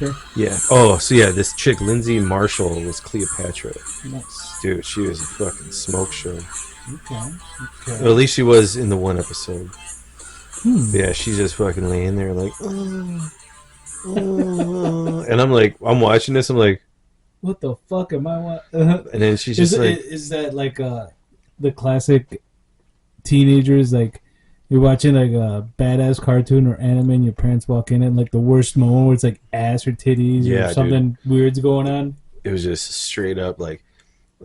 Okay. Yeah. Oh, so yeah, this chick Lindsay Marshall was Cleopatra. Nice. Dude, she was a fucking smoke show. Okay. Well, at Okay. least she was in the one episode. Hmm. Yeah, she's just fucking laying there like, and I'm like, I'm watching this. I'm like, What the fuck am I? and then she's Is just like, is that like the classic teenagers like you're watching like a badass cartoon or anime and your parents walk in and like the worst moment where it's like ass or titties yeah, or dude. something weird's going on? It was just straight up like,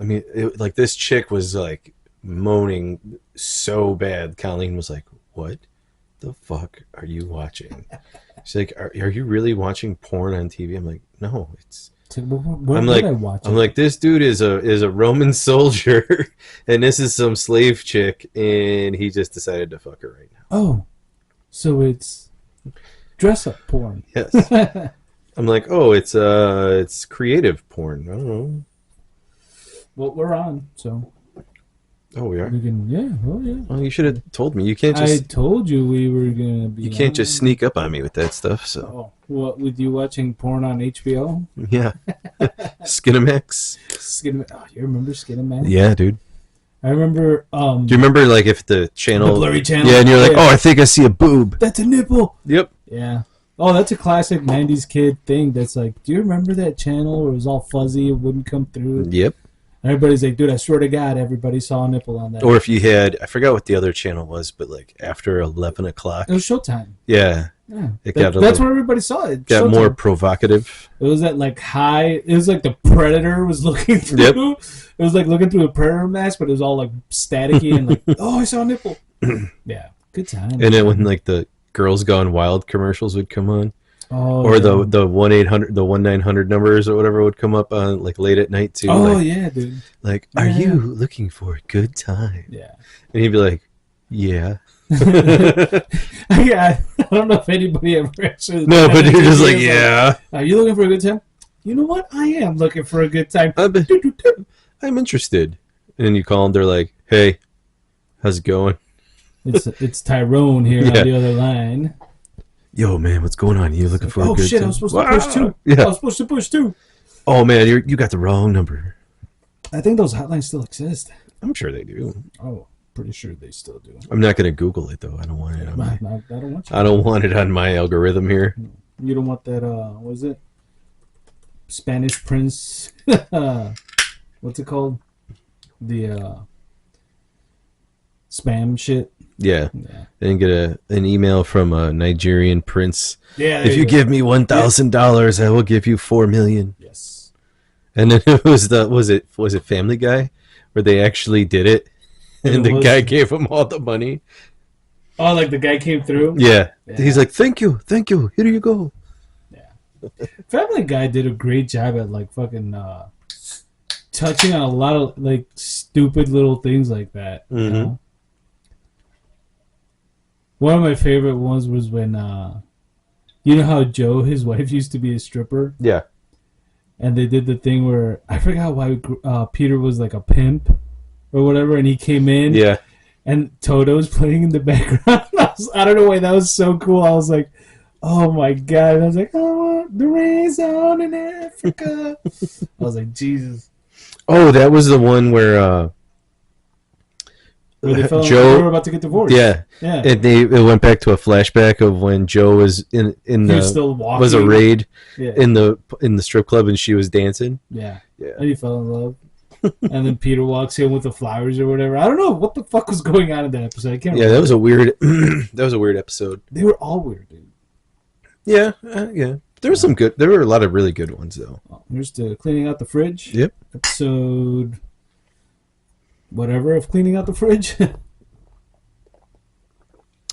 I mean, like this chick was like moaning so bad. Colleen was like, "What the fuck are you watching?" She's like, "Are you really watching porn on TV?" I'm like, "No, it's." It's like, where I'm would like, I watch I'm it? like, this dude is a Roman soldier, and this is some slave chick, and he just decided to fuck her right now. Oh, so it's dress up porn. Yes, I'm like, oh, it's creative porn. I don't know. Well, we're on, so Oh, we are. we can. Yeah, oh yeah. Well, you should have told me. You can't I just told you we were gonna be. you can't just on. sneak up on me with that stuff. So Oh, what with you watching porn on HBO? yeah, Skinamax. Oh, you remember Skinamax? Yeah, dude. I remember. Do you remember like if the channel, The blurry channel? Yeah, and you're like, Yeah. oh, I think I see a boob. That's a nipple. Yep. Yeah. Oh, that's a classic '90s kid thing. That's like, do you remember that channel where it was all fuzzy, it wouldn't come through? Yep. Everybody's like, dude, I swear to God, everybody saw a nipple on that. Or if you had, I forgot what the other channel was, but like after 11 o'clock. It was Showtime. Yeah. Yeah. It got a That's little, where everybody saw it. got Showtime. more provocative. It was that like high. It was like the Predator was looking through. Yep. It was like looking through a Predator mask, but it was all like staticky and like, oh, I saw a nipple. Yeah, good time. And then when like the Girls Gone Wild commercials would come on, oh, or yeah. the 1-800, the 1-900 numbers or whatever would come up on like late at night too. Oh like, yeah, dude. like, are Yeah. you looking for a good time? Yeah. And he'd be like, yeah. Yeah. I don't know if anybody ever actually. No, but you're just like, Like, yeah. are you looking for a good time? You know what? I am looking for a good time. I'm interested. And then you call them, they're like, hey, how's it going? It's Tyrone here Yeah. on the other line. Yo, man, what's going on? You looking for a Oh good shit! time? I was supposed to push two. Yeah. I was supposed to push two. Oh, man, you got the wrong number. I think those hotlines still exist. I'm sure they do. Oh, pretty sure they still do. I'm not going to Google it, though. I don't want it on my... I don't want you. I don't want it on my algorithm here. You don't want that. What is it? Spanish Prince. What's it called? The spam shit. Yeah. Yeah. And get an email from a Nigerian prince. Yeah. If you give me $1,000, I will give you $4 million. Yes. And then it was was it Family Guy where they actually did it, and the guy gave him all the money. Oh, like the guy came through. Yeah. Yeah. He's like, thank you, here you go. Family Guy did a great job at like fucking touching on a lot of like stupid little things like that. You Mhm. know? One of my favorite ones was when you know how Joe, his wife, used to be a stripper, Yeah. and they did the thing where I forgot why Peter was like a pimp or whatever, and he came in, Yeah. and Toto's playing in the background. I don't know why that was so cool. I was like, oh my god! And I was like, oh, the rain's on in Africa. I was like, Jesus. Oh, that was the one where Where they felt Joe- like they were about to get divorced. yeah, Yeah. it went back to a flashback of when Joe was in He was the still walking. was a raid Yeah. in the strip club and she was dancing. Yeah. Yeah. And he fell in love. And then Peter walks in with the flowers or whatever. I don't know what the fuck was going on in that episode. I can't Yeah, remember. that was a weird that was a weird episode. They were all weird, dude. Yeah, yeah. There was some good. There were a lot of really good ones though. Oh, here's the cleaning out the fridge. Yep. Episode whatever of cleaning out the fridge.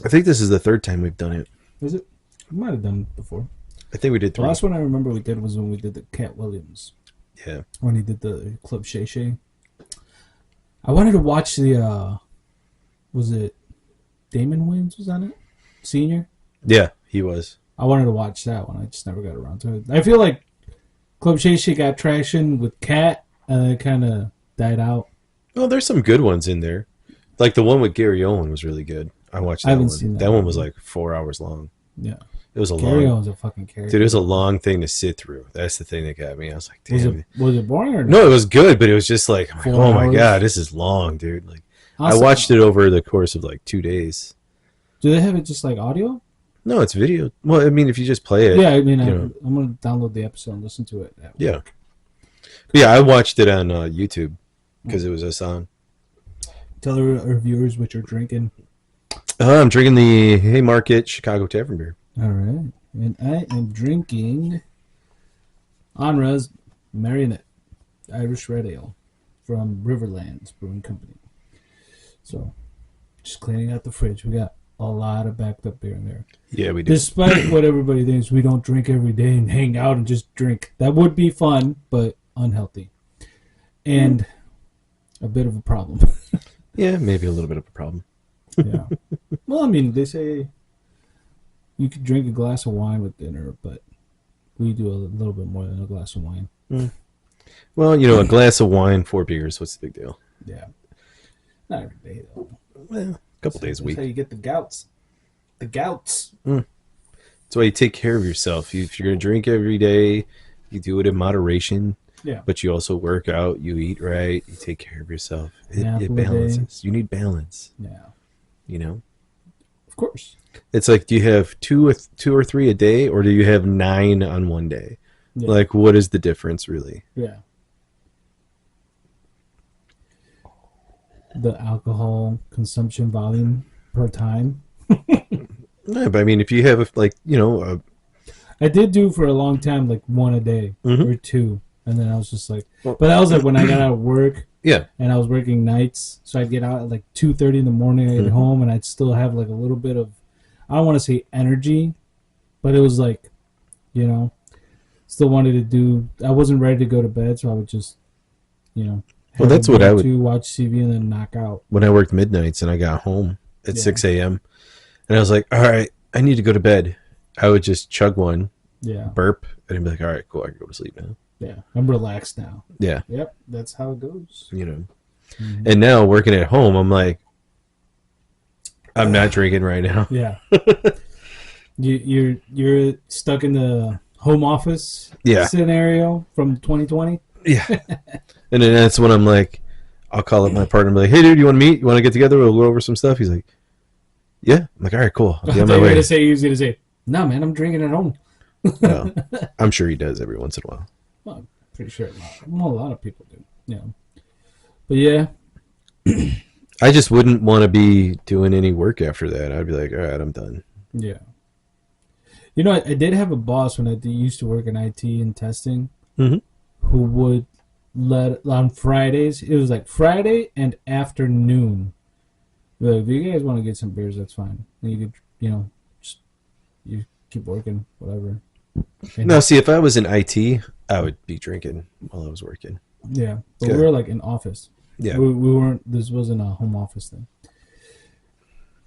I think this is the third time we've done it. Is it? We might have done it before. I think we did The 3. last one I remember we did was when we did the Cat Williams. Yeah. When he did the Club Shay Shay. I wanted to watch the was it Damon Wayans was on it? Senior? Yeah, he was. I wanted to watch that one. I just never got around to it. I feel like Club Shay Shay got traction with Cat and then it kind of died out. Well, there's some good ones in there. Like the one with Gary Owen was really good. I watched that I haven't one. seen that That one one. was like 4 hours long. Yeah. It was a Carry long, On was a fucking character. dude. It was a long thing to sit through. That's the thing that got me. I was like, damn. Was it boring or No, no? it was good, but it was just like, I'm like, 4 oh my god, hours. this is long, dude. Like, I Also, watched it over the course of like 2 days. do they have it just like audio? No, it's video. Well, I mean, if you just play it, Yeah, I mean, you know, I'm gonna download the episode and listen to it at yeah. work. But yeah, I watched it on YouTube because it was a song. Tell our viewers what you're drinking. I'm drinking the Haymarket Chicago Tavern beer. All right, and I am drinking Anra's Marionette Irish Red Ale from Riverlands Brewing Company. So, just cleaning out the fridge. We got a lot of backed up beer in there. Yeah, we do. Despite what everybody thinks, we don't drink every day and hang out and just drink. That would be fun, but unhealthy. And a bit of a problem. Yeah, maybe a little bit of a problem. Yeah. Well, I mean, they say you could drink a glass of wine with dinner, but we do a little bit more than a glass of wine. Well, you know, a glass of wine, 4 beers. What's the big deal? Yeah. Not every day, though. Well, a couple days a That's week. how you get the gouts. The gouts. That's why you take care of yourself. If you're going to drink every day, you do it in moderation. Yeah. But you also work out, you eat right, you take care of yourself. It apple a day. balances. You need balance, Yeah. you know? Of course. It's like, do you have two or three a day, or do you have 9 on one day? Yeah. Like, what is the difference, really? Yeah. The alcohol consumption volume per time. Yeah, but I mean, if you have, like, you know, I did do for a long time, like one a day Mhm. or two. And then I was just like, but that was like when I got out of work yeah, and I was working nights. So I'd get out at like 2:30 in the morning, I'd get Mhm. home, and I'd still have like a little bit of, I don't want to say energy, but it was like, still wanted to do, I wasn't ready to go to bed. So I would just, Well, have that's a what beer I or would- two, watch TV and then knock out. when I worked midnights and I got home at Yeah. 6 a.m., and I was like, all right, I need to go to bed. I would just chug one, Yeah. burp, and I'd be like, all right, cool, I can go to sleep now. Yeah. I'm relaxed now. Yeah, Yep. That's how it goes. you know. Mhm. And now working at home, I'm like, I'm not drinking right now. Yeah. You're stuck in the home office Yeah. scenario from 2020. Yeah. And then that's when I'm like, I'll call up my partner and be like, hey, dude, you want to meet? You want to get together? We'll go over some stuff. He's like, yeah. I'm like, all right, cool. I'll be on my way. He was gonna say, no, man, I'm drinking at home. No, I'm sure he does every once in a while. Well, I'm pretty sure a lot of people do. Yeah. But yeah, I just wouldn't want to be doing any work after that. I'd be like, all right, I'm done. yeah. I did have a boss when I used to work in IT and testing, Mhm. who would on Fridays. It was like Friday and afternoon. Be like, if you guys want to get some beers, that's fine. And you could, just you keep working, whatever. And Now, see, if I was in IT, I would be drinking while I was working. yeah, but Good. we were like in office. Yeah. We weren't. This wasn't a home office thing.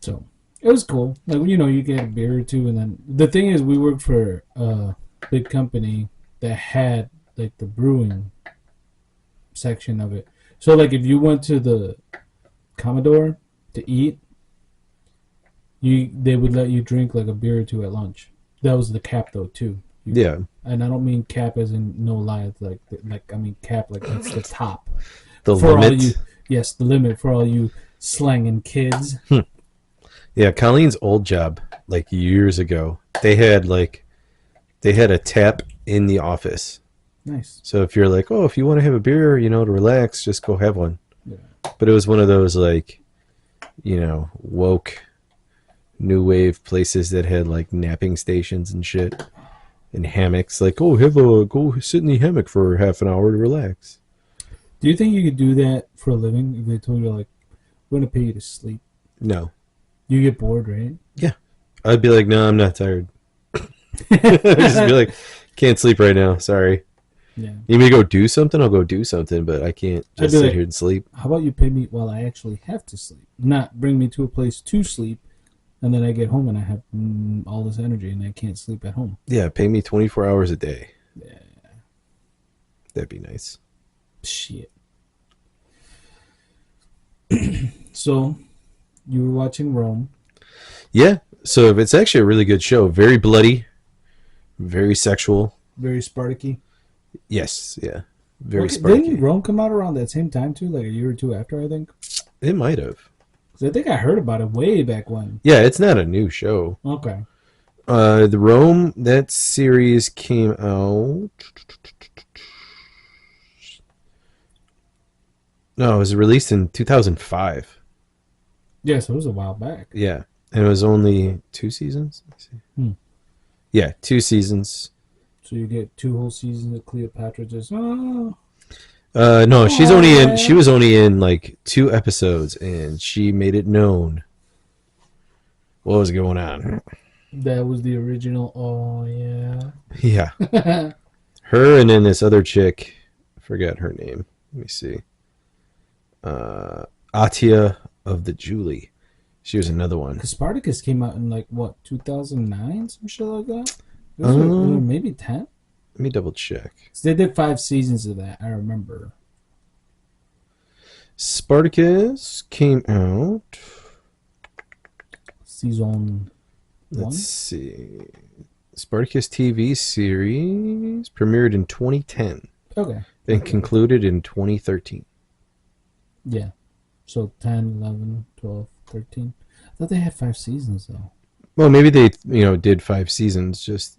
So it was cool. Like you get a beer or two, and then the thing is, we worked for a big company that had like the brewing section of it. So like if you went to the Commodore to eat, they would let you drink like a beer or two at lunch. That was the cap though too. Yeah. And I don't mean cap as in no lie. It's like I mean cap like that's the top. The For all limit. you, yes, the limit for all you slanging kids. Yeah, Colleen's old job, like years ago, they had a tap in the office. Nice. So if you're like, oh, if you want to have a beer, to relax, just go have one. Yeah. But it was one of those like, woke, new wave places that had like napping stations and shit, and hammocks. Like, oh, go sit in the hammock for half an hour to relax. Do you think you could do that for a living if they told you like, we're gonna pay you to sleep? No, You get bored, right? I'd be like, no, I'm not tired. I'd just be like, can't sleep right now. Sorry. Yeah. You may go do something, I'll go do something, but I can't I'd just be sit like- here and sleep. How about you pay me while I actually have to sleep, not bring me to a place to sleep, and then I get home and I have all this energy and I can't sleep at home. Yeah, pay me 24 hours a day. Yeah. That'd be nice. Shit. So, you were watching Rome. Yeah, So it's actually a really good show. Very bloody, very sexual. Very Spartacy. Yes, yeah, very Okay, didn't Sparky. Rome come out around that same time too, like a year or two after? I think. It might have. 'Cause I think I heard about it way back when. Yeah, it's not a new show. Okay. The Rome, that series came out. No, it was released in 2005. Yeah, so it was a while back. Yeah, and it was only 2 seasons. Let's see. Hmm. Yeah, 2 seasons. So you get 2 whole seasons of Cleopatra just oh No, she's only in. She yeah. was only in like 2 episodes, and she made it known what was going on. That was the original. Oh yeah. Yeah, her and then this other chick. I forgot her name. Let me see. Atia of the Julie. She was another one. Because Spartacus came out in like what 2009, some shit like that. It was Um, maybe 10. Let me double check. So they did 5 seasons of that. I remember. Spartacus came out. Season Let's 1. see. Spartacus TV series premiered in 2010 Okay. and concluded in 2013. Yeah. So 10, 11, 12, 13. I thought they had 5 seasons though. Well, maybe they, did 5 seasons. Just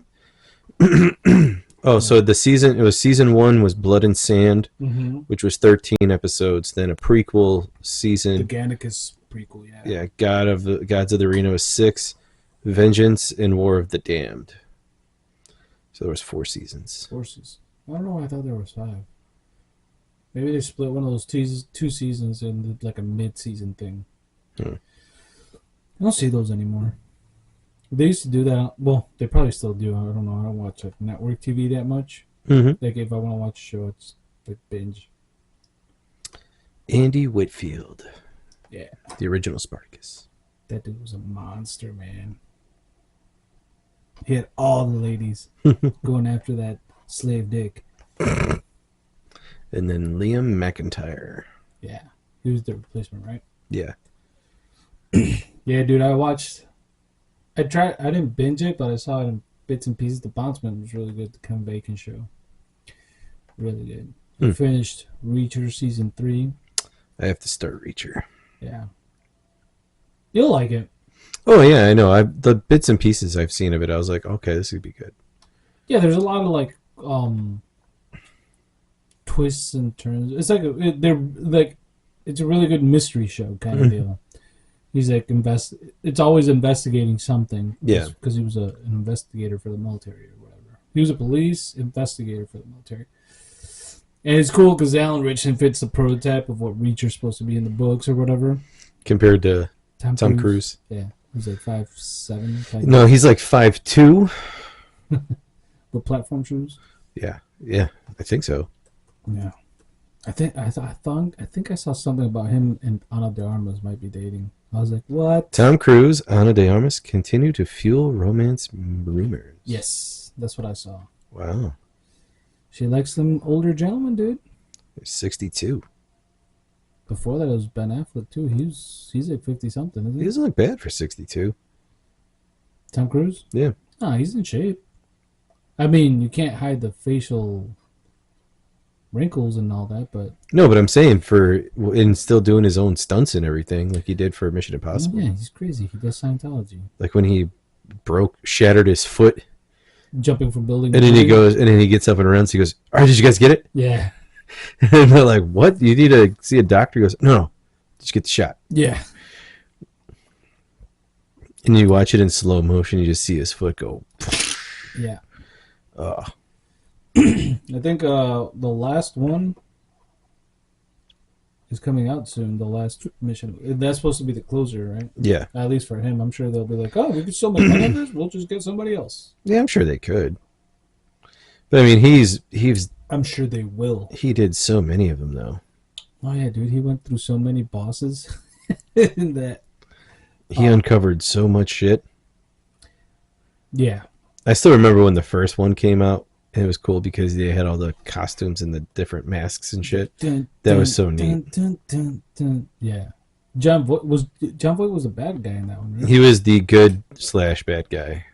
oh, so Yeah. the season it was season 1 was Blood and Sand, Mm-hmm. which was 13 episodes. Then a prequel The season, Gannicus prequel, yeah. yeah, Gods of the Arena was 6, Vengeance and War of the Damned. So there was 4 seasons. Forces. I don't know why I thought there was 5. Maybe they split one of those 2 seasons and did like a mid-season thing. Hmm. I don't see those anymore. They used to do that. Well, they probably still do. I don't know. I don't watch like network TV that much. Mm-hmm. Like if I want to watch a show, it's like binge. Andy Whitfield, Yeah, the original Spartacus. that dude was a monster, man. He had all the ladies going after that slave dick. And then Liam McIntyre. Yeah, he was the replacement, right? Yeah. Yeah, dude. I watched. I tried. I didn't binge it, but I saw it in bits and pieces. The Bondsman was really good. The Kevin Bacon show, really good. I finished Reacher season 3. I have to start Reacher. Yeah, you'll like it. Oh yeah, I know. The bits and pieces I've seen of it, I was like, okay, this would be good. Yeah, there's a lot of like twists and turns. It's like they're like it's a really good mystery show kind of deal. He's like It's always investigating something. Yeah. Because he was an investigator for the military or whatever. He was a police investigator for the military. And it's cool because Alan Richardson fits the prototype of what Reacher's supposed to be in the books or whatever. Compared to Tom Cruise. Yeah, he's like 5'7". No, he's like 5'2". With platform shoes. Yeah, I think so. Yeah, I think I saw something about him and Ana de Armas might be dating. I was like, what? Tom Cruise, Ana de Armas continue to fuel romance rumors. Yes, that's what I saw. Wow. She likes them older gentlemen, dude. 62. Before that, it was Ben Affleck too. He's like 50 something, isn't He he? doesn't look bad for 62. Tom Cruise? Yeah. Nah, he's in shape. I mean, you can't hide the facial wrinkles and all that, but No, but I'm saying in still doing his own stunts and everything, like he did for Mission Impossible. yeah, he's crazy. He does Scientology, Like when he shattered his foot, jumping from building. and to then building. he gets up and runs. He goes, "All right, did you guys get it?" Yeah, And they're like, "What? You need to see a doctor?" He goes, "No, just get the shot." yeah, And you watch it in slow motion. You just see his foot go. yeah. Oh, I think the last one is coming out soon. The last mission. That's supposed to be the closer, right? yeah, At least for him. I'm sure they'll be like, oh, we could still make money on this. We'll just get somebody else. yeah. I'm sure they could. But I mean, he's I'm sure they will. he did so many of them though. Oh, yeah, dude. He went through so many bosses in that. He uncovered so much shit. Yeah. I still remember when the first one came out. And it was cool because they had all the costumes and the different masks and shit. Dun, That dun, was so dun, neat. dun, dun, dun. Yeah. John Voight was a bad guy in that one, right? He was the good slash bad guy.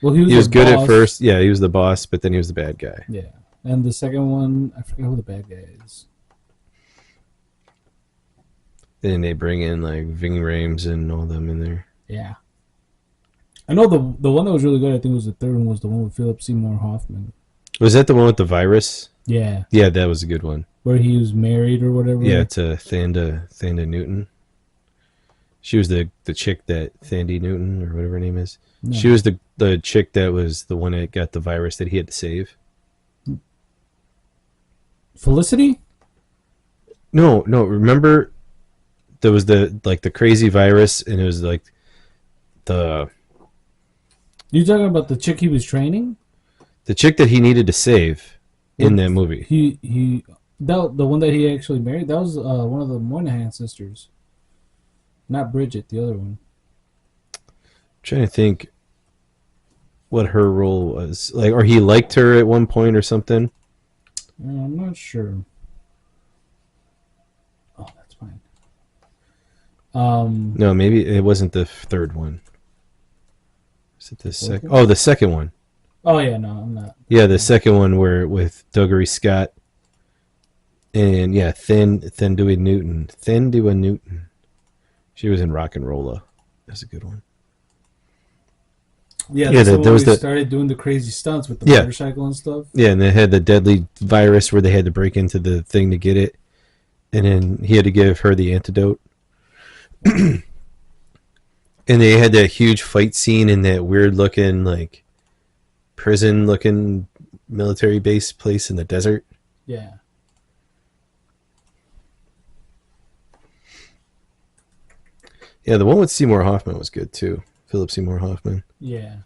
Well, he was He the was good at boss. first. Yeah, he was the boss, but then he was the bad guy. Yeah, and the second one, I forget who the bad guy is. Then they bring in like Ving Rhames and all them in there. Yeah, I know the one that was really good. I think was the third one was the one with Philip Seymour Hoffman. Was that the one with the virus? Yeah, Yeah, that was a good one. where he was married or Yeah, whatever. to Thanda Newton. She was the chick that Thandie Newton or whatever her name is. She No, was the chick that was the one that got the virus that he had to save. Felicity. No, no. Remember there was the crazy virus, and it was like the You talking about the chick he was training? the chick that he needed to save in Well, that movie. he that the one that he actually married. That was one of the Moynihan sisters, not Bridget, the other one. I'm trying to think what her role was like, or he liked her at one point or something. I'm not sure. Oh, that's fine. No, maybe it wasn't the third one. Is it the The fourth second? one. Oh, the second one. Oh yeah, no, I'm not. Yeah, the second one where with Dougray Scott and yeah, Thin Dewey Newton. She was in Rock and Rolla. That's a good one. Yeah, Yeah, that's the there one where was he the started doing the crazy stunts with the yeah motorcycle and stuff. yeah, and they had the deadly virus where they had to break into the thing to get it, and then he had to give her the antidote. And they had that huge fight scene in that weird looking like prison looking military base place in the desert. Yeah, Yeah, the one with Seymour Hoffman was good too. Philip Seymour Hoffman. yeah.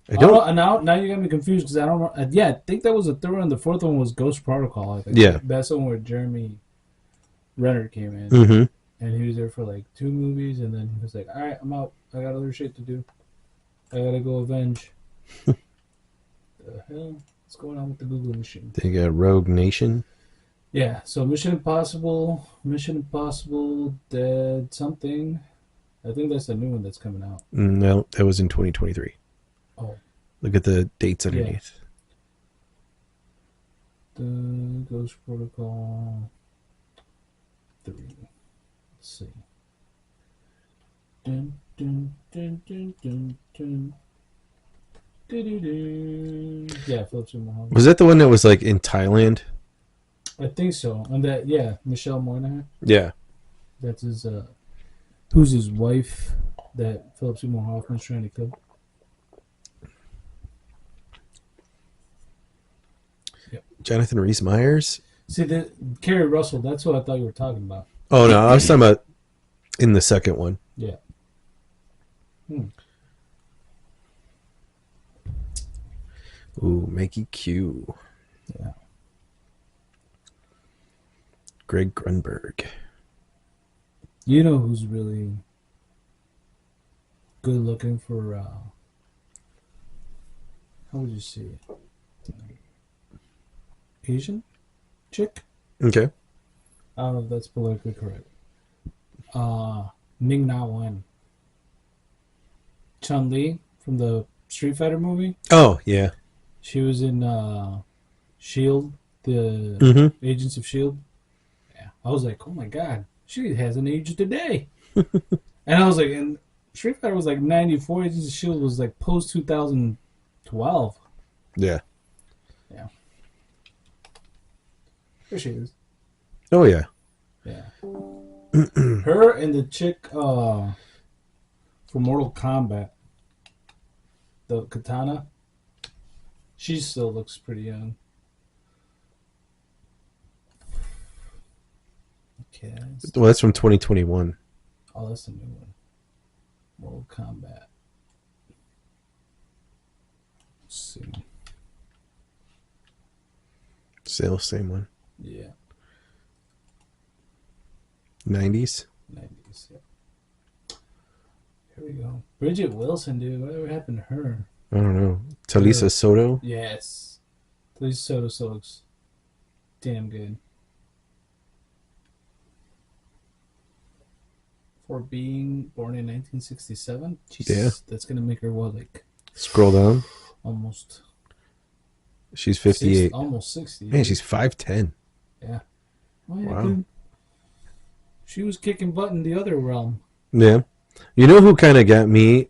I Oh, don't. and now you got me confused because I don't. Yeah, I think that was the third one. The fourth one was Ghost Protocol. I think Yeah. that's the one where Jeremy Renner came in, Mm-hmm. and he was there for like 2 movies, and then he was like, "All right, I'm out. I got other shit to do. I gotta go avenge." The hell? What's going on with the Google machine? They got Rogue Nation. Yeah, so Mission Impossible, Dead something. I think that's the new one that's coming out. No, that was in 2023. Oh, Look at the dates yeah. underneath. The Ghost Protocol 3. Let's see. Dun, dun, dun, dun, dun, dun. Doo-doo-doo. Yeah, Philip Seymour Hoffman. Was that the one that was like in Thailand? I think so. And that, yeah, Michelle Moynihan. Yeah. That's his, who's his wife that Philip Seymour Hoffman's trying to kill. Yep. Jonathan Rhys Meyers. See, Carrie Russell, that's what I thought you were talking about. Oh no, I was talking about in the second one. Yeah. Hmm. Ooh, Maggie Q. Yeah. Greg Grunberg. You know who's really good looking for, how would you say it? Asian chick? Okay. I don't know if that's politically correct. Ming Na Wen. Chun Li from the Street Fighter movie. Oh yeah. She was in Shield, the Mm-hmm. Agents of Shield. Yeah, I was like, oh my god, she hasn't aged a day. And I was like, and Street Fighter was like 94. Agents of Shield was like post 2012. Yeah. Yeah, there she is. Oh yeah. Yeah, her and the chick for Mortal Kombat, the Katana. She still looks pretty young. Okay. Well, that's from 2021. Oh, that's a new one. Mortal Kombat. Let's see. Same one. Yeah, 90s. 90s. Yeah. Here we go. Bridget Wilson, dude. Whatever happened to her? I don't know. Talisa Soto. Yes. Lisa Soto still looks damn good. For being born in 1967. Yeah. Jesus, that's gonna make her what, like Scroll down. almost She's 60, 58. almost 60. Man, Dude. she's 5'10". Yeah. Oh yeah, Wow. dude. She was kicking butt in the other realm. Yeah. You know who kind of got me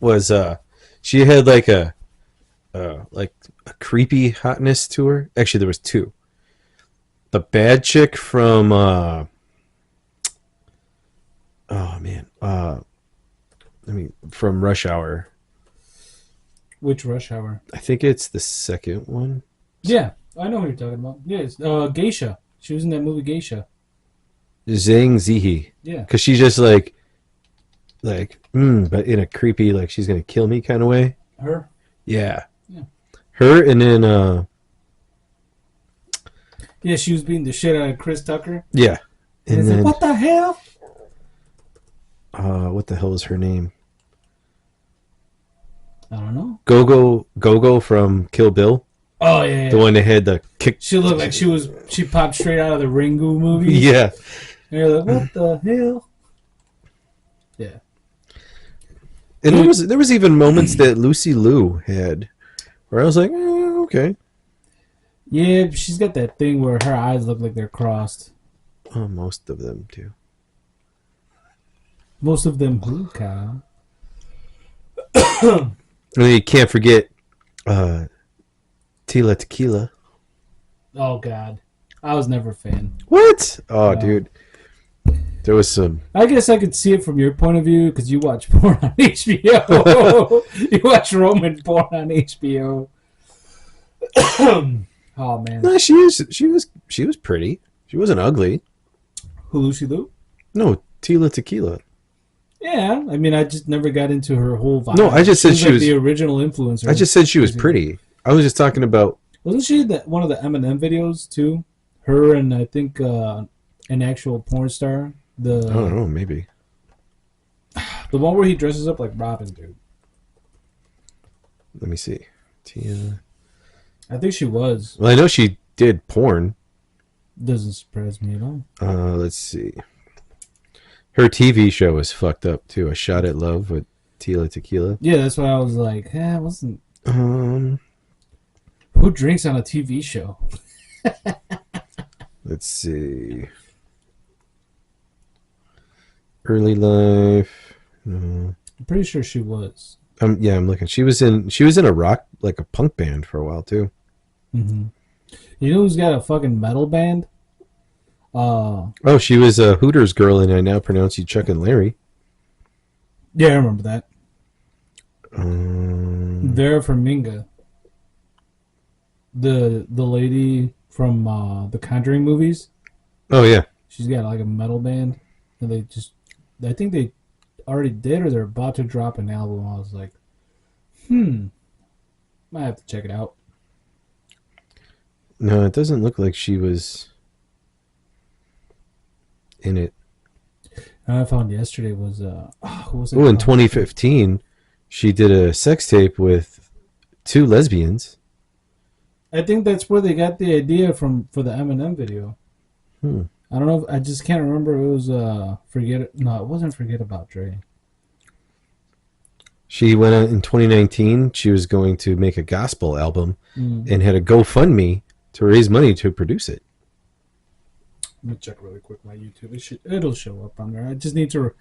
was she had like a creepy hotness to her. Actually, there was two. The bad chick from oh man. From Rush Hour. Which Rush Hour? I think it's the second one. Yeah, I know who you're talking about. Yeah, it's Geisha. She was in that movie Geisha. Zhang Ziyi. Yeah. Cuz she's just but in a creepy like she's going to kill me kind of way. Her? Yeah. Yeah. Her and then Yeah, she was beating the shit out of Chris Tucker. yeah. And And like, then what the hell? what the hell is her name? I don't know. Gogo from Kill Bill. Oh yeah. The one that had the kick. She looked like she popped straight out of the Ringu movies. Yeah. And you're like, what the hell? Yeah. And there was even moments that Lucy Liu had where I was like, okay. Yeah, she's got that thing where her eyes look like they're crossed. Oh, most of them do. Most of them who, Kyle? And then you can't forget Tila Tequila. Oh God, I was never a fan. What? Oh, No. dude. There was some. I guess I could see it from your point of view because you watch porn on HBO. You watch Roman porn on HBO. Oh man, No, she was pretty. She wasn't ugly. who Lucy Liu? No, Tila Tequila. Yeah, I mean, I just never got into her whole vibe. No, I just said she was the original influencer. I just said she was pretty. I was just talking about. Wasn't she one of the Eminem videos too? Her and I think an actual porn star. I don't know, maybe. The one where he dresses up like Robin, dude. Let me see. Tia. I think she was. Well, I know she did porn. Doesn't surprise me at all. Let's see. Her TV show was fucked up too. A Shot at Love with Tila Tequila. Yeah, that's why I was like, it wasn't. Um, Who drinks on a TV show? let's see. Early life. I'm pretty sure she was. Yeah, I'm looking. She was in a rock like a punk band for a while too. Mm-hmm. You know who's got a fucking metal band? Oh, she was a Hooters girl, and I now pronounce you Chuck and Larry. Yeah, I remember that. Um, Vera Farmiga. The lady from the Conjuring movies. oh yeah, She's got like a metal band, and I think they already did, or they're about to drop an album. I was like, might have to check it out. no, it doesn't look like she was in it. And I found yesterday was who was it? Oh, in 2015, she did a sex tape with two lesbians. I think that's where they got the idea from for the Eminem video. I don't know. I just can't remember. It was No, it wasn't Forget About Dre. She went out in 2019. She was going to make a gospel album Mm. and had a GoFundMe to raise money to produce it. Let me check really quick my YouTube. It'll show up on there. I just need to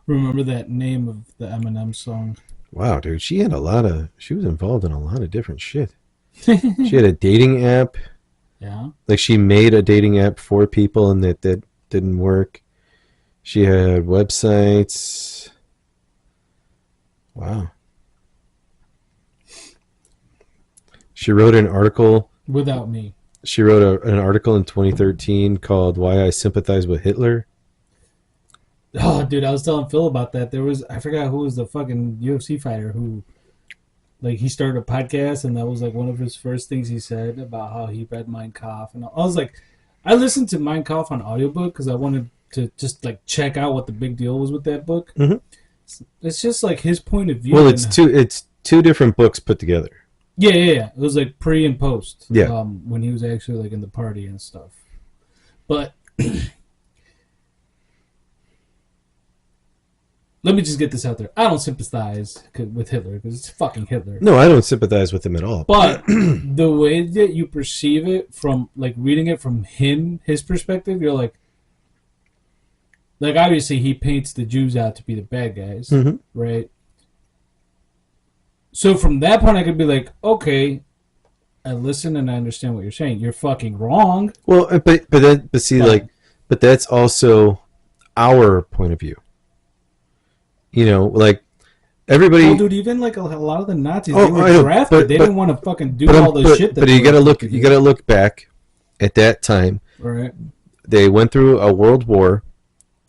remember that name of the Eminem song. Wow, dude, she was involved in a lot of different shit. She had a dating app. Yeah. Like she made a dating app for people and that didn't work. She had websites. Wow. She wrote an article. Without me. She wrote an article in 2013 called "Why I Sympathize with Hitler." Oh, dude, I was telling Phil about that. I forgot who was the fucking UFC fighter who, like, he started a podcast, and that was like one of his first things he said about how he read Mein Kampf. And I was like, I listened to Mein Kampf on audiobook because I wanted to just like check out what the big deal was with that book. Mm-hmm. It's just like his point of view. Well, it's two different books put together. Yeah. It was like pre and post. Yeah. When he was actually like in the party and stuff. But let me just get this out there. I don't sympathize with Hitler because it's fucking Hitler. No, I don't sympathize with him at all. But the way that you perceive it from like reading it from his perspective, you're like obviously he paints the Jews out to be the bad guys, right? So from that point, I could be like, okay, I listen and I understand what you're saying. You're fucking wrong. Well, but see, but that's also our point of view. You know, like everybody. Well, dude, even like a lot of the Nazis, they were drafted. They didn't want to fucking do all the shit. But you gotta look. You gotta look back at that time. Right. They went through a world war.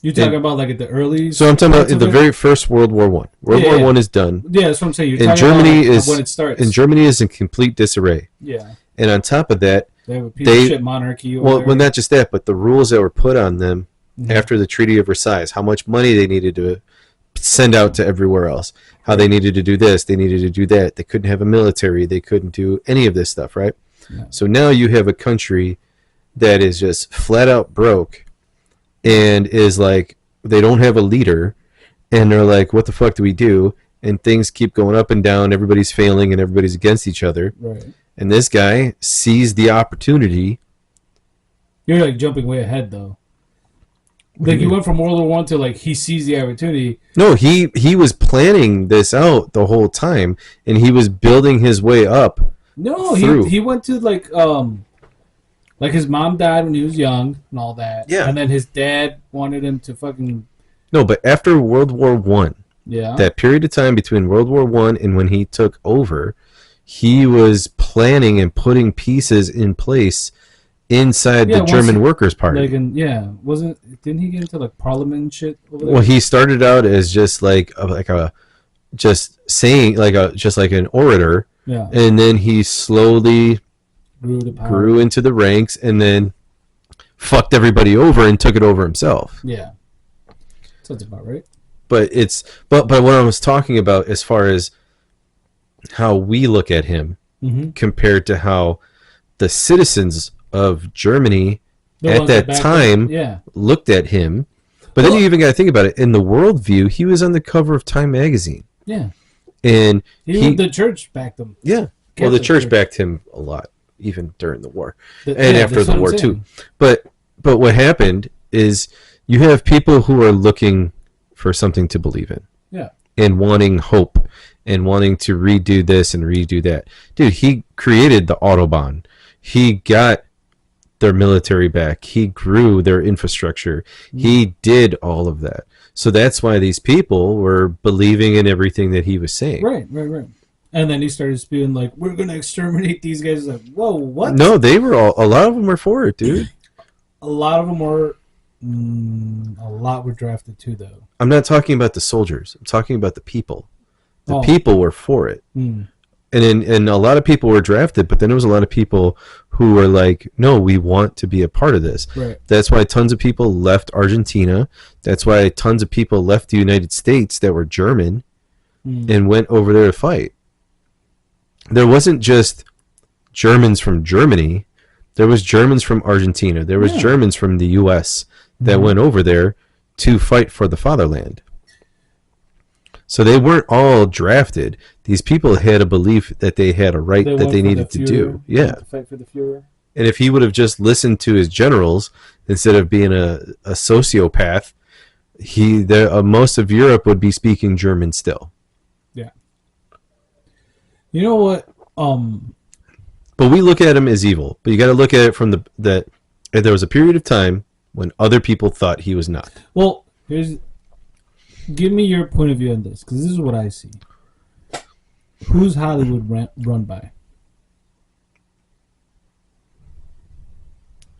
You're talking about like at the early. So I'm talking about the very first World War One. World War One is done. Yeah, that's what I'm saying. You're and talking Germany about is when it starts. And Germany is in complete disarray. Yeah. And on top of that, they have a piece of shit monarchy. Well, not just that, but the rules that were put on them after the Treaty of Versailles, how much money they needed to send out to everywhere else, how they needed to do this, they needed to do that. They couldn't have a military. They couldn't do any of this stuff, right? Yeah. So now you have a country that is just flat out broke and is like, they don't have a leader, and they're like, what the fuck do we do? And things keep going up and down. Everybody's failing and everybody's against each other. Right. And this guy sees the opportunity. You're like jumping way ahead, though. Like you went from World War One to like he sees the opportunity. No, he was planning this out the whole time, and he was building his way up. No, he went to like his mom died when he was young and all that. Yeah. And then his dad wanted him to fucking. No, but after World War One, yeah, that period of time between World War One and when he took over, he was planning and putting pieces in place inside the German Workers' Party. Like didn't he get into like parliament and shit over there? Well, he started out as just just like an orator. Yeah. And then he slowly grew into the ranks and then fucked everybody over and took it over himself. Yeah. Sounds about right. But but what I was talking about as far as how we look at him compared to how the citizens of Germany at that time looked at him. But then you even got to think about it. In the worldview, he was on the cover of Time magazine. Yeah. And the church backed him. Yeah. Well, the church backed him a lot, even during the war and after the war too. But what happened is you have people who are looking for something to believe in. Yeah. And wanting hope and wanting to redo this and redo that. Dude, he created the Autobahn. He got their military back. He grew their infrastructure. He did all of that. So that's why these people were believing in everything that he was saying. Right. And then he started spewing like, we're going to exterminate these guys. Like, whoa, what? No, they were a lot of them were for it, dude. A lot of them were, a lot were drafted too, though. I'm not talking about the soldiers. I'm talking about the people. The people were for it. And a lot of people were drafted, but then there was a lot of people who were like, no, we want to be a part of this. Right. That's why tons of people left Argentina. That's why tons of people left the United States that were German and went over there to fight. There wasn't just Germans from Germany. There was Germans from Argentina. There was Germans from the U.S. that went over there to fight for the fatherland. So they weren't all drafted. These people had a belief that they had a right that they needed to do. Yeah. To fight for the Fuhrer. And if he would have just listened to his generals instead of being a sociopath, most of Europe would be speaking German still. Yeah. You know what? But we look at him as evil. But you got to look at it from that there was a period of time when other people thought he was not. Well, give me your point of view on this, because this is what I see. Who's Hollywood run by?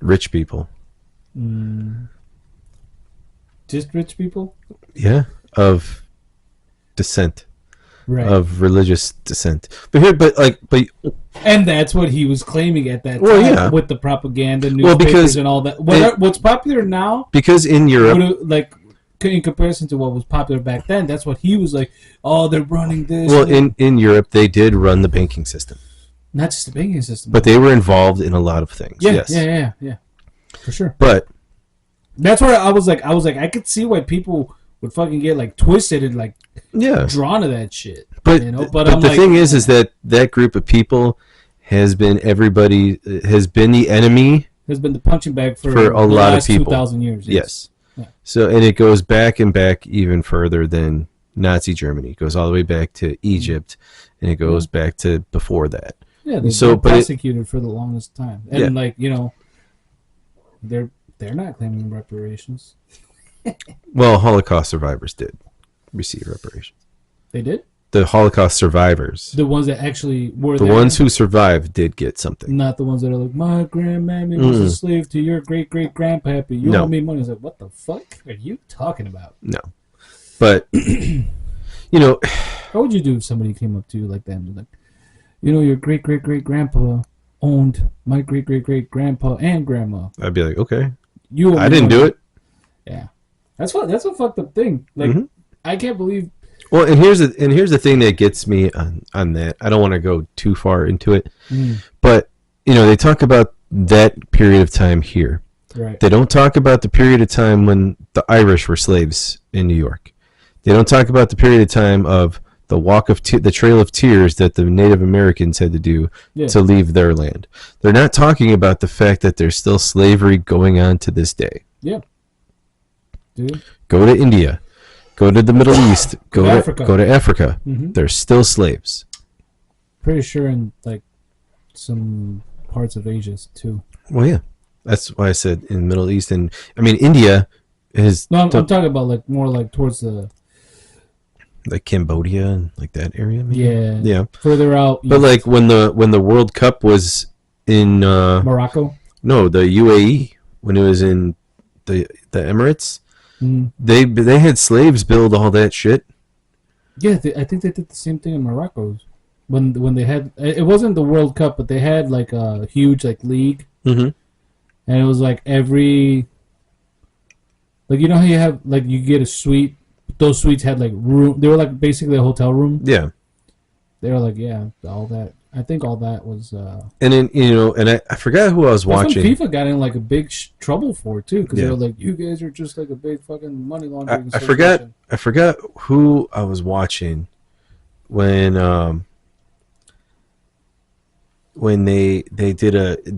Rich people. Just rich people? Yeah, of descent. Right. Of religious descent. But and that's what he was claiming at that time with the propaganda, newspapers, and all that. What's popular now? Because in Europe, in comparison to what was popular back then, that's what he was like. Oh, they're running this. Well, in Europe, they did run the banking system. Not just the banking system, but they were involved in a lot of things. Yeah, yes. yeah, for sure. But that's where I was like, I could see why people would fucking get like twisted and like Yeah. drawn to that shit. But You know, but I'm the like, thing is that that group of people has been the enemy has been the punching bag for for a the lot of last people. 2,000 years. Yes. Yeah. So, and it goes back and back even further than Nazi Germany. It goes all the way back to Egypt, and it goes back to before that. Yeah, So, they're but persecuted for the longest time, and Yeah. like you know, they're not claiming reparations. Well, Holocaust survivors did receive reparations. They did. The Holocaust survivors, The ones that actually were the there, ones who survived, did get something. not the ones that are like, my grandmammy was a slave to your great great grandpappy. You No. owe me money. It's like, what the fuck are you talking about? No, but you know, How would you do if somebody came up to you like that and was like, you know, your great great great grandpa owned my great great great grandpa and grandma. I'd be like, okay, You, I didn't do it. Yeah, that's a fucked up thing. Like, I can't believe. Well, and here's the thing that gets me on that. I don't want to go too far into it, but you know, they talk about that period of time here. Right. They don't talk about the period of time when the Irish were slaves in New York. They don't talk about the period of time of the Trail of Tears that the Native Americans had to do to leave their land. They're not talking about the fact that there's still slavery going on to this day. Yeah. Dude. Go to India. Go to the Middle East. Go to Africa. Mm-hmm. They're still slaves. Pretty sure in like some parts of Asia too. Well, yeah. That's why I said in the Middle East. And I mean, India is... No, I'm talking about like more like towards the... like Cambodia and like that area, maybe? Yeah. Further out. But like when the World Cup was in Morocco? No, the UAE, when it was in the Emirates, they had slaves build all that shit. Yeah, I think they did the same thing in Morocco. When they had, it wasn't the World Cup, but they had like a huge like league, and it was like every, like you know how you have like you get a suite. Those suites had like room. They were like basically a hotel room. Yeah. They were like, yeah, all that. I think all that was. And then and I forgot who I was watching. FIFA got in like a big trouble for it too, because they were like, you guys are just like a big fucking money laundering. I forgot who I was watching when they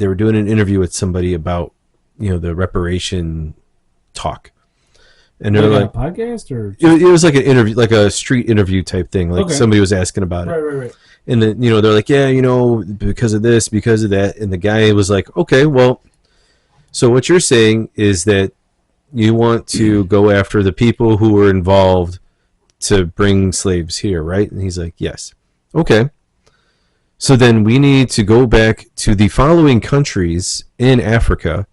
were doing an interview with somebody about the reparation talk. And they're like a podcast or it was like an interview, like a street interview type thing. Like somebody was asking about it. Right. And then they're like, yeah, because of this, because of that. And the guy was like, okay, well, so what you're saying is that you want to go after the people who were involved to bring slaves here, right? And he's like, yes. Okay. So then we need to go back to the following countries in Africa,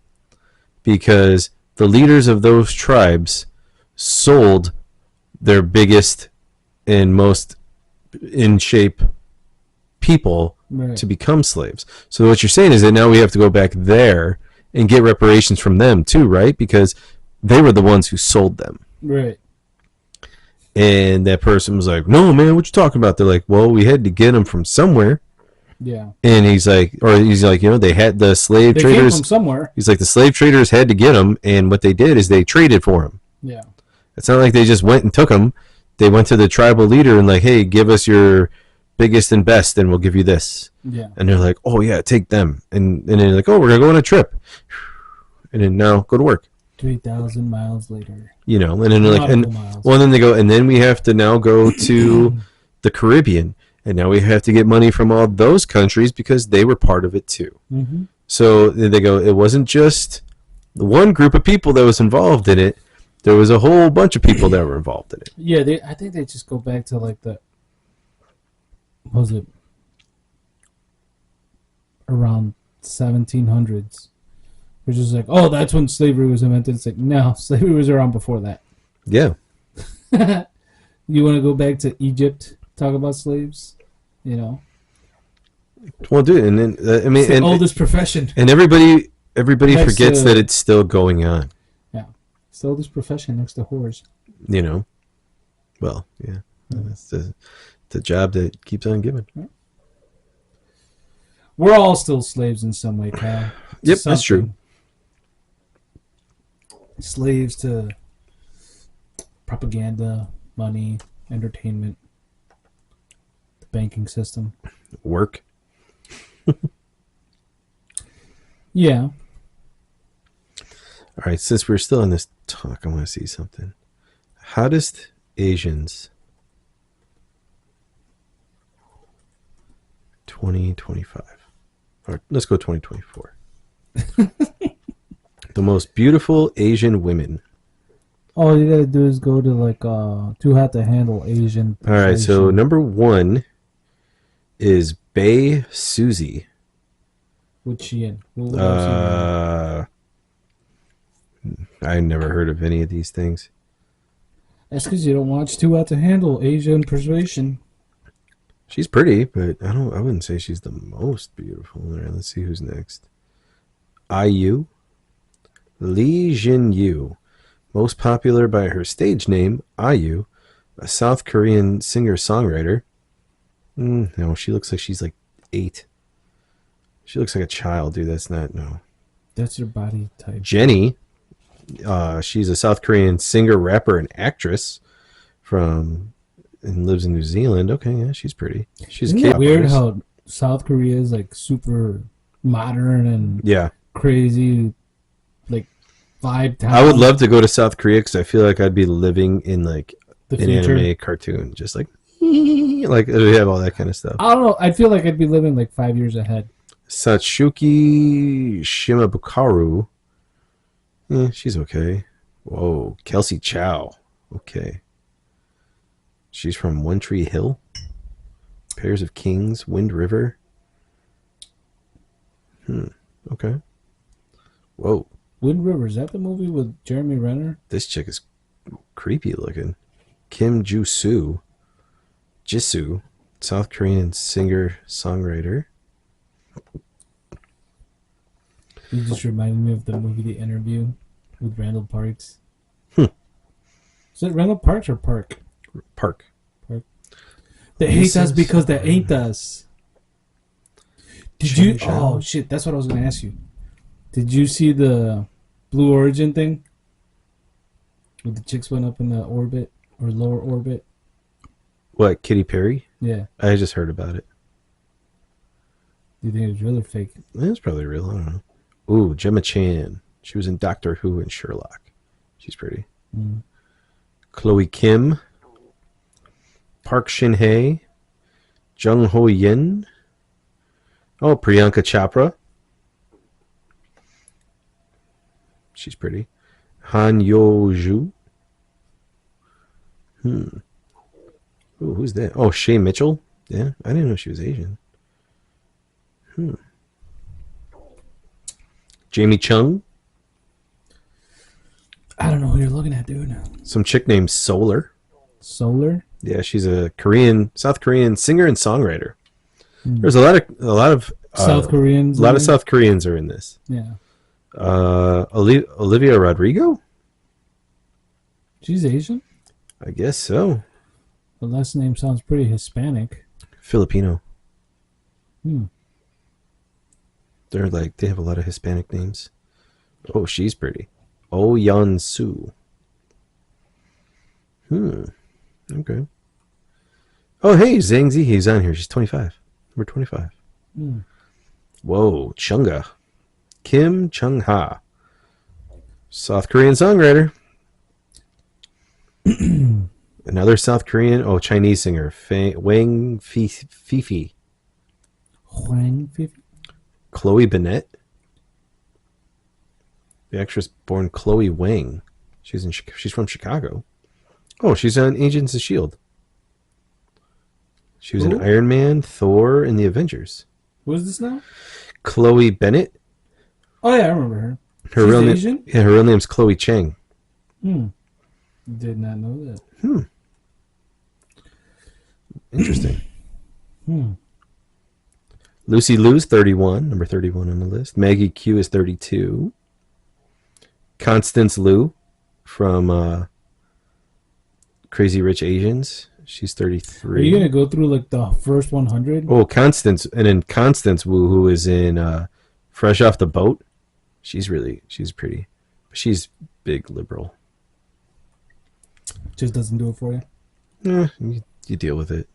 because the leaders of those tribes sold their biggest and most in shape people to become slaves. So what you're saying is that now we have to go back there and get reparations from them too, right? Because they were the ones who sold them. Right. And that person was like, no, man, what you talking about? They're like, well, we had to get them from somewhere. Yeah. And he's like, they had the slave traders. Came from somewhere. He's like, the slave traders had to get them, and what they did is they traded for them. Yeah. It's not like they just went and took them. They went to the tribal leader and like, hey, give us your biggest and best, and we'll give you this. Yeah. And they're like, oh yeah, take them. And then they're like, oh, we're gonna go on a trip. And then now go to work. 3,000 miles later. And then they're like, and then they go, and then we have to now go to the Caribbean. And now we have to get money from all those countries because they were part of it too. Mm-hmm. So they go, it wasn't just the one group of people that was involved in it. There was a whole bunch of people that were involved in it. Yeah, I think they just go back to like what was it? Around 1700s. They're just like, oh, that's when slavery was invented. It's like, no, slavery was around before that. Yeah. You want to go back to Egypt, talk about slaves? Well, dude, and then it's the oldest profession, and everybody forgets that it's still going on. Yeah, it's the oldest profession next to whores. Well, yeah, that's the job that keeps on giving. We're all still slaves in some way, Kyle. Yep, that's true. Slaves to propaganda, money, entertainment, the banking system. Work. Yeah. All right, since we're still in this talk, I want to see something. Hottest Asians 2025. Or let's go 2024. The most beautiful Asian women. All you gotta do is go to like Too Hot to Handle Asian All right, so Persuasion. number 1 is Bae Suzy. What's she in? What I've seen her in. Uh, I never heard of any of these things. That's because you don't watch Too Hot to Handle Asian Persuasion. She's pretty, but I wouldn't say she's the most beautiful. All right, let's see who's next. IU. Lee Jin Yu, most popular by her stage name, IU, a South Korean singer-songwriter. No, she looks like she's like 8. She looks like a child, dude. That's not, no. That's her body type. Jenny, she's a South Korean singer, rapper, and actress and lives in New Zealand. Okay, yeah, she's pretty. She's Isn't a it K-pop weird artist. how South Korea is like super modern and Yeah, crazy, like vibe town? I would love to go to South Korea because I feel like I'd be living in like the an future. anime cartoon, just like we have all that kind of stuff. I don't know. I feel like I'd be living like 5 years ahead. Satsuki Shimabukaru. She's okay. Whoa, Kelsey Chow. Okay. She's from One Tree Hill. Pairs of Kings, Wind River. Okay. Whoa, Wind River, is that the movie with Jeremy Renner? this chick is creepy looking. Kim Jisoo, South Korean singer songwriter. You just reminded me of the movie The Interview with Randall Parks. Is it Randall Parks or Park? Park. They hate us because they ain't us. Did Ching you? Chao. Oh shit! That's what I was gonna ask you. Did you see the Blue Origin thing? Where the chicks went up in the orbit or lower orbit? What, Katy Perry? Yeah. I just heard about it. Do you think it was real or fake? It's probably real. I don't know. Ooh, Gemma Chan. She was in Doctor Who and Sherlock. She's pretty. Mm. Chloe Kim. Park Shin Hye. Jung Ho Yin. Oh, Priyanka Chopra. She's pretty. Han Yo Ju. Ooh, who's that? Oh, Shay Mitchell. Yeah, I didn't know she was Asian. Jamie Chung. I don't know who you're looking at, dude. Some chick named Solar. Solar. Yeah, she's a South Korean singer and songwriter. There's a lot of South Koreans. A lot of South Koreans are in this. Yeah. Olivia Rodrigo. She's Asian. I guess so. The last name sounds pretty Hispanic. Filipino. Hmm. They have a lot of Hispanic names. Oh, she's pretty. Oh Yeon Soo. Okay. Oh, hey, Zhang Zihe's on here. She's 25. Number 25. Hmm. Whoa, Chunga. Kim Chung Ha. South Korean songwriter. Another South Korean, Chinese singer. Wang Fifi. Huang Fifi. Chloe Bennett. The actress born Chloe Wang. She's from Chicago. Oh, she's on Agents of S.H.I.E.L.D. She was in Iron Man, Thor, and the Avengers. Who is this now? Chloe Bennett. Oh yeah, I remember her. Her She's real Asian? name. Yeah, her real name's Chloe Chang. Did not know that. Interesting. Lucy Liu's 31, number 31 on the list. Maggie Q is 32. Constance Liu from Crazy Rich Asians. She's 33. Are you gonna go through like the first 100? Oh, Constance, and then Constance Wu, who is in Fresh Off the Boat. She's pretty. She's big liberal. Just doesn't do it for you. You deal with it.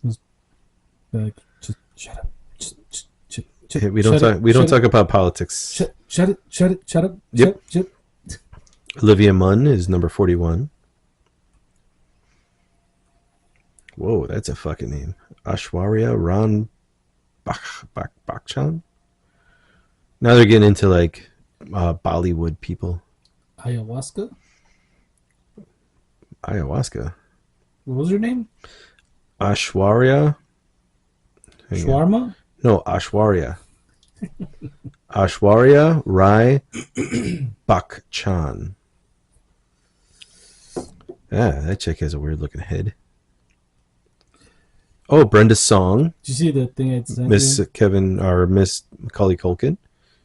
Like, just shut up. Yeah, we don't talk about politics. Shut it. Shut up. Yep. Shut. Olivia Munn is number 41. Whoa, that's a fucking name. Ashwarya Ran Bachchan. Now they're getting into like Bollywood people. Ayahuasca? Ayahuasca. What was your name? Ashwarya. Shawarma? No, Ashwarya. Ashwarya Rai Bachchan. Yeah, that chick has a weird looking head. Oh, Brenda Song. Did you see the thing I sent Miss you? Kevin or Miss Macaulay Culkin.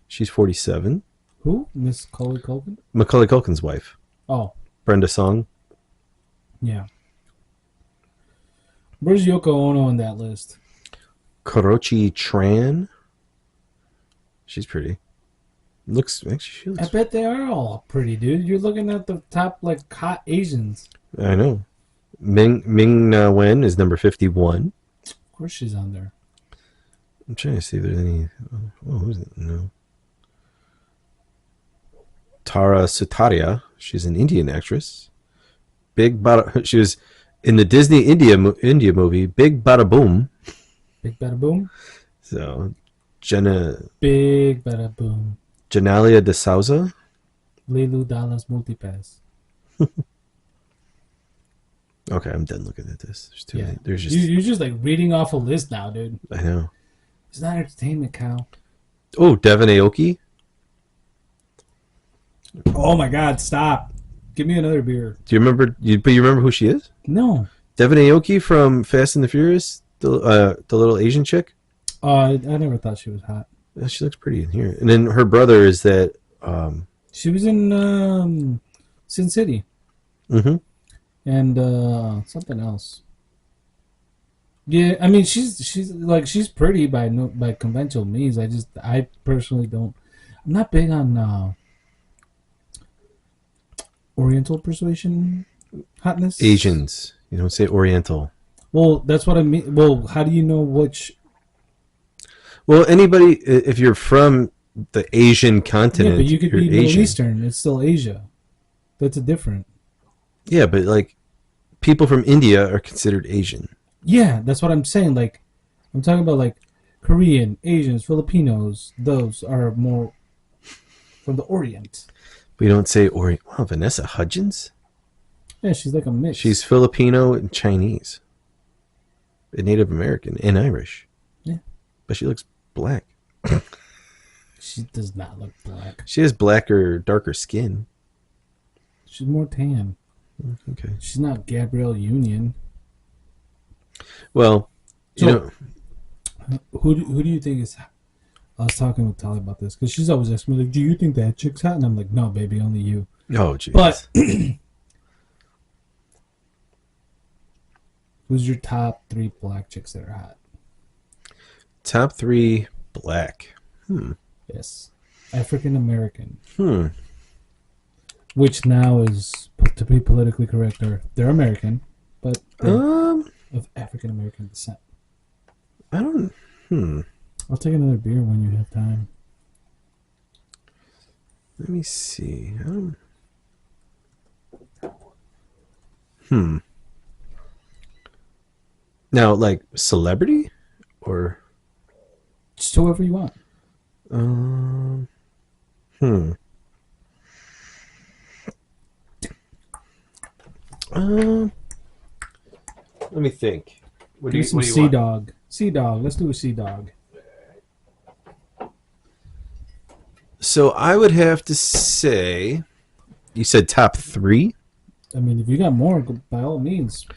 She's 47. Who? Miss Macaulay Culkin? Macaulay Culkin's wife. Oh, Brenda Song. yeah. Where's Yoko Ono on that list? Korochi Tran. She's pretty. She looks. I bet they are all pretty, dude. You're looking at the top, like, hot Asians. I know. Ming Na Wen is number 51. Of course she's on there. I'm trying to see if there's any. Oh, who's it? No. Tara Sutaria. She's an Indian actress. She was in the Disney India movie Big Bada Boom. Big Bada Boom? So, Big Bada Boom. Janalia de Souza. Lilu Dallas Multipass. Okay, I'm done looking at this. There's too many. There's You're just like reading off a list now, dude. I know. It's not entertainment, Cal. Oh, Devon Aoki. Oh my God! Stop. Give me another beer. Do you remember? You remember who she is? No. Devon Aoki from Fast and the Furious, the little Asian chick. I never thought she was hot. Yeah, she looks pretty in here. And then her brother is that. She was in Sin City. Mm-hmm. And something else. Yeah, I mean she's pretty by conventional means. I personally don't. I'm not big on Oriental persuasion hotness. Asians. You don't say Oriental. Well, that's what I mean. Well, how do you know which? Well, anybody, if you're from the Asian continent, Yeah, but you could be Asian. Middle Eastern. It's still Asia. That's a different. Yeah, but like people from India are considered Asian. Yeah, that's what I'm saying. Like, I'm talking about like Korean, Asians, Filipinos. Those are more from the Orient. We don't say Orient. Wow, Vanessa Hudgens? Yeah, she's like a mix. She's Filipino and Chinese. And Native American and Irish. Yeah. But she looks black. She does not look black. She has blacker, darker skin. She's more tan. Okay. She's not Gabrielle Union. Well, So, who do you think is? I was talking with Tali about this because she's always asking me like, "Do you think that chick's hot?" And I'm like, "No, baby, only you." Oh, jeez. But who's your top 3 black chicks that are hot? Top 3 black. Yes, African American. Hmm. Which now is, to be politically correct, they're American, but they're of African American descent. I don't. I'll take another beer when you have time. Let me see. Now, like celebrity, or Just whoever you want. um. Let me think. What Do some Sea Dog. Sea Dog. Let's do a Sea Dog. So I would have to say, you said top 3. I mean, if you got more, by all means.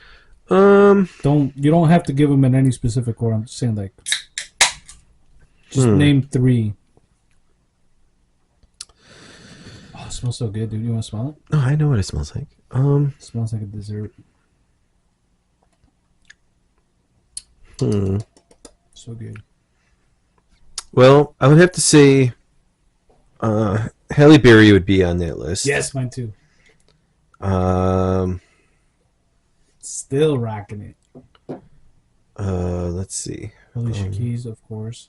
Um. You don't have to give them in any specific order. I'm just saying, like, just name 3. Oh, it smells so good, dude. You want to smell it? Oh, I know what it smells like. It smells like a dessert. So good. Well, I would have to say, Halle Berry would be on that list. Yes, mine too. Still rocking it. Let's see. Alicia Keys, of course.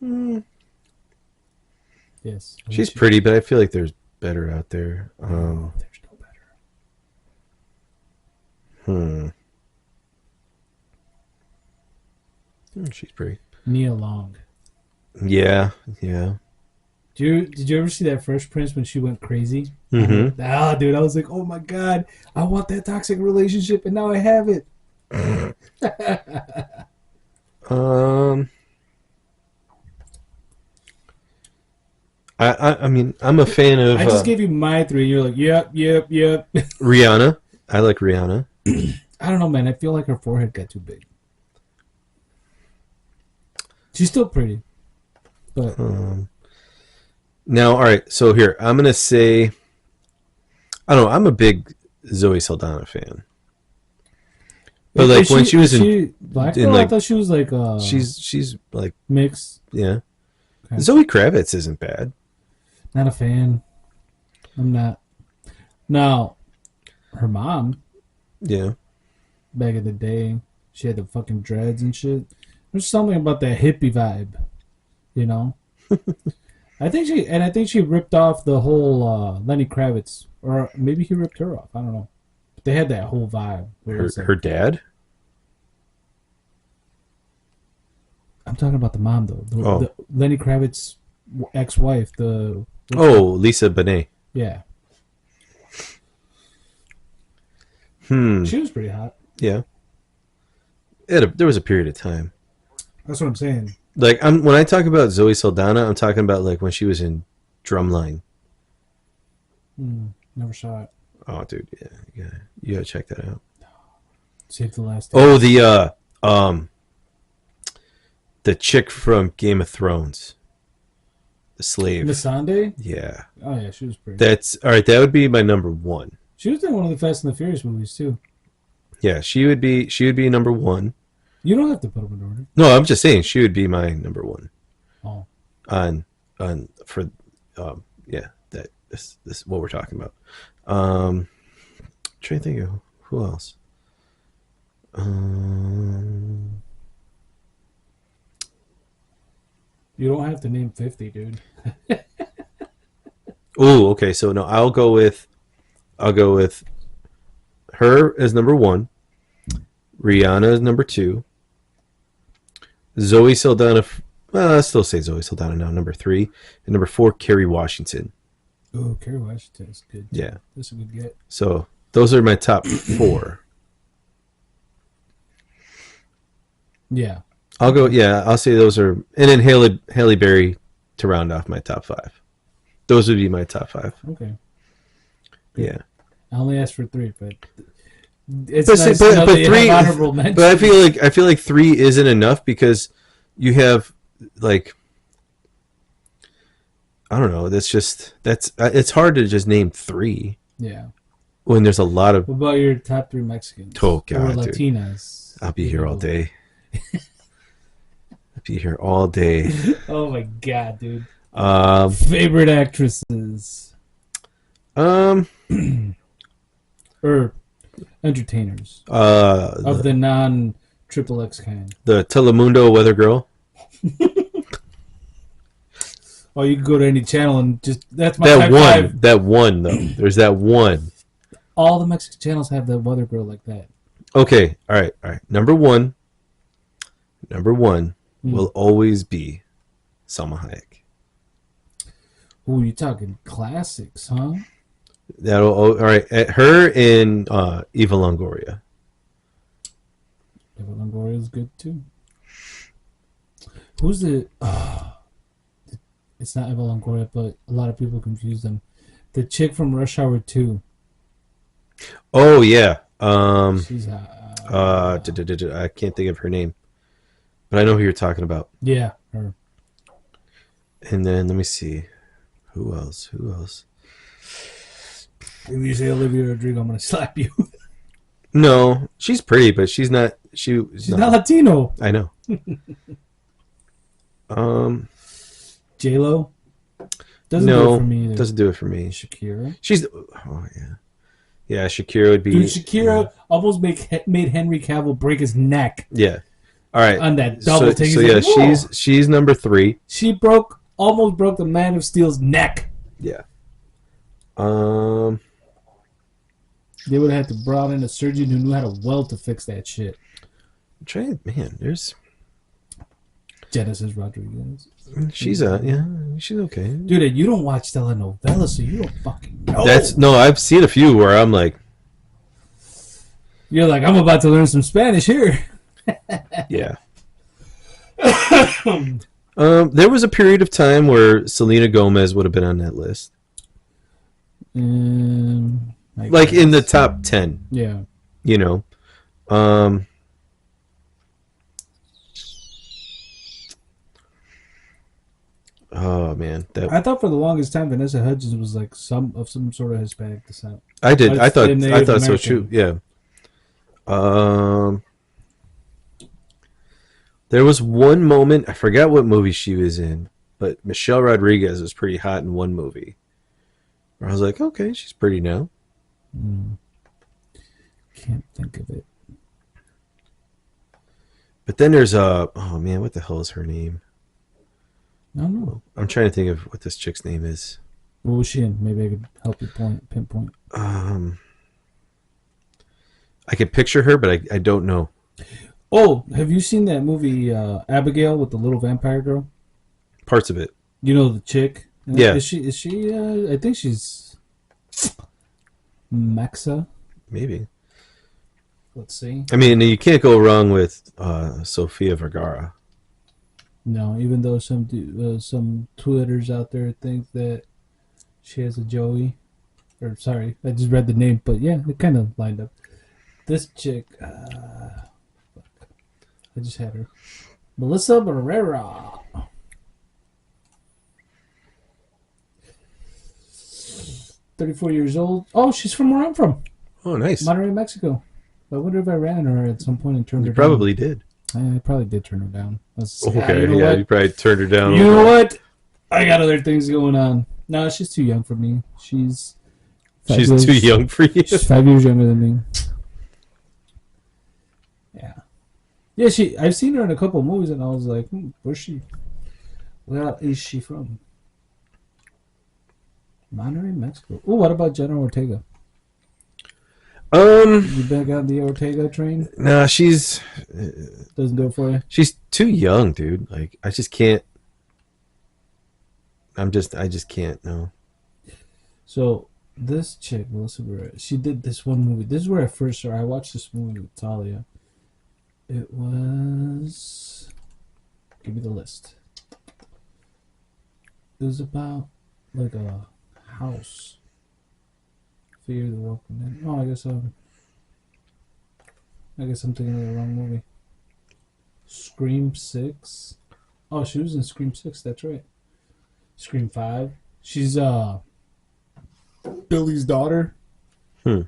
Mm, Yes. she's Alicia pretty, Keys. but I feel like there's better out there. Oh, there's no better. Hmm. She's pretty. Nia Long. Yeah, yeah. Did you ever see that Fresh Prince when she went crazy? Mm-hmm. Dude, I was like, oh my god, I want that toxic relationship, and now I have it. Um, I mean, I'm a fan of I just gave you my three, and you're like, yep, yep, yep. Rihanna. I like Rihanna. I don't know, man. I feel like her forehead got too big. She's still pretty, but Now, all right. So here, I'm gonna say, I don't know. I'm a big Zoe Saldana fan, but like when she was is she black in girl? I like, thought she was like she's like, mixed. yeah. Okay. Zoe Kravitz isn't bad. Not a fan. I'm not. Now, her mom Yeah. back in the day, she had the fucking dreads and shit. There's something about that hippie vibe, you know. I think she ripped off the whole Lenny Kravitz, or maybe he ripped her off. I don't know. But they had that whole vibe. Where it's like, Her dad. I'm talking about the mom though. Oh. The Lenny Kravitz ex-wife. Lisa Bonet. Yeah, Hmm. she was pretty hot. Yeah. There was a period of time. That's what I'm saying. Like when I talk about Zoe Saldana, I'm talking about like when she was in Drumline. Never saw it. Oh, dude, yeah, you gotta check that out. Save the last. Oh, the chick from Game of Thrones, the slave. Missandei? Yeah, Oh yeah, she was pretty. that's all right. That would be my number one. She was in one of the Fast and the Furious movies too. Yeah, she would be number one. You don't have to put them in order. No, I'm just saying she would be my number one. Oh, On for yeah, that this is what we're talking about. Trying to think of who else. you don't have to name 50, dude. Oh, okay. So no, I'll go with her as number one. Rihanna is number two. Zoe Saldana. Well, I still say Zoe Saldana now. Number three and number four, Kerry Washington. Oh, Kerry Washington is good. Yeah. That's a good get. So those are my top four. Yeah. I'll go. Yeah, I'll say those are, and then Halle Berry to round off my top five. Those would be my top five. Okay. Yeah. I only asked for 3, but it's But, nice but, to know but that you three, have honorable mentions. but I feel like 3 isn't enough because you have like, I don't know. It's hard to just name 3 Yeah. when there's a lot of. What about your top 3 Mexicans? Oh, God, or dude. Latinas? I'll be here all day. I'll be here all day. Oh my god, dude. Um, Favorite actresses or entertainers of the non triple X kind. the Telemundo weather girl. Oh, you can go to any channel and just that's my That top one, 5. that one though. There's that one. All the Mexican channels have the weather girl like that. Okay, all right. Number one will always be Salma Hayek. Ooh, you talking classics, huh? All right. Her and Eva Longoria. Eva Longoria is good too. Who's the? It's not Eva Longoria, but a lot of people confuse them. The chick from Rush Hour 2. Oh yeah. She's I can't think of her name, but I know who you're talking about. yeah, her. And then let me see, who else? If you say Olivia Rodrigo, I'm gonna slap you. No, she's pretty, but she's not. She's not Latino. I know. J Lo doesn't no, do it for me either. doesn't do it for me. Shakira. She's. Oh yeah. Yeah, Shakira would Dude, be. Shakira almost made Henry Cavill break his neck Yeah. All right. on that double So take. so He's yeah, like, whoa. she's number 3. She almost broke the Man of Steel's neck. Yeah. Um. They would have had to brought in a surgeon who knew how to weld to fix that shit. I'm trying. Man, there's. Genesis Rodriguez. She's she's okay. Dude, you don't watch telenovelas, so you don't fucking know. No, I've seen a few where I'm like, You're like, I'm about to learn some Spanish here. yeah. There was a period of time where Selena Gomez would have been on that list, like in the top 10. Yeah. You know, um, oh man, I thought for the longest time Vanessa Hudgens was like some sort of Hispanic descent. I did. Like I thought Native so American. too. Yeah. Um, there was one moment, I forgot what movie she was in, but Michelle Rodriguez was pretty hot in one movie. Where I was like, okay, she's pretty now. Can't think of it. But then there's oh man, what the hell is her name? I don't know. I'm trying to think of what this chick's name is. What was she in? Maybe I could help you pinpoint. I could picture her, but I don't know. Oh, have you seen that movie Abigail with the little vampire girl? Parts of it. You know the chick? Yeah. Is she I think she's Maxa. Maybe. Let's see. I mean, you can't go wrong with Sofia Vergara. No, even though some Twitters out there think that she has a Joey. Or sorry, I just read the name, but yeah, it kind of lined up. This chick, I just had her. Melissa Barrera. $34 old. Oh, she's from where I'm from. Oh, nice. Monterrey, Mexico. I wonder if I ran her at some point and turned You her down. probably did. I probably did turn her down. Okay, you know yeah, what? you probably turned her down. You know what? I got other things going on. No, she's too young for me. She's She's too young for you. She's 5 years younger than me. Yeah. Yeah, I've seen her in a couple of movies and I was like, where's she? Where is she from? Monterrey, Mexico. Oh, what about Jenna Ortega? You back on the Ortega train? Nah, she's Doesn't do it for you? she's too young, dude. Like I just can't. I just can't. No. So this chick, Melissa Barrera, she did this one movie. This is where I first saw her. I watched this movie with Talia. It was... Give me the list. It was about like a house. Fear the Walking Dead. Oh, I guess I'm thinking of the wrong movie. Scream 6. Oh, she was in Scream 6. That's right. Scream 5. She's Billy's daughter. So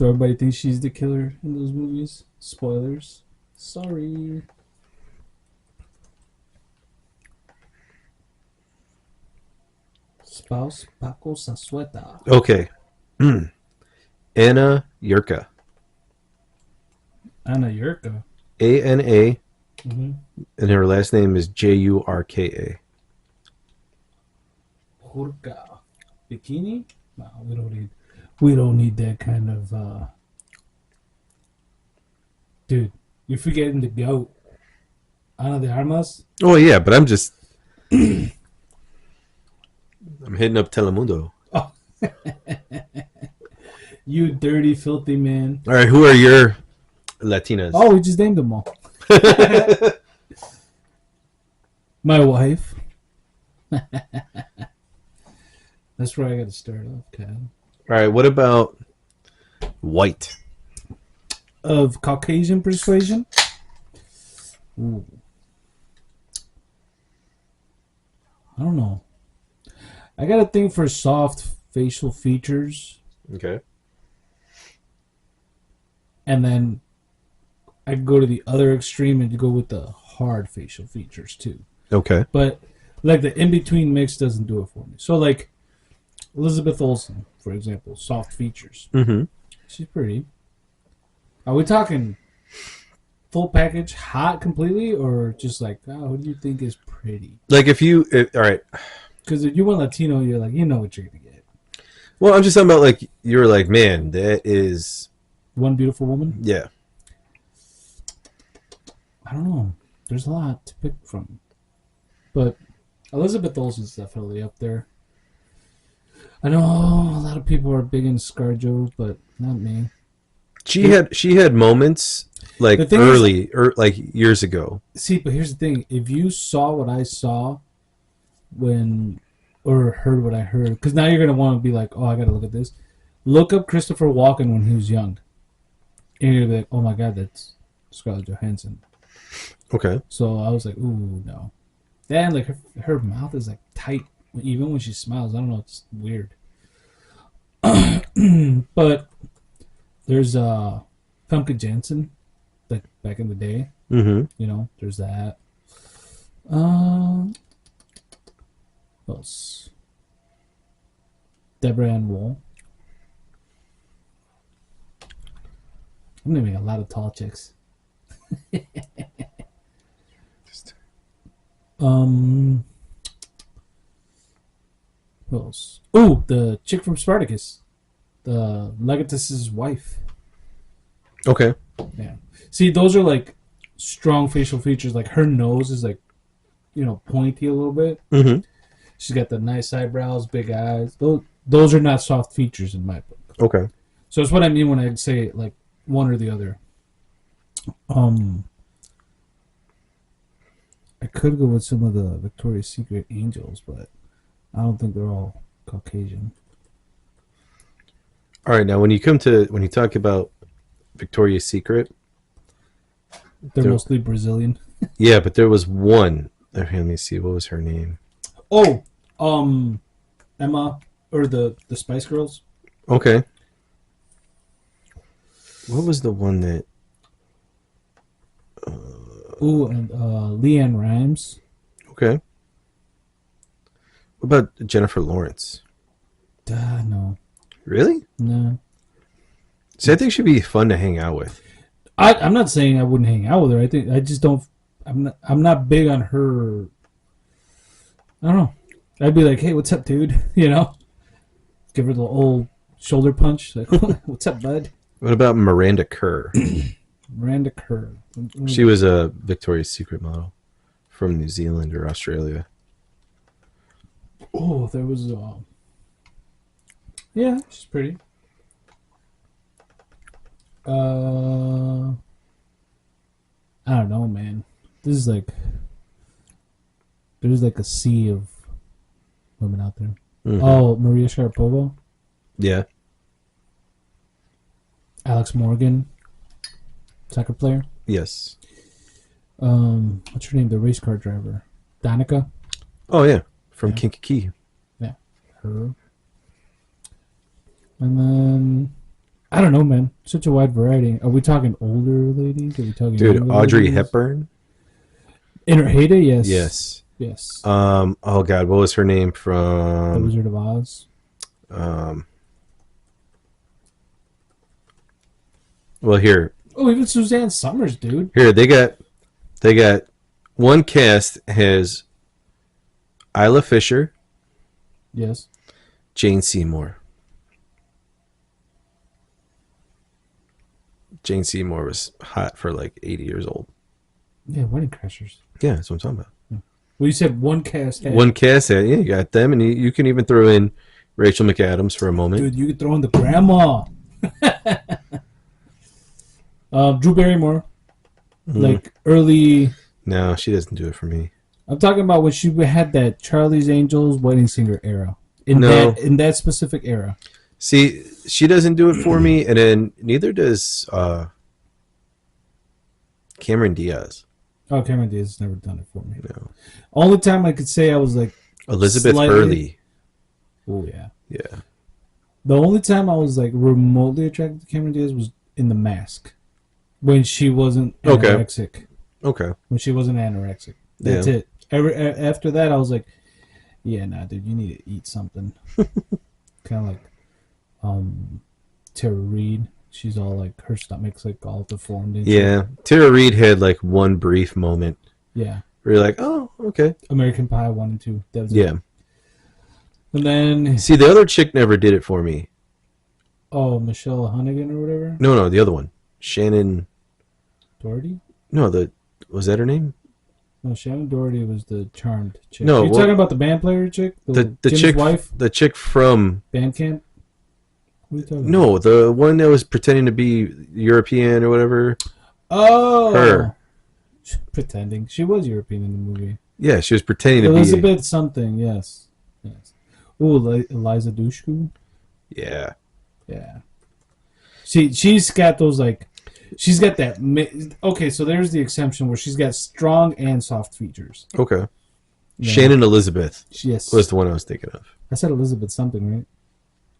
everybody thinks she's the killer in those movies. Spoilers. Sorry. Spouse Paco Sasueta. Okay. Anna Yurka. Anna Yurka. ANA, Mm-hmm. and her last name is JURKA. Jurka. Bikini? No, we don't need that kind of dude, you're forgetting the goat. Ana de Armas? Oh yeah, but I'm just I'm hitting up Telemundo. Oh. You dirty, filthy man. All right, who are your Latinas? Oh, we just named them all. My wife. That's where I got to start off, Cal. All right, what about white? Of Caucasian persuasion? Ooh. I don't know. I got a thing for soft facial features. Okay. And then I go to the other extreme and go with the hard facial features too. Okay. But like the in-between mix doesn't do it for me. So like Elizabeth Olsen. for example, soft features. Mm-hmm. She's pretty. Are we talking full package, hot completely, or just like, oh, who do you think is pretty? Like all right. Because if you want Latino, you're like, you know what you're gonna get. Well, I'm just talking about like you're like, man, that is One beautiful woman. yeah. I don't know. There's a lot to pick from, but Elizabeth Olsen's definitely up there. I know a lot of people are big into ScarJo, but not me. She had moments The like thing early or like years ago. See, but here's the thing: if you saw what I saw when, or heard what I heard, because now you're gonna want to be like, oh, I gotta look at this. Look up Christopher Walken when he was young, and you're gonna be like, oh my god, that's Scarlett Johansson. Okay. So I was like, ooh, no. Then like her mouth is like tight, even when she smiles. I don't know, it's weird. But there's Famke Janssen, like back in the day. Mm-hmm. You know, there's that. What else? Deborah Ann Woll. I'm naming a lot of tall chicks. Um, Who else? Oh, the chick from Spartacus, the Legatus's wife. Okay. Yeah. See, those are like strong facial features. Like her nose is like, pointy a little bit. Mm-hmm. She's got the nice eyebrows, big eyes. Those are not soft features in my book. Okay. So it's what I mean when I say like one or the other. I could go with some of the Victoria's Secret angels, but I don't think they're all Caucasian. All right. Now, when you talk about Victoria's Secret, They're mostly Brazilian. yeah, but there was one. Let me see. What was her name? Oh, Emma or the Spice Girls. Okay. What was the one that? Ooh, and Leanne Rimes. Okay. What about Jennifer Lawrence? No. Really? No. See, I think she'd be fun to hang out with. I'm not saying I wouldn't hang out with her. I think I just don't. I'm not big on her. I don't know. I'd be like, hey, what's up, dude? Give her the old shoulder punch. Like, what's up, bud? What about Miranda Kerr? Miranda Kerr. She was a Victoria's Secret model from New Zealand or Australia. Oh, there was. Yeah, she's pretty. I don't know, man. This is like there's like a sea of women out there. Mm-hmm. Oh, Maria Sharapova, Yeah. Alex Morgan, soccer player. Yes. What's her name? The race car driver, Danica. Oh yeah, from Yeah. Kankakee. Yeah, her. And then I don't know, man. Such a wide variety. Are we talking older ladies? Are we talking Dude, younger Audrey ladies? Hepburn. In her heyday, yes. Yes. Yes. Oh God, what was her name The from? Wizard of Oz. Well, here, Oh, even Suzanne Summers, dude. they got one cast has Isla Fisher, Yes. Jane Seymour. Jane Seymour was hot for like 80 years old. Yeah, Wedding Crashers. Yeah, that's what I'm talking about. Well, you said one cast had. One cast had, yeah, you got them, and you can even throw in Rachel McAdams for a moment. Dude, you could throw in the grandma. Drew Barrymore. Like early. No, she doesn't do it for me. I'm talking about when she had that Charlie's Angels wedding singer era. In that specific era. See, she doesn't do it for me, and then neither does Cameron Diaz. Oh, Cameron Diaz has never done it for me. No. Only time I could say I was like Elizabeth slightly- Hurley. Oh yeah. Yeah. The only time I was like remotely attracted to Cameron Diaz was in The Mask, when she wasn't anorexic. Okay. When she wasn't anorexic. That's it. After that, I was like, yeah, nah, dude, you need to eat something. Kind of like Um, Tara Reid, she's all like her stomach's like all deformed and shit. Yeah, Tara Reid had like one brief moment Yeah, where you're like, oh, okay, American Pie 1 and 2. That was it. yeah. And then See, the other chick never did it for me. Michelle Hunnigan or whatever. No, no, the other one, Shannon. Doherty. No, the was that her name? No, Shannon Doherty was the charmed chick. No, You're talking about the band player chick, the Jim's chick, wife, the chick from Bandcamp. What are you talking about? no, the one that was pretending to be European or whatever. Oh, Her, pretending she was European in the movie. yeah, she was pretending to be. Elizabeth something. Yes, yes. Oh, Eliza Dushku. Yeah, Yeah. She's got those like, she's got that. Okay, so there's the exception where she's got strong and soft features. okay. Yeah. Shannon Elizabeth Yes. was the one I was thinking of. I said Elizabeth something, right?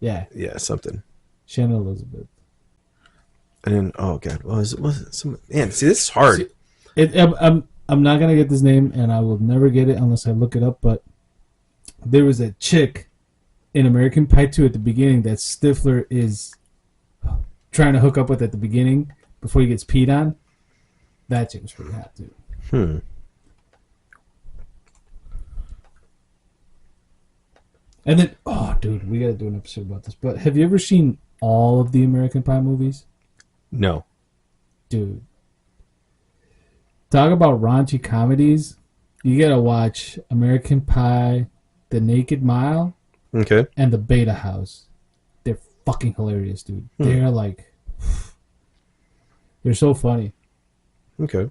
Yeah, Yeah, something. Shannon Elizabeth. And then, oh god, was it some man? See, this is hard. See, I'm not gonna get this name, and I will never get it unless I look it up. But there was a chick in American Pie 2 at the beginning that Stifler is trying to hook up with at the beginning before he gets peed on. That chick was pretty hot, dude. Hmm. And then, oh, dude, we gotta do an episode about this. But have you ever seen all of the American Pie movies? No. Dude. Talk about raunchy comedies. You gotta watch American Pie, The Naked Mile, Okay. and The Beta House. They're fucking hilarious, dude. They're like, they're so funny. Okay.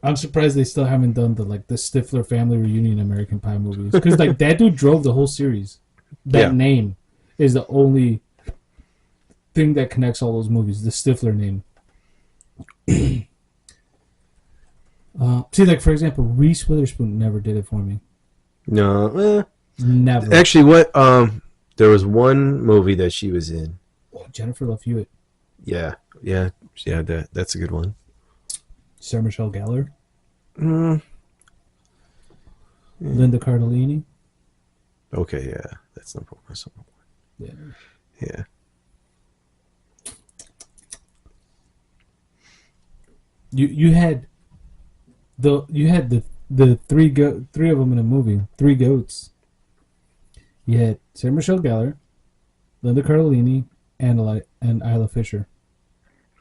I'm surprised they still haven't done the Stifler family reunion American Pie movies, because like that dude drove the whole series. That Yeah. name is the only thing that connects all those movies. The Stifler name. See, like for example, Reese Witherspoon never did it for me. No. Never. Actually, what? There was one movie that she was in. Oh, Jennifer Love Hewitt, Yeah. Yeah. Yeah. That's a good one. Sarah Michelle Gellar, Mm. Linda Cardellini. Okay. Yeah. That's number one. That's number Yeah. one. Yeah. You had the three of them in a movie. Three goats. You had Sarah Michelle Gellar, Linda Cardellini, and Isla Fisher.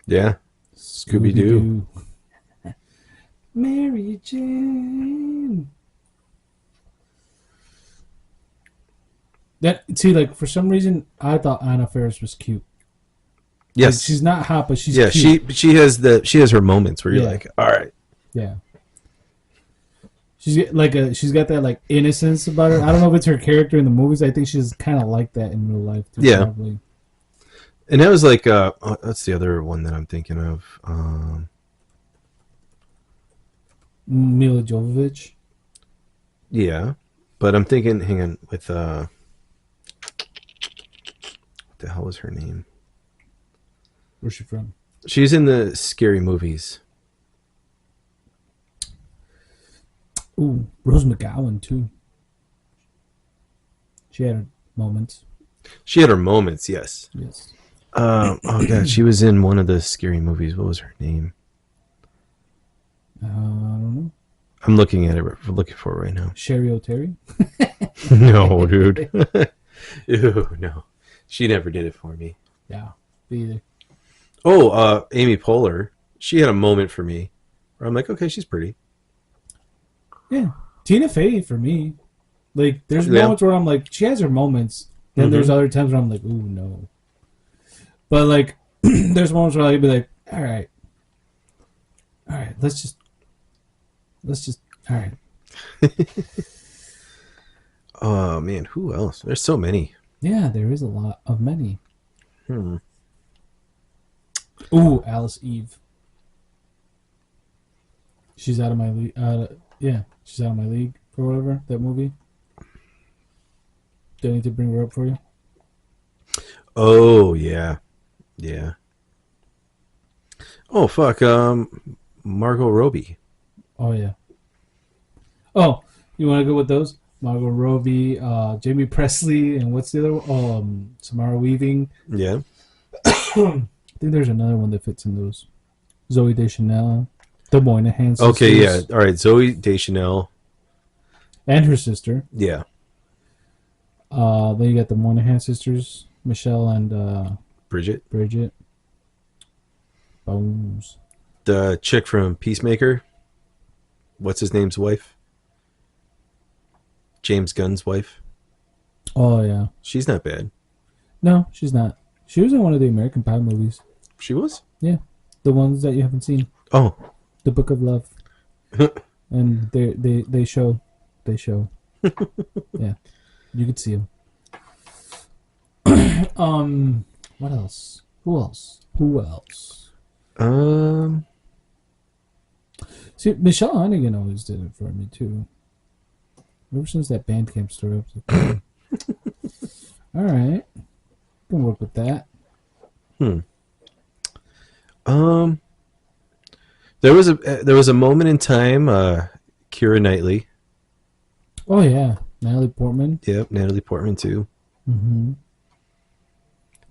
Yeah. Scooby-Doo. Mary Jane. That see, like for some reason, I thought Anna Faris was cute. Yes. Like, she's not hot, but she's yeah. cute. She has her moments where you're Yeah. like, all right. Yeah. She's got that like innocence about her. I don't know if it's her character in the movies. I think she's kind of like that in real life too. Yeah. Probably. And that was like, that's the other one that I'm thinking of. Mila Jovovich. Yeah, but I'm thinking, hang on, with what the hell was her name? Where's she from? She's in the scary movies. Ooh, Rose McGowan too. She had her moments. She had her moments, yes. Yes. Oh god, she was in one of the scary movies. What was her name? I don't know. I'm looking at it. We're looking for it right now. Sherry O'Terry. No, dude. Ew, no. She never did it for me. Yeah, me either. Oh, Amy Poehler. She had a moment for me where I'm like, okay, she's pretty. Yeah, Tina Fey for me. Like, there's Yeah. moments where I'm like, she has her moments. Then there's other times where I'm like, ooh, no. But like, there's moments where I'd be like, all right, let's just, all right. Oh man, who else? There's so many. Yeah, there is a lot of many. Hmm. Ooh, Alice Eve. She's out of my league. Yeah, she's out of my league or whatever. That movie. Do I need to bring her up for you? Oh yeah, yeah. Oh fuck, Margot Robbie. Oh yeah. Oh, you want to go with those? Margot Robbie, Jamie Presley, and what's the other one? Samara Weaving. Yeah. I think there's another one that fits in those. Zoe Deschanel, the Moynihan Okay, yeah. sisters, All right, Zoe Deschanel. and her sister. Yeah. Then you got the Moynihan sisters, Michelle and Bridget. Bridget. Bones. The chick from Peacemaker. What's his name's wife? James Gunn's wife. Oh yeah. She's not bad. No, she's not. She was in one of the American Pie movies. She was? Yeah, the ones that you haven't seen. Oh. The Book of Love. And they show. Yeah, you could see them. What else? Who else? See, Michelle Hannigan always did it for me too. Ever since that Bandcamp story, I was like, all right, can work with that. There was a moment in time. Keira Knightley. Oh yeah, Natalie Portman. Yep, Natalie Portman too. Mm-hmm.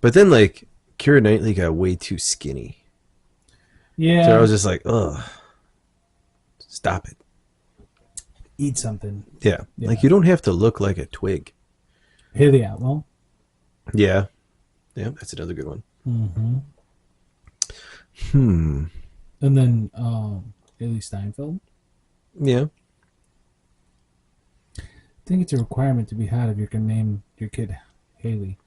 But then like Keira Knightley got way too skinny. Yeah. So I was just like, ugh, stop it. Eat something. Yeah. Yeah. Like you don't have to look like a twig. Haley Atwell. Yeah. Yeah, that's another good one. Mm-hmm. And then Haley Steinfeld. Yeah. I think it's a requirement to be hot if you can name your kid Haley.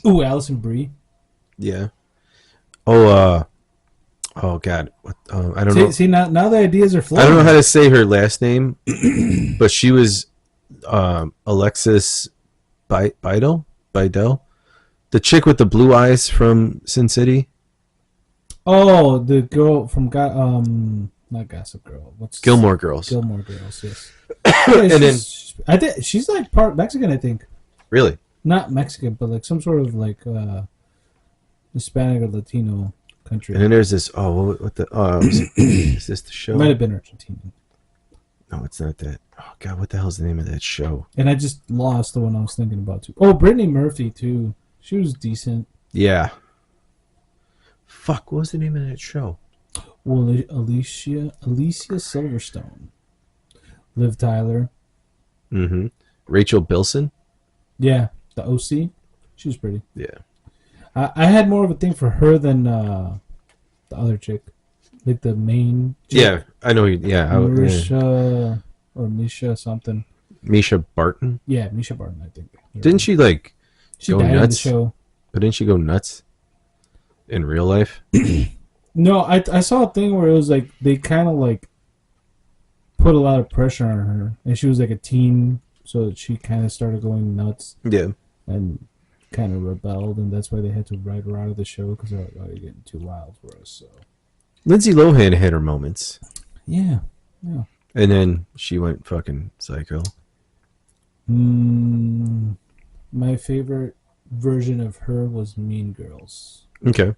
Ooh, Alison Brie. Yeah. Oh, oh God. What, I don't know. See, now the ideas are flowing. I don't know how to say her last name, but she was Alexis Bydel, the chick with the blue eyes from Sin City. Oh, the girl from not Gossip Girl. What's Gilmore Girls. Gilmore Girls, yes. Yeah, And then I think she's like part Mexican. I think really, not Mexican, but like some sort of like Hispanic or Latino country. and then there's this. Oh, what the? Is this the show? It might have been Argentinian. No, it's not that. Oh God, what the hell's the name of that show? And I just lost the one I was thinking about too. Oh, Brittany Murphy too. She was decent. Yeah. Fuck, what was the name of that show? Well, Alicia Silverstone, Liv Tyler. Mm-hmm. Rachel Bilson. Yeah, the OC. She was pretty. Yeah. I had more of a thing for her than the other chick, like the main chick. Yeah, I know. Yeah, Marisha or Misha something. Misha Barton. Yeah, Misha Barton. I think. Didn't she like She go died in the nuts? show. But didn't she go nuts in real life? No, I saw a thing where it was like they kind of like put a lot of pressure on her, and she was like a teen, so she kind of started going nuts Yeah. and kind of rebelled, and that's why they had to write her out of the show because they're like, "Oh, you're getting too wild for us." So Lindsay Lohan had her moments, yeah. and then she went fucking psycho. My favorite version of her was Mean Girls. Okay.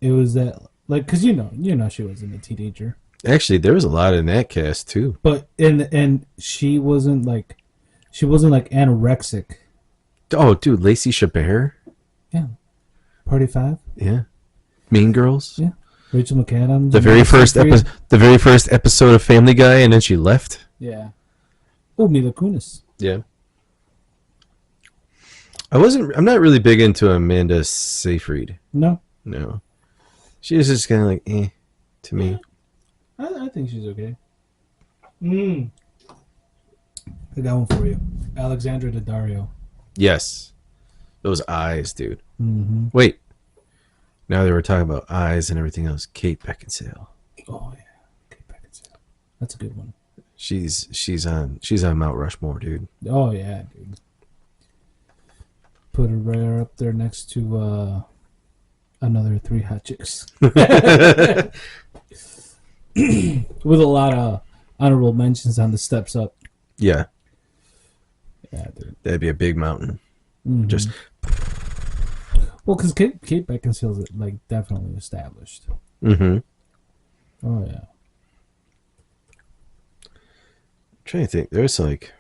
It was that like because you know she wasn't a teenager, Actually, there was a lot in that cast too. but and she wasn't anorexic. Oh, dude, Lacey Chabert. Yeah, Party 5. Yeah. Mean Girls. Yeah, Rachel McAdams. The very first episode. The very first episode of Family Guy, and then she left. Yeah. Oh, Mila Kunis. Yeah. I'm not really big into Amanda Seyfried. No, No. She was just kind of like, to me. I think she's okay. I got one for you, Alexandra Daddario. Yes. Those eyes, dude. Mm-hmm. Wait. Now they were talking about eyes and everything else. Kate Beckinsale. Oh yeah, Kate Beckinsale. That's a good one. She's on Mount Rushmore, dude. Oh yeah, dude. Put her right up there next to another 3 hot chicks. With a lot of honorable mentions on the steps up. Yeah. Yeah, dude. That'd be a big mountain. Mm-hmm. Just well, because Kate Beckinsale's like definitely established. mm-hmm. Oh yeah. trying to think. There's like,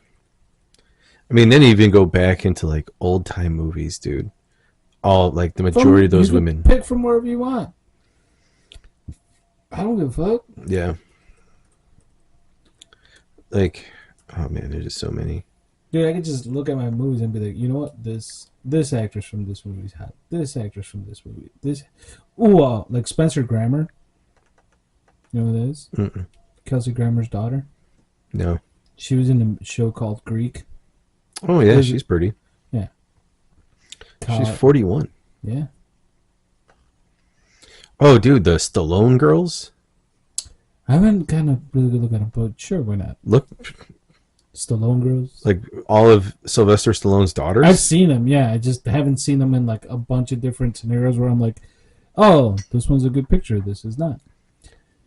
I mean, then you even go back into like old time movies, dude. All like the majority of those you can women. pick from wherever you want. I don't give a fuck. Yeah. Like, oh man, there's just so many. Dude, I could just look at my movies and be like, you know what? This actress from this movie's hot. This actress from this movie. This, ooh, like Spencer Grammer. You know who that is? Mm-mm. Kelsey Grammer's daughter. No. She was in a show called Greek. Oh yeah, she's pretty. Yeah. She's 41. Yeah. Oh, dude, the Stallone girls. I haven't kind of really good look at them, but sure, why not? Look, Stallone girls. like all of Sylvester Stallone's daughters. I've seen them, yeah. I just haven't seen them in like a bunch of different scenarios where I'm like, oh, this one's a good picture. This is not.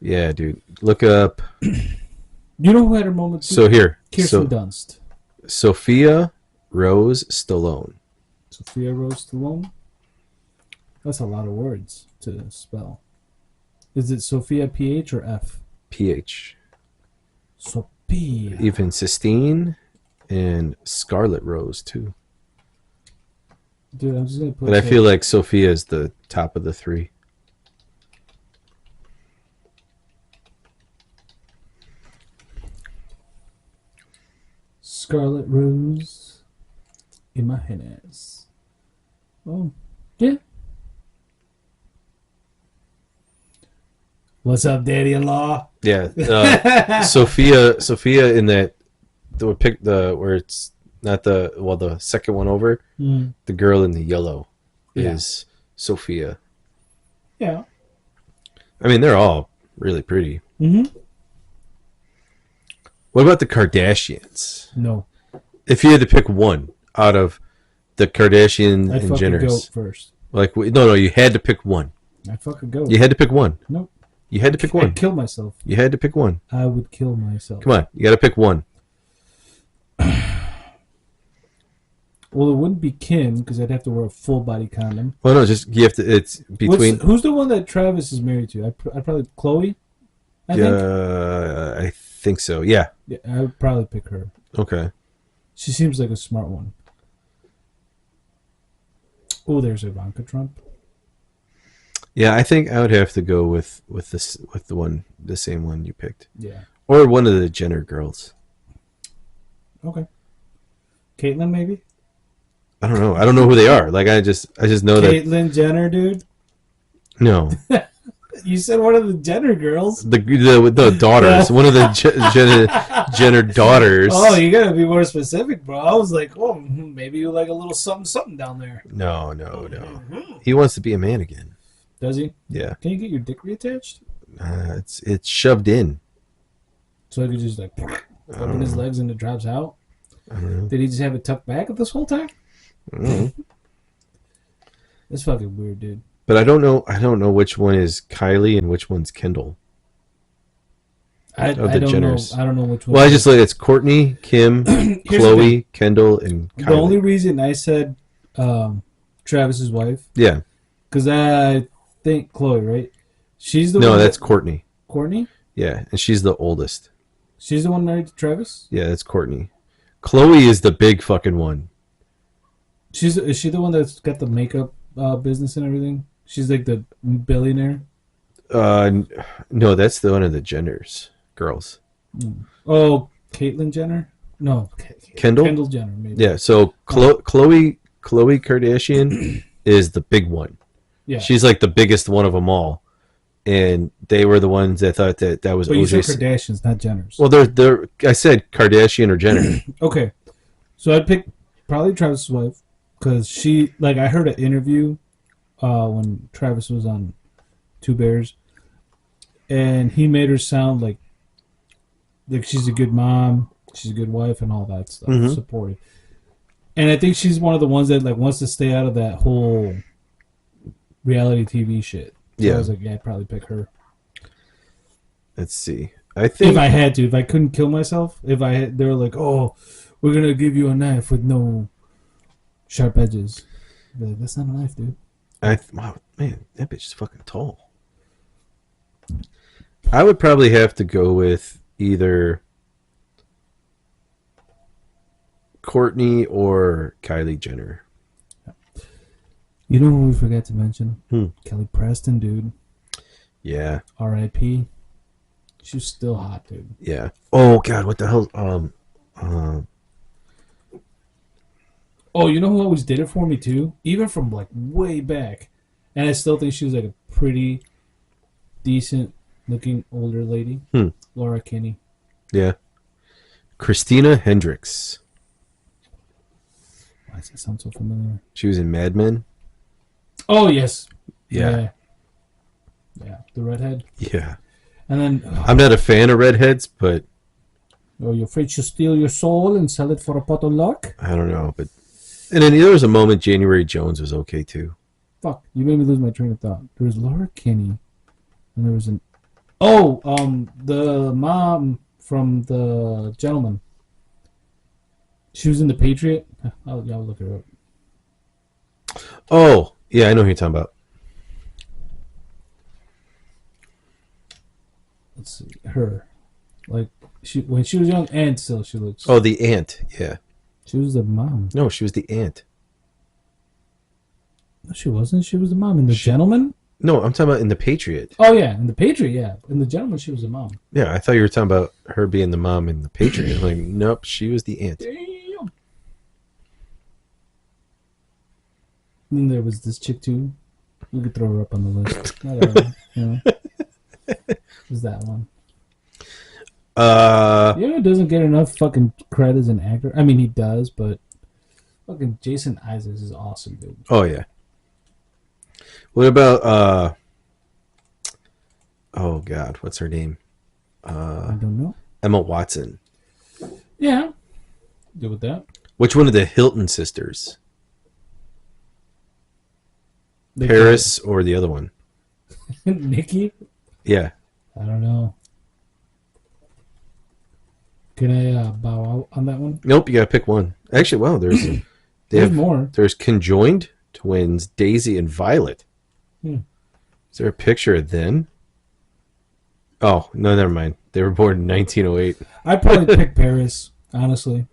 Yeah, dude. Look up. You know who had her moment? Too? So here, Kirsten Dunst. Sophia Rose Stallone. Sophia Rose Stallone. That's a lot of words to spell. Is it Sophia PH or F? PH. Sophia. Even Sistine and Scarlet Rose too. Dude, I'm just gonna put. But I feel like Sophia is the top of the three. Scarlet Rose Imágenes. Oh, yeah. What's up, daddy-in-law? Yeah, Sophia in that the pick the where it's not the second one over, the girl in the yellow is Sophia. Yeah. I mean, they're all really pretty. Mm-hmm. What about the Kardashians? No. If you had to pick one out of the Kardashian I'd and fucking Jenners, goat first. like no, you had to pick one. I'd fucking goat. You had to pick one. Nope. You had to pick one. I'd kill myself. You had to pick one. I would kill myself. Come on, you got to pick one. Well, it wouldn't be Kim because I'd have to wear a full body condom. Well, no, just you have to. It's between. Who's the one that Travis is married to? I'd probably Chloe. I think. I think so. Yeah. Yeah, I would probably pick her. Okay. She seems like a smart one. Oh, there's Ivanka Trump. Yeah, I think I would have to go with the same one you picked. Yeah. Or one of the Jenner girls. Okay. Caitlyn, maybe. I don't know. I don't know who they are. Like I just know that. Caitlyn Jenner, dude. No. You said one of the Jenner girls. The daughters. One of the Jenner daughters. Oh, you gotta be more specific, bro. I was like, oh, maybe you like a little something down there. No. He wants to be a man again. Does he? Yeah. Can you get your dick reattached? It's shoved in. So I could just like open his legs and it drops out. I don't know. Did he just have it tucked back this whole time? I don't know. That's fucking weird, dude. But I don't know. I don't know which one is Kylie and which one's Kendall. I Of the don't Jenners. know. I don't know which one. Well, I just like it's Courtney, Kim, Chloe, Kendall, and Kylie. The only reason I said Travis's wife, Yeah. because I think Chloe, right? She's the No, one. that's Courtney. Courtney. Yeah, and she's the oldest. She's the one married to Travis. Yeah, that's Courtney. Chloe is the big fucking one. Is she the one that's got the makeup business and everything? She's like the billionaire. No, that's the one of the Jenners girls. Oh, Caitlyn Jenner. No, Kendall. Kendall Jenner. Maybe. Yeah, so Chloe Kardashian is the big one. Yeah. She's like the biggest one of them all, and they were the ones that thought that was But you said OJ. Kardashians, not Jenners. Well, they're. I said Kardashian or Jenner. Okay, so I'd pick probably Travis's wife because she like I heard an interview when Travis was on Two Bears, and he made her sound like she's a good mom, she's a good wife, and all that stuff, supportive. And I think she's one of the ones that like wants to stay out of that whole reality TV shit. So I was like, yeah, I'd probably pick her. Let's see. I think If I had to, if I couldn't kill myself, they were like, oh, we're gonna give you a knife with no sharp edges. I'd be like, that's not a knife, dude. wow, man, that bitch is fucking tall. I would probably have to go with either Courtney or Kylie Jenner. You know who we forgot to mention? Hmm. Kelly Preston, dude. Yeah. R.I.P. She's still hot, dude. Yeah. Oh God, what the hell? Oh, you know who always did it for me too? Even from like way back. And I still think she was like a pretty decent looking older lady. Laura Kinney. Yeah. Christina Hendricks. Why does that sound so familiar? She was in Mad Men. Oh yes. Yeah. Yeah. The redhead. Yeah. And then I'm not a fan of redheads, but oh, you're afraid she'll steal your soul and sell it for a pot of luck? I don't know. But and then there was a moment January Jones was okay too. Fuck, you made me lose my train of thought. There was Laura Kinney, and there was an the mom from The Gentleman. She was in The Patriot. I'll look her up. Oh, yeah, I know who you're talking about. Let's see her, like when she was young and still she looks. Oh, the aunt. Yeah. She was the mom. No, she was the aunt. No, she wasn't. She was the mom in The Gentleman. No, I'm talking about in The Patriot. Oh yeah, in The Patriot. Yeah, in The Gentleman, she was the mom. Yeah, I thought you were talking about her being the mom in The Patriot. I'm like, nope, she was the aunt. Damn. And then there was this chick too. We could throw her up on the list. Whatever, you know. Was that one? You know, doesn't get enough fucking credit as an actor. I mean, he does, but fucking Jason Isaacs is awesome, dude. Oh yeah. What about oh God, what's her name? I don't know. Emma Watson. Yeah, good with that. Which one of the Hilton sisters? Paris or the other one? Nikki? Yeah. I don't know. Can I bow out on that one? Nope, you gotta pick one. Actually, wow, there's more. There's conjoined twins, Daisy and Violet. Is there a picture of them? Oh, no, never mind. They were born in 1908. I'd probably pick Paris, honestly.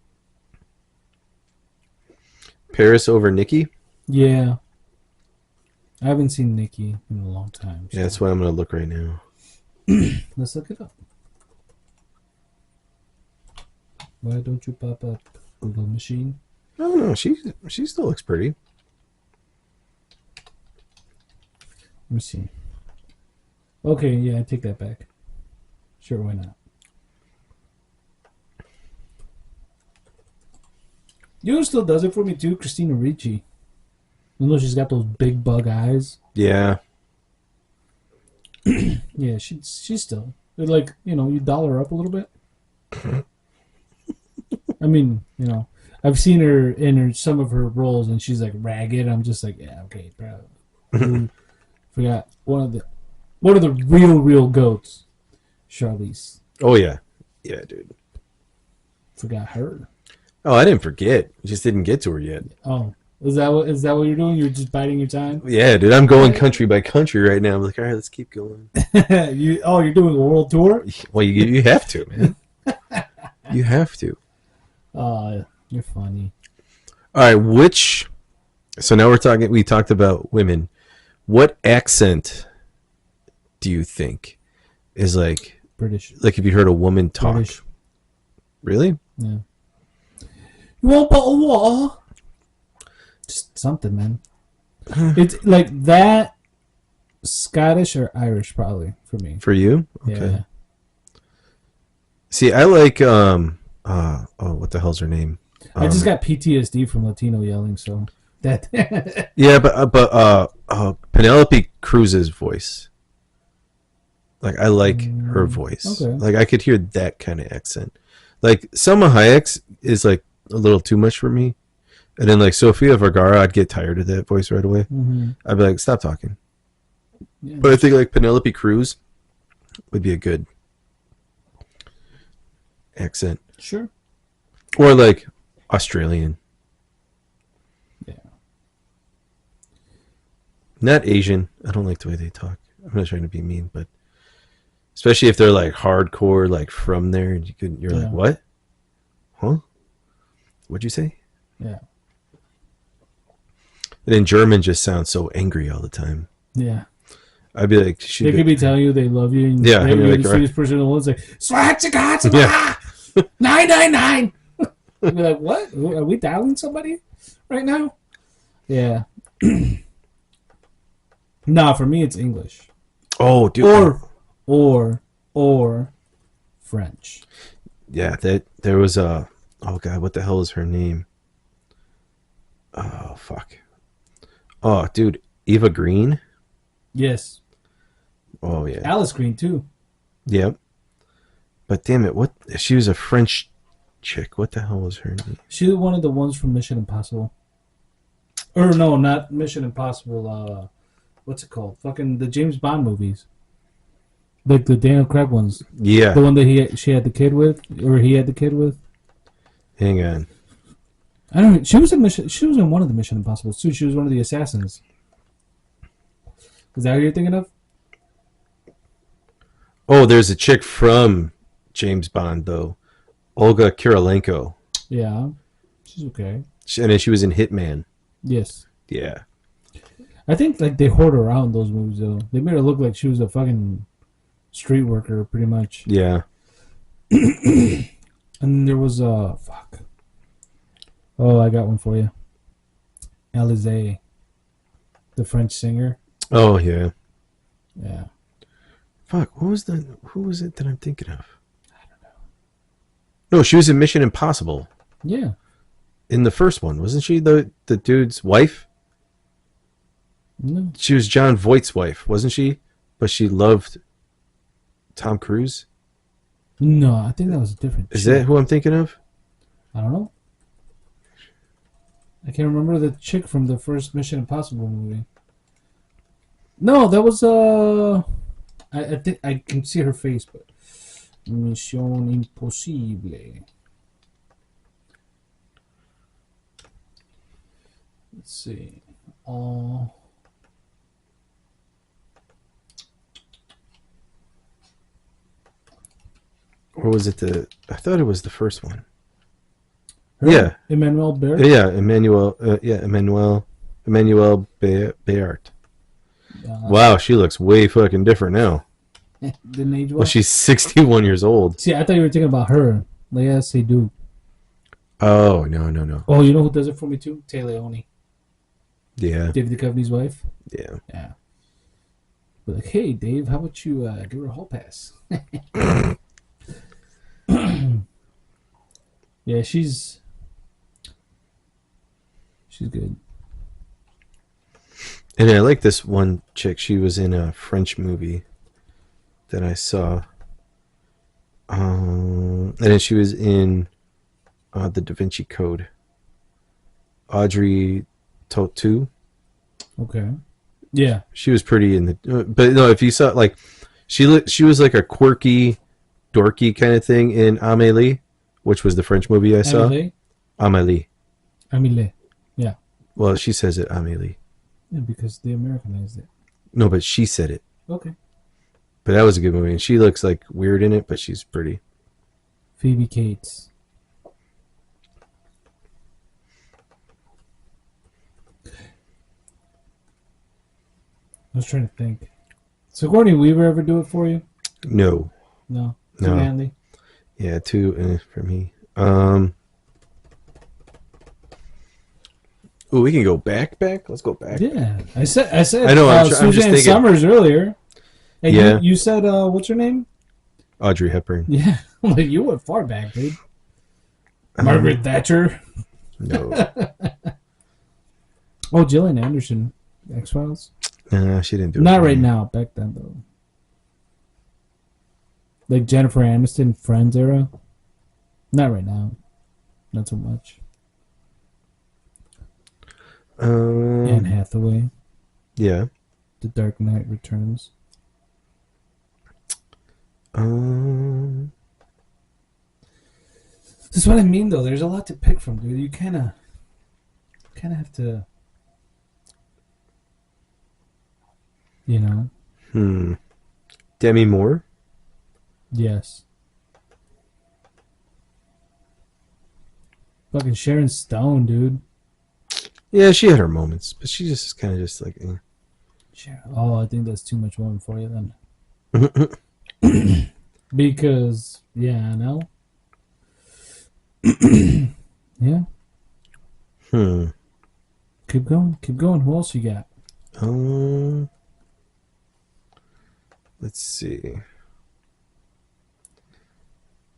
Paris over Nikki? Yeah. I haven't seen Nikki in a long time. So. Yeah, that's why I'm going to look right now. Let's look it up. Why don't you pop up Google machine? I don't know. She still looks pretty. Let me see. Okay, yeah, I take that back. Sure, why not? You know who still does it for me too? Christina Ricci. You know she's got those big bug eyes. Yeah. Yeah, she's still like, you know, you doll her up a little bit. I mean, you know, I've seen her in some of her roles, and she's like ragged. I'm just like, yeah, okay, bro. Forgot one of the real goats, Charlize. Oh, yeah. Yeah, dude. Forgot her. Oh, I didn't forget. Just didn't get to her yet. Oh, is that what you're doing? You're just biding your time? Yeah, dude. I'm going country by country right now. I'm like, all right, let's keep going. You're doing a world tour? Well, you have to, man. You have to. You're funny. All right, so now we talked about women. What accent do you think is like British? Like if you heard a woman talk. British. Really? Yeah. You want a bottle of water? Just something, man. It's like that. Scottish or Irish, probably for me. For you? Okay. Yeah. See, I like what the hell's her name? I just got PTSD from Latino yelling, so that. Yeah, but Penelope Cruz's voice. Like I like her voice. Okay. Like I could hear that kind of accent. Like Selma Hayek's is like a little too much for me. And then like Sofia Vergara, I'd get tired of that voice right away. Mm-hmm. I'd be like, stop talking. Yeah. But I think like Penelope Cruz would be a good accent. Sure. Or like Australian. Yeah. Not Asian. I don't like the way they talk. I'm not trying to be mean, but especially if they're like hardcore, like from there, and you're like, what? Huh? What'd you say? Yeah. And in German, just sounds so angry all the time. Yeah. I'd be like, she'd They be, could be telling you they love you, and yeah, and you're you're the like, sweetest person in the world. It's like, yeah, Swatchakatsuma 999. You'd be like, what? Are we dialing somebody right now? Yeah. Nah, for me, it's English. oh, dude, Or French. yeah, that there was a, oh god, what the hell is her name? Oh fuck, oh dude, Eva Green. Yes. Oh yeah, Alice Green, too. yep. But damn it, what? She was a French chick. What the hell was her name? She was one of the ones from Mission Impossible. Or no, not Mission Impossible. What's it called? Fucking the James Bond movies. Like the Daniel Craig ones. Yeah, The one that she had the kid with, or he had the kid with. hang on. I don't know. She was in one of the Mission Impossibles too. She was one of the assassins. Is that who you're thinking of? Oh, there's a chick from James Bond though, Olga Kurylenko. Yeah. She's okay. And then she was in Hitman. Yes. Yeah. I think like they hoard around those movies though. They made her look like she was a fucking street worker pretty much. Yeah. And there was fuck. Oh, I got one for you. Alizé, the French singer. Oh yeah. Yeah. Fuck. Who was it that I'm thinking of? I don't know. No, she was in Mission Impossible. Yeah. In the first one, wasn't she the dude's wife? No. She was John Voight's wife, wasn't she? But she loved Tom Cruise. No, I think that was a different. Is chick. that who I'm thinking of? I don't know. I can't remember the chick from the first Mission Impossible movie. No, that was I think I can see her face, but Mission Impossible. Let's see. Or was it I thought it was the first one. her, Yeah. Emmanuel Bear. Yeah, Emmanuel. Emmanuel Béart. Wow, she looks way fucking different now. Didn't age well. Well, she's 61 years old. See, I thought you were thinking about her. Like, yes, they do. Oh, no. Oh, you know who does it for me too? Tay Leone. Yeah. David Duchovny's wife. Yeah. Yeah. But like, hey, Dave, how about you give her a hall pass? Yeah, she's good. And I like this one chick. She was in a French movie that I saw. And then she was in the Da Vinci Code. Audrey Tautou. Okay. Yeah. She was pretty in the. But no, if you saw like, she was like a quirky, dorky kind of thing in Amélie, which was the French movie I saw. Amélie. Amélie. Yeah. Well, she says it Amélie. Yeah, because they Americanized it. No, but she said it. Okay. But that was a good movie, and she looks like weird in it, but she's pretty. Phoebe Cates. I was trying to think. Sigourney Weaver ever do it for you? No. No. No. Too manly? Yeah, too for me. Ooh, we can go back. Let's go back. Yeah. I said I know, I'm Suzanne just thinking. Summers earlier. And Yeah. you said what's her name? Audrey Hepburn. Yeah. I'm like, you went far back, dude. Margaret Thatcher. No. Oh, Gillian Anderson. X-Files. She didn't do it. Not for right me. now. Back then, though. Like Jennifer Aniston, Friends era. Not right now. Not so much. Anne Hathaway. Yeah. The Dark Knight Returns. That's what I mean, though. There's a lot to pick from, dude. You kind of have to, you know. Demi Moore. Yes. Fucking Sharon Stone, dude. Yeah, she had her moments, but she just kind of just like. Oh, I think that's too much woman for you then. Eh. Because yeah, no. Yeah. Hmm. Keep going. Keep going. Who else you got? Um. Let's see.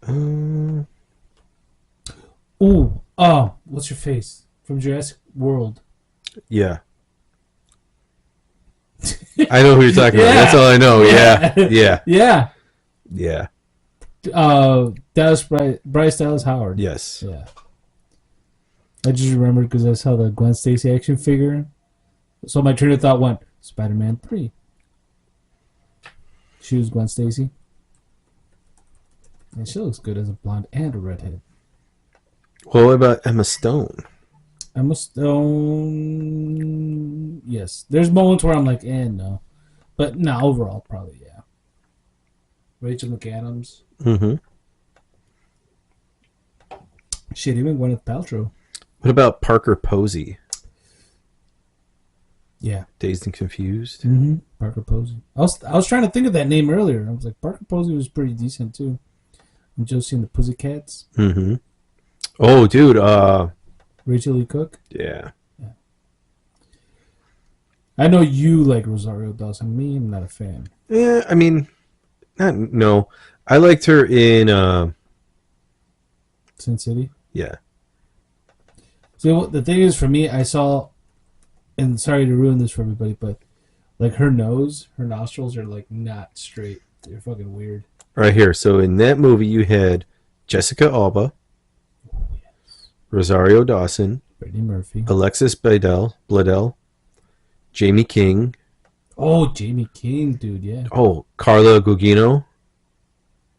Um. Ooh. Oh, what's your face? From Jurassic World. Yeah. I know who you're talking about. That's Yeah. all I know. Yeah. Yeah. Yeah. Yeah. Yeah. Bryce Dallas Howard. Yes. Yeah. I just remembered because I saw the Gwen Stacy action figure. So my train of thought went Spider-Man 3. She was Gwen Stacy. And she looks good as a blonde and a redhead. Well, what about Emma Stone? Emma Stone. Yes. There's moments where I'm like, no. But no, overall, probably, yeah. Rachel McAdams. Mm-hmm. Shit, even Gwyneth Paltrow. What about Parker Posey? Yeah. Dazed and Confused? Mm-hmm. Parker Posey. I was trying to think of that name earlier. I was like, Parker Posey was pretty decent, too. And Josie and the Pussycats. Mm-hmm. Oh, dude. Rachel Lee Cook. Yeah. I know you like Rosario Dawson. Me, I'm not a fan. Yeah, I mean, no. I liked her in, Sin City. yeah. So the thing is, for me, I saw, and sorry to ruin this for everybody, but like her nose, her nostrils are like not straight. They're fucking weird. Right here. So in that movie, you had Jessica Alba, Rosario Dawson, Brittany Murphy. Alexis Bledel, Jamie King. Oh, Jamie King, dude, yeah. Oh, Carla Gugino,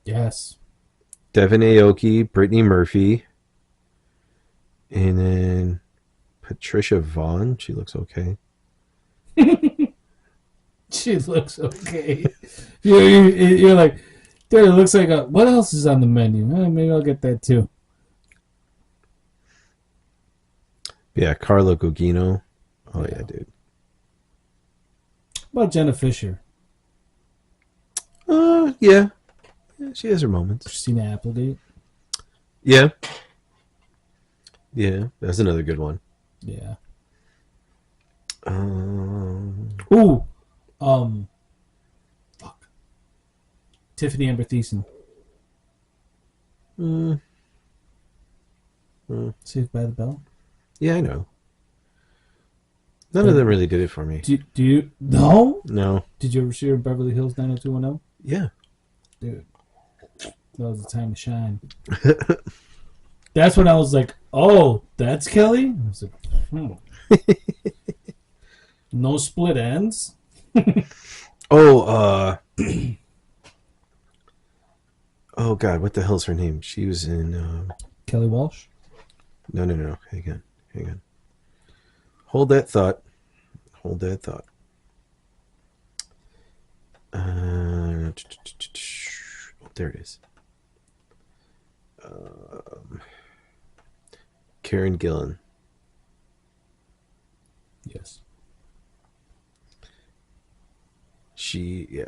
Yes. Devin Aoki, Brittany Murphy, and then Patricia Vaughn. She looks okay. She looks okay. You're like, dude, it looks like what else is on the menu? Maybe I'll get that too. Yeah, Carla Gugino. Oh Yeah. yeah, dude. What about Jenna Fisher? Yeah. Yeah, she has her moments. Christina Applegate. Yeah. Yeah, that's another good one. Yeah. Um, Ooh. Fuck. Tiffany Amber Thiessen. mm, Saved by the Bell. yeah, I know. None of them really did it for me. Do you? No? No. Did you ever see her in Beverly Hills 90210? Yeah. Dude. That was the time to shine. That's when I was like, oh, that's Kelly? I was like, No split ends? Oh, oh God, what the hell's her name? She was in. Kelly Walsh? No. Hang on. Hold that thought. Oh, there it is. Karen Gillan. Yes. Yeah.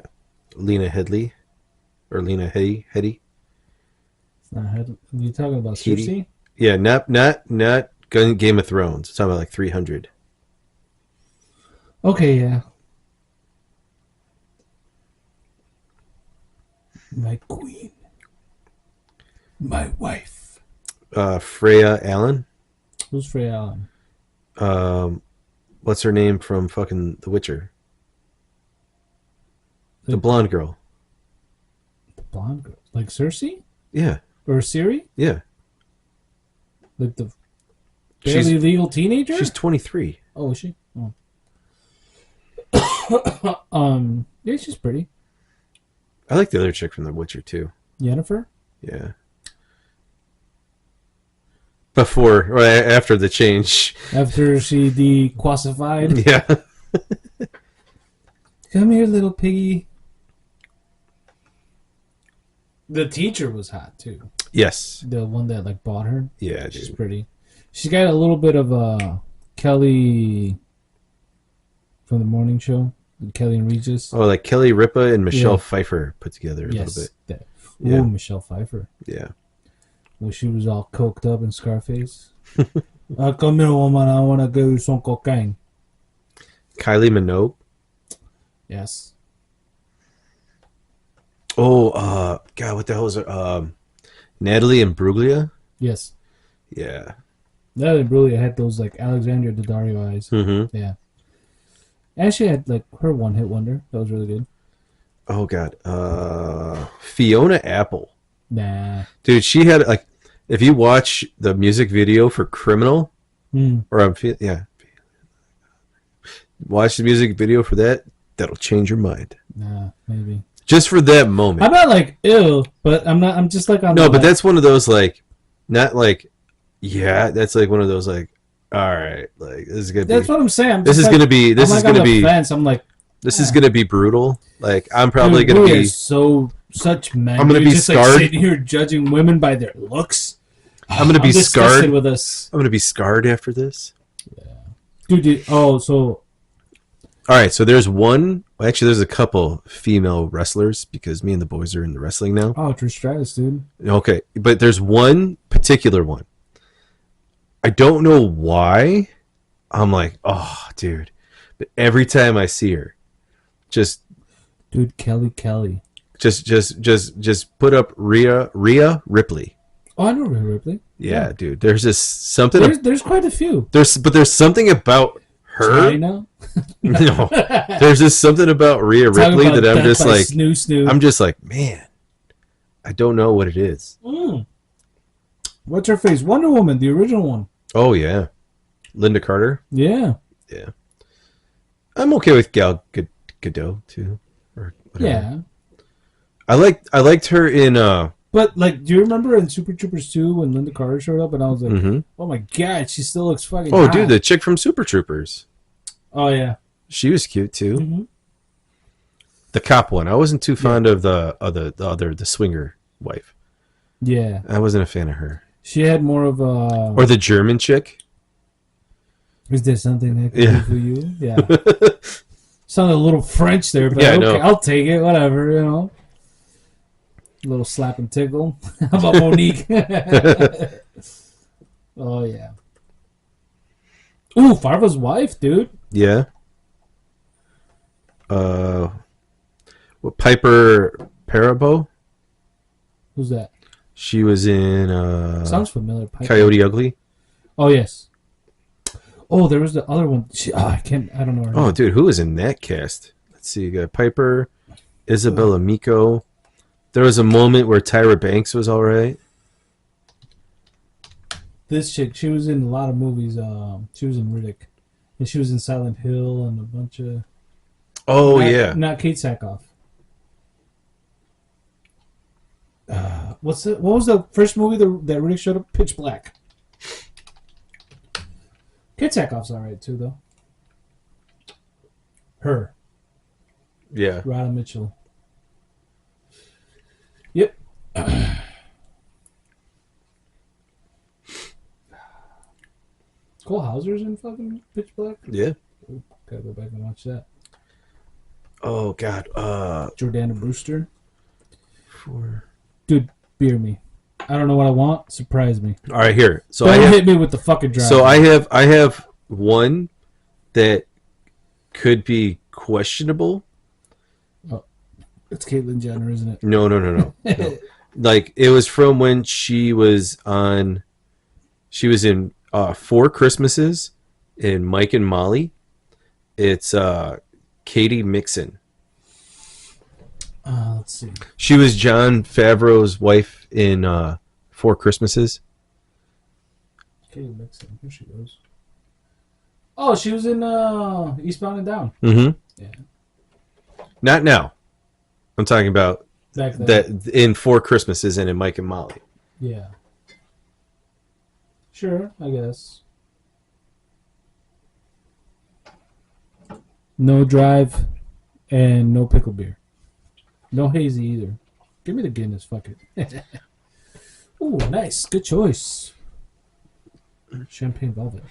Lena Headey. It's not Are you talking about Headey? Cersei? Yeah, not Game of Thrones. It's talking about like 300. Okay, yeah. My queen. My wife. Freya Allen. Who's Freya Allen? What's her name from fucking The Witcher? The blonde girl. The blonde girl. Like Cersei? Yeah. Or Siri? Yeah. Like the barely legal teenager? She's 23. Oh, is she? Oh. Yeah, she's pretty. I like the other chick from The Witcher too. Yennefer? Yeah. Before or after the change. After she dequassified. Yeah. Come here, little piggy. The teacher was hot too. Yes. The one that like bought her. Yeah, She's dude. pretty. She's got a little bit of Kelly from the morning show, Kelly and Regis. Oh, like Kelly Ripa and Michelle Yeah. Pfeiffer put together a little bit. That. Yeah. Ooh, Michelle Pfeiffer. Yeah. When she was all coked up in Scarface. Come here, woman. I want to give you some cocaine. Kylie Minogue. Yes. Oh, God, what the hell is it? Natalie Imbruglia. Yes. Yeah. That really had those like Alexandria Daddario eyes. Mm-hmm. Yeah. And she had like her one hit wonder. That was really good. Oh God. Fiona Apple. Nah. Dude, she had like, if you watch the music video for Criminal, or yeah, watch the music video for that. That'll change your mind. Nah, maybe. Just for that moment. I'm not like ew, but I'm not. I'm just like on. No, the, but like, that's one of those like, not like, yeah, that's like one of those like, all right, like this is gonna be. That's what I'm saying. This is like, gonna be. This I'm is like gonna on the be. fence. I'm like, This is gonna be brutal. Like I'm probably dude, gonna we are be. such men. I'm gonna be just scarred. like sitting here judging women by their looks. I'm gonna be disgusted scarred with us, I'm gonna be scarred after this. dude. Oh, so All right, so there's one. Actually, there's a couple female wrestlers because me and the boys are into wrestling now. oh, Trish Stratus, dude. Okay, but there's one particular one. I don't know why. I'm like, oh, dude. But every time I see her, just Dude, Kelly. just put up Rhea Ripley. Oh, I know Rhea Ripley. Yeah, dude. There's just something. There's quite a few. There's something about her. China. No, there's just something about Rhea Ripley that I'm just like, snoo. I'm just like, man, I don't know what it is. What's her face? Wonder Woman, the original one. Oh yeah, Linda Carter. Yeah. Yeah, I'm okay with Gal Gadot too, or whatever. Yeah. I liked her in But like, do you remember in Super Troopers 2 when Linda Carter showed up and I was like, oh my god, she still looks fucking hot. dude, the chick from Super Troopers. Oh yeah. She was cute too. Mm-hmm. The cop one. I wasn't too fond of the other the swinger wife. Yeah. I wasn't a fan of her. She had more of a. Or the German chick. Is there something I can do for you? Yeah. Sounded a little French there, but Yeah, okay, no. I'll take it. Whatever, you know. A little slap and tickle. How about Monique? Oh yeah. Ooh, Farva's wife, dude. Yeah. What Piper Perabo? Who's that? She was in Sounds familiar. Piper. Coyote Ugly. Oh yes. Oh, there was the other one. I don't know her name. Oh, dude, who was in that cast? Let's see. You got Piper, Isabella Miko. There was a moment where Tyra Banks was all right. This chick, she was in a lot of movies. She was in Riddick, and she was in Silent Hill and a bunch of. Oh yeah. Not Kate Sackhoff. What was the first movie that Riddick showed up? Pitch Black. Kate Sackhoff's alright too, though. Her. Yeah. Radha Mitchell. Yep. Cole Hauser's in fucking Pitch Black? Yeah. Ooh, gotta go back and watch that. Oh God. Jordana Brewster. Dude, beer me. I don't know what I want. Surprise me. All right, here. So Don't hit me with the fucking drive. So I have one that could be questionable. Oh, it's Caitlyn Jenner, isn't it? No. No. Like it was from when she was in Four Christmases in Mike and Molly. It's Katie Mixon. Let's see. She was John Favreau's wife in Four Christmases. Katie Mixon. Here she goes. Oh, she was in Eastbound and Down. Mm-hmm. Yeah. Not now. I'm talking about Back then. that in Four Christmases and in Mike and Molly. Yeah. Sure, I guess. No drive and no pickle beer. No hazy either. Give me the Guinness, fuck it. Ooh, nice. Good choice. Champagne Velvet.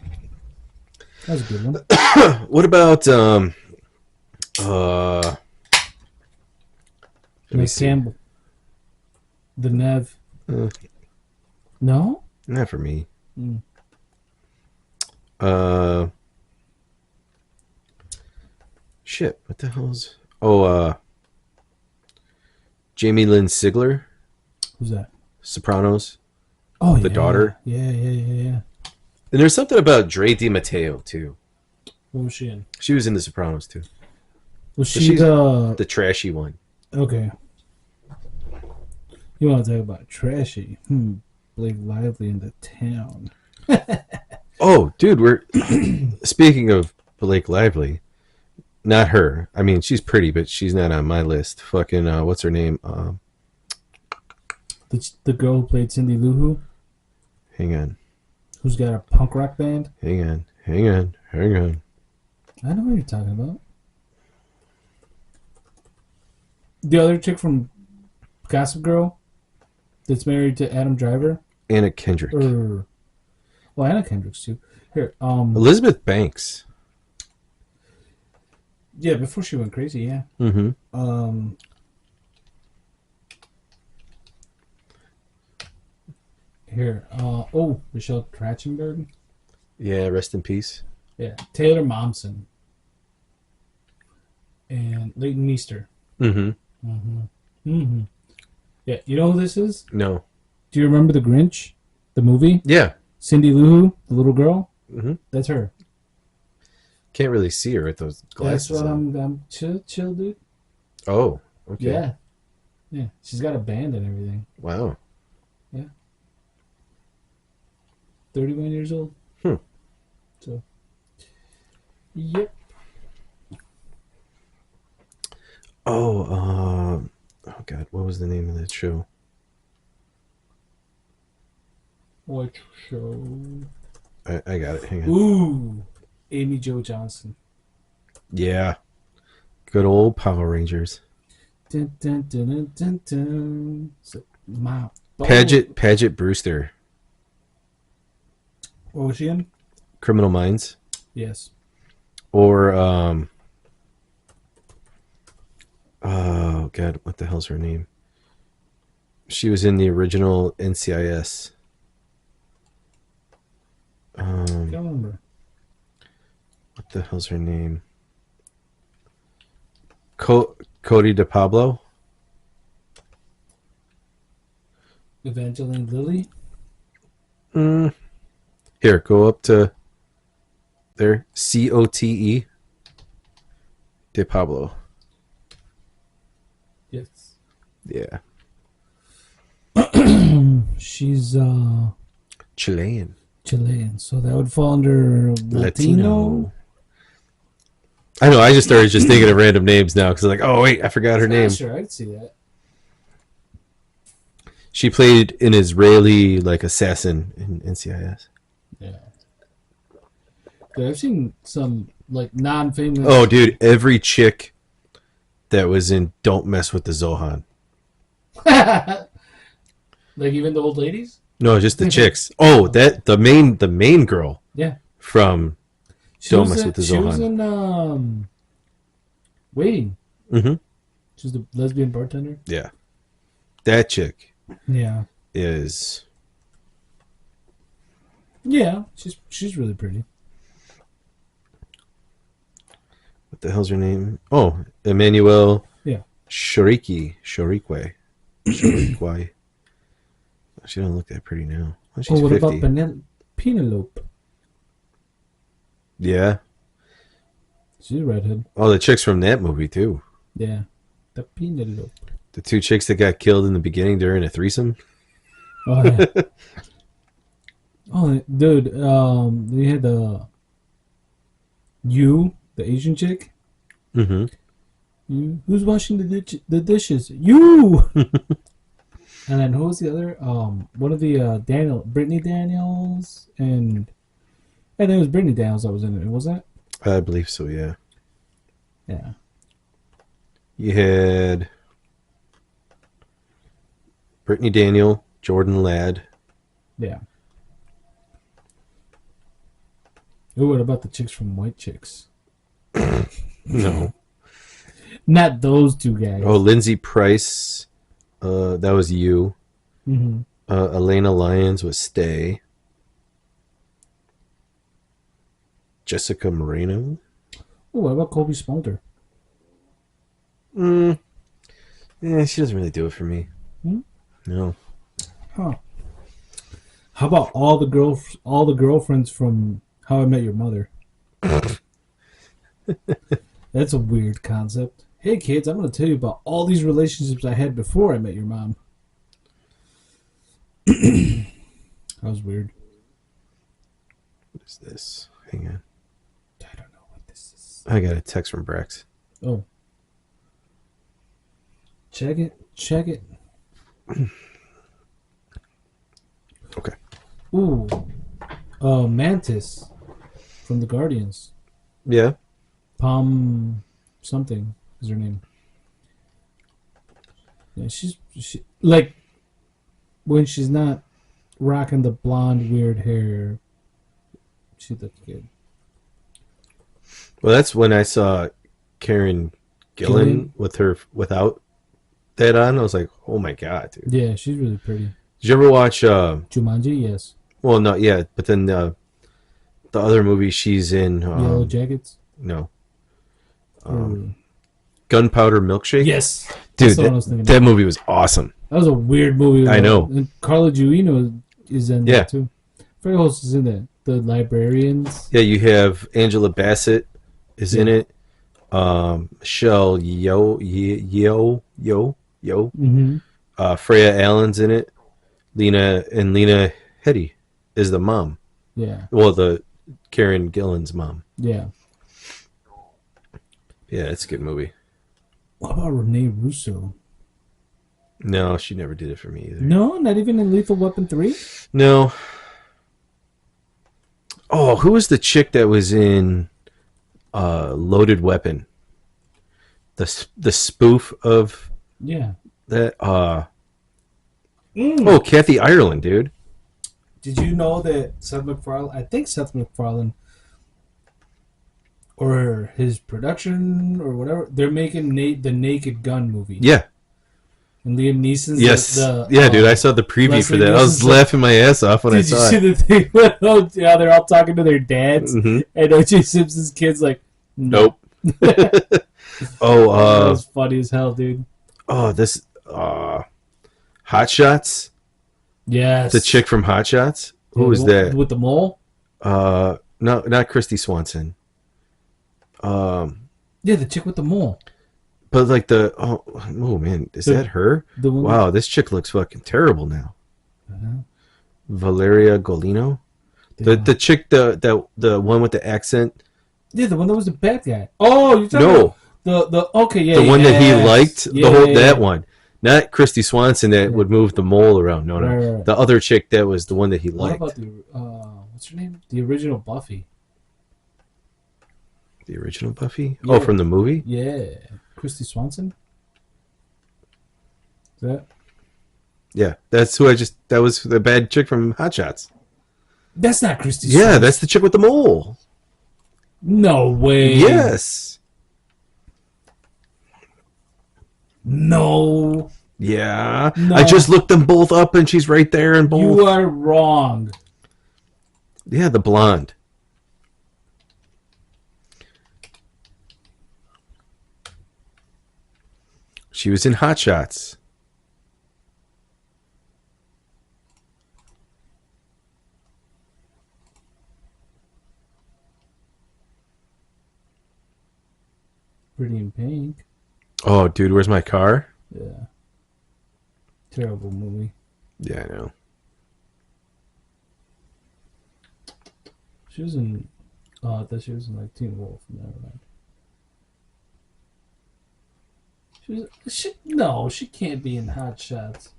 That was a good one. What about uh let me Nev see. Campbell. The Nev. Uh, No? Not for me. Mm. Uh Shit, what the hell's Jamie Lynn Sigler, Who's that? Sopranos, Oh, the yeah. daughter. Yeah. And there's something about Dre DiMatteo too. What was she in? She was in the Sopranos too. Was But she she's the. the trashy one. Okay. You want to talk about trashy? Blake Lively in the town. Oh, dude, we're speaking of Blake Lively. Not her. I mean, she's pretty, but she's not on my list. Fucking what's her name? The girl who played Cindy Lou Who, Hang on. who's got a punk rock band. Hang on. Hang on. Hang on. I know what you're talking about. The other chick from Gossip Girl that's married to Adam Driver. Anna Kendrick. Well, Anna Kendrick's too. Here, Elizabeth Banks. yeah, before she went crazy, yeah. Mm-hmm. Here, Michelle Trachtenberg. Yeah, rest in peace. Yeah, Taylor Momsen and Leighton Meester. Mm-hmm. Yeah, you know who this is? No. Do you remember The Grinch, the movie? Yeah. Cindy Lou Who, the little girl. Mm-hmm. That's her. Can't really see her with those glasses That's what on. I'm chill, dude. Oh, okay. Yeah. She's got a band and everything. Wow. 31 years old. So, yep. Oh, oh God, what was the name of that show? What show? I got it. Hang on. Ooh, Amy Jo Johnson. Yeah. Good old Power Rangers. Dun, dun, dun, dun, dun, dun. So, my Paget Brewster. What was she in? Criminal Minds. Yes. Or oh God, what the hell's her name? She was in the original NCIS. I don't remember. What the hell's her name? Cody DePablo. Evangeline Lilly. Here, go up to there. COTE. DePablo. Yes. Yeah. She's Chilean. Chilean, so that would fall under Latino. I know. I just started just thinking of random names now because I'm like, oh wait, I forgot her name. Sure, I'd see that. She played an Israeli like assassin in NCIS. Yeah. Dude, I've seen some like non-famous. Oh, dude, every chick that was in Don't Mess with the Zohan. Like even the old ladies. No, just the chicks. Oh, that the main girl. Yeah. From Don't Mess with the Zohan. She was in Waiting. Mm-hmm. She was the lesbian bartender. Yeah. That chick. Yeah. Is. Yeah, she's really pretty. What the hell's her name? Oh, Emmanuel. Yeah. Shorikwe. She don't look that pretty now. Oh, she's what 50. about Penelope? Yeah. She's a redhead. Oh, the chicks from that movie too. Yeah. The Penelope. The two chicks that got killed in the beginning during a threesome. Oh yeah. Oh dude, we had the Asian chick. Mm-hmm. Who's washing the dishes? You. And then who was the other? One of the Brittany Daniels, and I think it was Brittany Daniels that was in it, wasn't it? I believe so. Yeah. Yeah. You had Brittany Daniel, Jordan Ladd. Yeah. Oh, what about the chicks from White Chicks? No. Not those two Oh, guys. Lindsay Price. That was you. Mm-hmm. Elena Lyons was Stay. Jessica Moreno. Oh, what about Kobe Smulders? Mm, yeah, she doesn't really do it for me. Hmm? No. Huh. How about all the girlfriends from How I Met Your Mother? That's a weird concept. Hey kids, I'm going to tell you about all these relationships I had before I met your mom. That was weird. What is this? Hang on. I don't know what this is. I got a text from Brax. Oh, check it. Check it. Okay. Ooh, Mantis from the Guardians. Yeah. Palm something is her name. Yeah, she like when she's not rocking the blonde weird hair. She looks good. Well, that's when I saw Karen Gillan Gillian. with her without that on. I was like, oh my god, dude. Yeah, she's really pretty. Did you ever watch? Jumanji, yes. Well, not yet, but then the other movie she's in. Yellow Jackets. No, Or Gunpowder Milkshake. yes, that's Dude, the one I was thinking that of. movie was awesome. That was a weird movie. I know. And Carla Giuino is in Yeah. that too. I forget who else is in that. The librarians. Yeah, you have Angela Bassett is in it. Michelle Yo. Mm-hmm. Freya Allen's in it. Lena Headey is the mom. Yeah. Well, the Karen Gillan's mom. Yeah. Yeah, it's a good movie. What about Renee Russo? No, she never did it for me either. No, not even in Lethal Weapon 3? No. Oh, who was the chick that was in Loaded Weapon? The spoof of Yeah. that. Oh, Kathy Ireland, dude. Did you know that Seth MacFarlane, I think Seth MacFarlane, or his production or whatever, they're making the Naked Gun movie. Yeah. And Liam Neeson's Yes. Yeah, dude. I saw the preview Leslie for that. I was Nielsen's laughing my ass off when I Did you saw see it. the thing when yeah, they're all talking to their dads, Mm-hmm. and O.J. Simpson's kid's like, no. Nope. That Oh, was funny as hell, dude. this Hot Shots. Yes. The chick from Hot Shots. Who Yeah, was that? With the mole? No, not Christy Swanson. Yeah, the chick with the mole. But like oh man, is that her? The one Wow, this chick looks fucking terrible now. Uh-huh. Valeria Golino, the chick, the one with the accent. Yeah, the one that was the bad guy. Oh, you're talking No, about the okay, yeah, the one that he yes. liked. Yeah, The whole yeah, that yeah. one, not Christy Swanson that would move the mole around. No, Right. the other chick that was the one that he What liked. about the what's her name? The original Buffy. The original Buffy? Yeah. Oh, from the movie? Yeah, Christy Swanson. Is that? Yeah, that's who that was the bad chick from Hot Shots. That's not Christy Yeah, Swanson. that's the chick with the mole. No way. Yes. No. Yeah. No. I just looked them both up and she's right there in both. You are wrong. Yeah, the blonde. She was in Hot Shots. Pretty in Pink. Oh, dude, where's my car? Yeah. Terrible movie. Yeah, I know. She was in. Oh, I thought she was in like Teen Wolf. Never mind. No, she can't be in Hot Shots.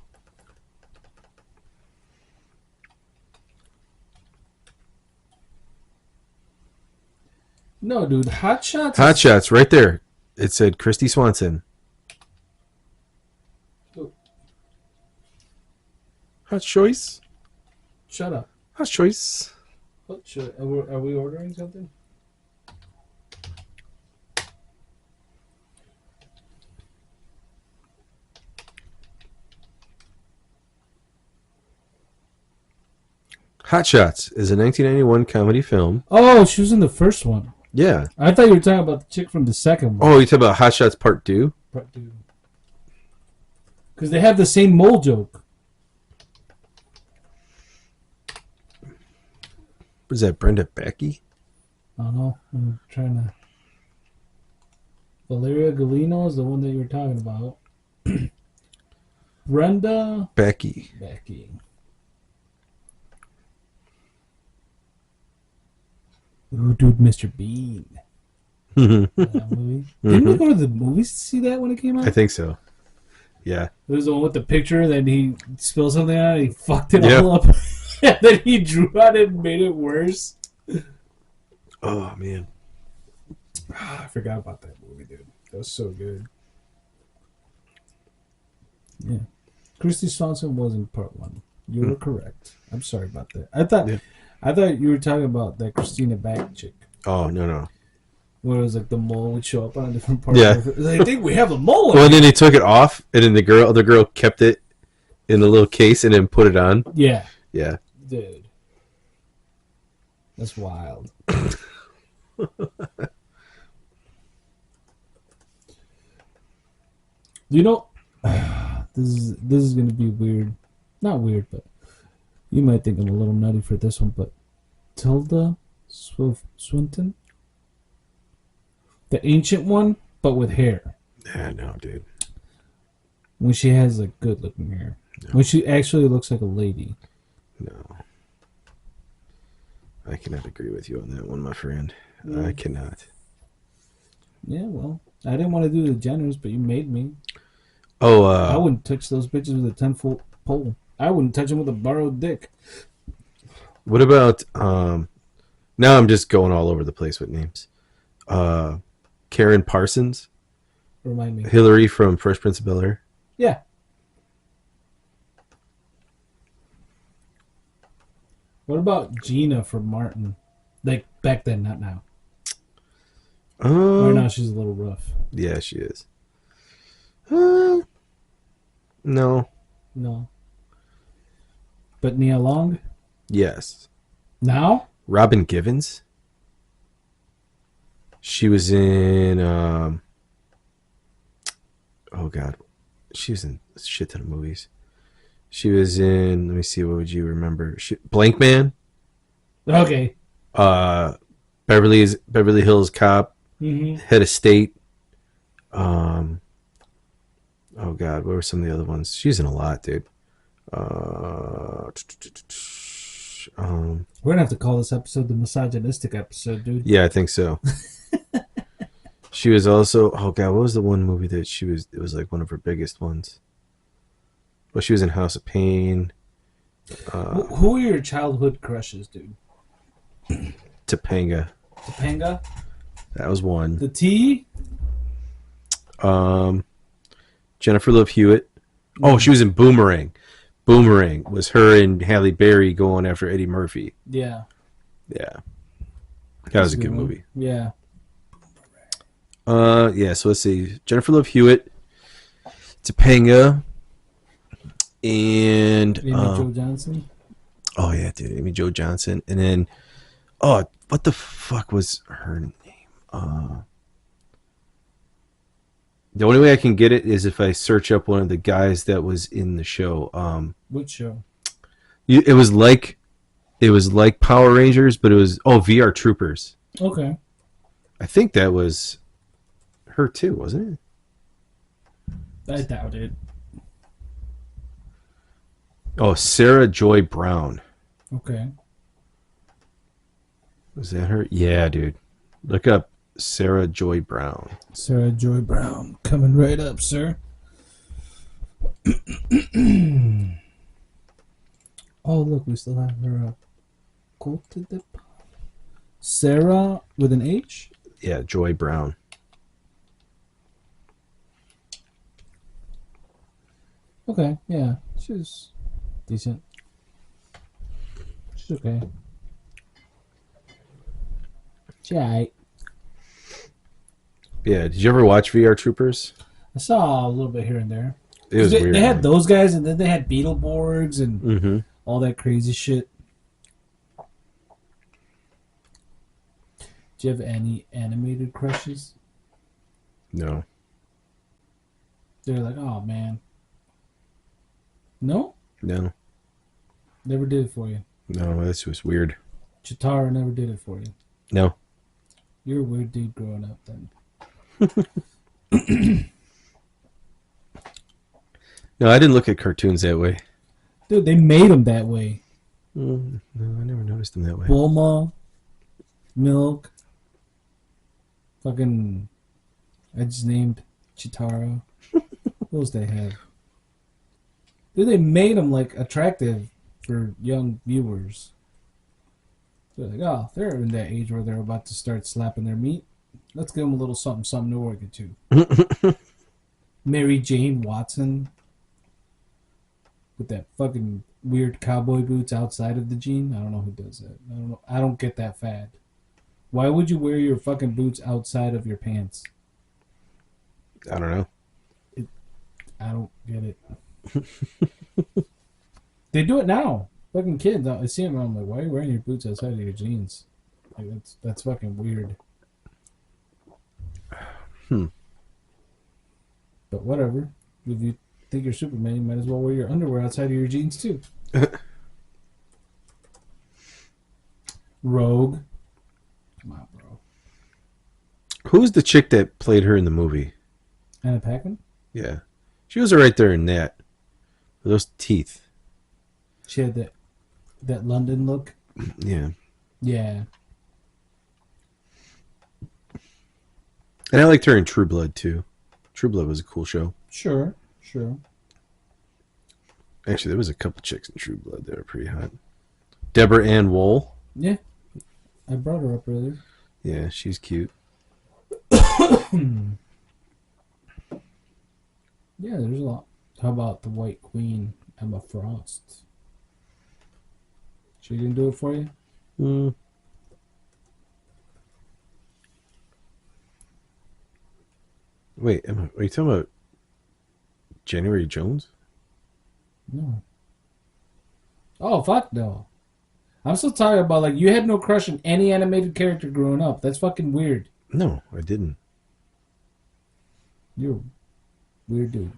No, dude, Hot Shots. Hot Shots, right there. It said Christy Swanson. Hot choice. Shut up. Hot choice. What should, are we ordering something? Hot Shots is a 1991 comedy film. Oh, she was in the first one. Yeah. I thought you were talking about the chick from the second one. Oh, you talk about Hot Shots Part 2? Because they have the same mole joke. Was that Brenda Becky? I don't know. I'm trying to. Valeria Galino is the one that you were talking about. Brenda Becky. Ooh, dude, Mr. Bean. That movie. Didn't we go to the movies to see that when it came out? I think so. Yeah. It was the one with the picture that he spilled something on. He fucked it Yep. all up, and then he drew on it and made it worse. Oh, man. I forgot about that movie, dude. That was so good. Yeah, Christy Swanson was in part one. You were correct. I'm sorry about that. I thought you were talking about that Christina Bach chick. Oh, no. Where it was like the mole would show up on a different part. Yeah. I think we have a mole. Well, and then he took it off, and then the girl kept it in the little case and then put it on. Yeah. Yeah. Dude. That's wild. You know, this is gonna be weird. Not weird, but you might think I'm a little nutty for this one. But Tilda Swinton, the ancient one, but with hair. Yeah, no, dude. When she has like good looking hair. No. When she actually looks like a lady. No. I cannot agree with you on that one, my friend. Mm. I cannot. Yeah, well, I didn't want to do the Jenners, but you made me. Oh, I wouldn't touch those bitches with a 10-foot pole. I wouldn't touch them with a borrowed dick. what about, now I'm just going all over the place with names. Karen Parsons, Remind me. Hillary from Fresh Prince of Bel-Air. Yeah. What about Gina from Martin? Like, back then, not now. Right now, she's a little rough. Yeah, she is. No. No. But Nia Long? Yes. Now? Robin Givens. She was in, oh God. She was in a shit ton of movies. She was in, let me see, what would you remember? Blank Man. Okay. Beverly Hills Cop. Mm-hmm. Head of State. Oh God, what were some of the other ones? She's in a lot, dude. We're going to have to call this episode the misogynistic episode, dude. Yeah, I think so. She was also, oh God, what was the one movie that she was, it was like one of her biggest ones. Well, she was in House of Pain. Who are your childhood crushes, dude? Topanga. Topanga? That was one. The T? Jennifer Love Hewitt. Oh, she was in Boomerang. Boomerang was her and Halle Berry going after Eddie Murphy. Yeah. Yeah. That was a good movie. Yeah. Yeah, so let's see. Jennifer Love Hewitt, Topanga, and Amy Jo Johnson. Oh yeah, dude, Amy Jo Johnson. And then what the fuck was her name? The only way I can get it is if I search up one of the guys that was in the show. Which show? It was like Power Rangers, but it was VR Troopers. Okay. I think that was her too, wasn't it? I doubt it. Oh, Sarah Joy Brown. Okay. Was that her? Yeah, dude. Look up Sarah Joy Brown. Sarah Joy Brown. Coming right up, sir. Oh, look, we still have her quoted. Sarah with an H? Yeah, Joy Brown. Okay, yeah. She's decent. She's okay. Jai. Yeah. Did you ever watch VR Troopers? I saw a little bit here and there. It was weird. They had those guys, and then they had Beetleborgs and Mm-hmm. all that crazy shit. Do you have any animated crushes? No. They're like, oh man. No? No. Never did it for you. No. This was weird. Chitara never did it for you. No. You're a weird dude growing up then. No, I didn't look at cartoons that way. Dude, they made them that way. No, I never noticed them that way. Bulma, Milk, fucking, I just named Chitara. What else they have? Dude, they made them like attractive for young viewers. They're like, oh, they're in that age where they're about to start slapping their meat. Let's give them a little something, something to work it to. Mary Jane Watson with that fucking weird cowboy boots outside of the jean. I don't know who does that. I don't know. I don't get that fad. Why would you wear your fucking boots outside of your pants? I don't know. I don't get it. They do it now. Fucking kids, I see them. I'm like, why are you wearing your boots outside of your jeans? Like that's fucking weird. But whatever. If you think you're Superman, you might as well wear your underwear outside of your jeans too. Rogue. Come on, bro. Who's the chick that played her in the movie? Anna Paquin? Yeah. She was right there in that. Those teeth. She had that London look. Yeah. Yeah. And I liked her in True Blood, too. True Blood was a cool show. Sure. Actually, there was a couple chicks in True Blood that were pretty hot. Deborah Ann Woll. Yeah. I brought her up earlier. Yeah, she's cute. Yeah, there's a lot. How about the White Queen, Emma Frost? She didn't do it for you? Wait, Emma, are you talking about January Jones? No. Oh, fuck no. I'm still talking about, like, you had no crush on any animated character growing up. That's fucking weird. No, I didn't. You're a weird dude.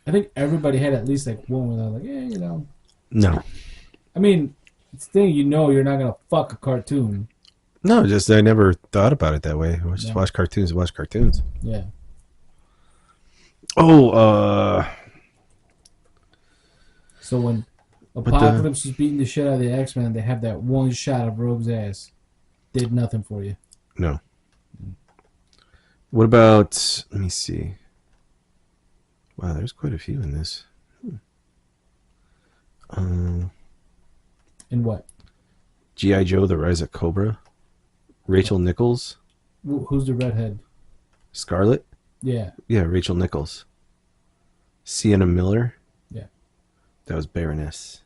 I think everybody had at least, like, one where they're like, yeah, you know. No. I mean, it's the thing, you know you're not going to fuck a cartoon. No, just I never thought about it that way. I just watch cartoons. Yeah. Oh, So when Apocalypse was beating the shit out of the X-Men, they have that one shot of Rogue's ass. Did nothing for you. No. What about, let me see. Wow, there's quite a few in this. In what? G.I. Joe, The Rise of Cobra. Rachel Nichols. Who's the redhead? Scarlet. Yeah. Yeah, Rachel Nichols. Sienna Miller. Yeah. That was Baroness.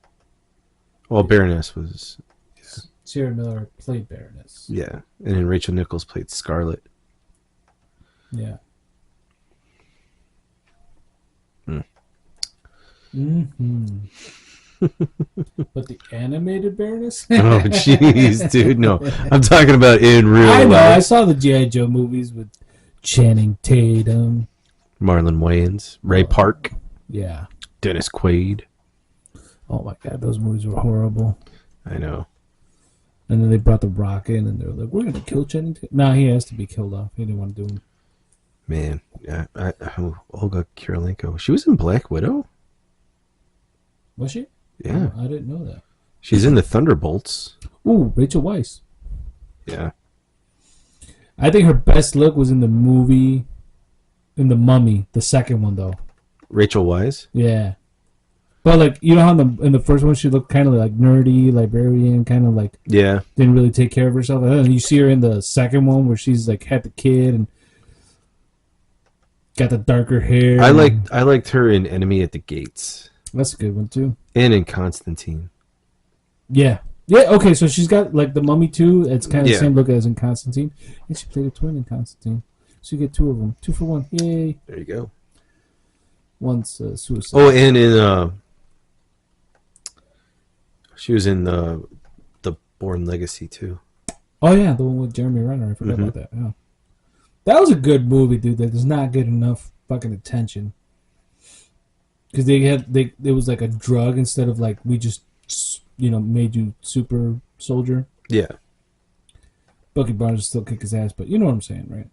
Well, Baroness was... Yeah. Sierra Miller played Baroness. Yeah, and then Rachel Nichols played Scarlet. Yeah. But the animated Baroness? Oh, jeez, dude. No, I'm talking about in real life. I know. I saw the G.I. Joe movies with Channing Tatum. Marlon Wayans. Ray Park. Yeah. Dennis Quaid. Oh, my God. Those movies were horrible. I know. And then they brought The Rock in, and they were like, we're going to kill Channing Tatum. Nah, he has to be killed off. He didn't want to do him. Man, Olga Kurylenko. She was in Black Widow? Was she? Yeah. Oh, I didn't know that. She's in the Thunderbolts. Ooh, Rachel Weisz. Yeah. I think her best look was in the movie, in The Mummy, the second one, though. Rachel Weisz? Yeah. But, like, you know how in the first one she looked kind of like nerdy, librarian, kind of like Yeah. didn't really take care of herself. And then you see her in the second one where she's like had the kid and got the darker hair. I liked her in Enemy at the Gates. That's a good one too. And in Constantine. Yeah, Yeah, okay, so she's got like the Mummy too. It's kind of the Yeah, same look as in Constantine, and she played a twin in Constantine. So you get two of them, 2 for 1. Yay! there you go. One's Oh, suicide. and in she was in the Born Legacy too. Oh yeah, the one with Jeremy Renner. I forgot Mm-hmm. about that. Yeah, that was a good movie, dude. That does not get enough fucking attention because it was like a drug instead of like we just made you super soldier. Yeah, Bucky Barnes still kick his ass, but you know what I'm saying, right?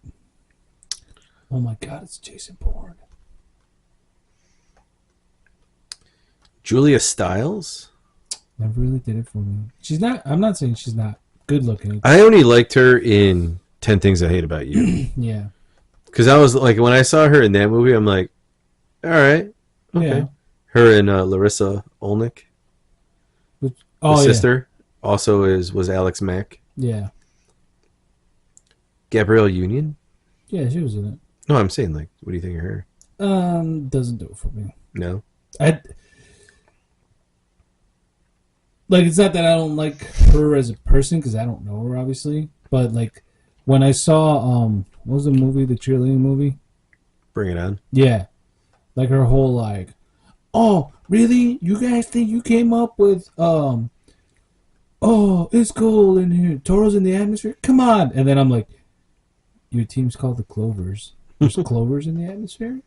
Oh my god, it's Jason Bourne. Julia Stiles. Never really did it for me. She's not. I'm not saying she's not good looking. I only liked her in 10 Things I Hate About You. Yeah. Because I was like, when I saw her in that movie, I'm like, all right, Yeah. okay. Her and Larissa Olnick, Which, the oh yeah. sister, also was Alex Mack. Yeah. Gabrielle Union. Yeah, she was in it. No, I'm saying like, what do you think of her? Doesn't do it for me. No. I like. It's not that I don't like her as a person because I don't know her obviously, but like when I saw what was the movie, the cheerleading movie? Bring it on. Yeah, like her whole like, oh really? You guys think you came up with oh it's cold in here, Toro's in the atmosphere? Come on! And then I'm like, your team's called the Clovers. There's clovers in the atmosphere,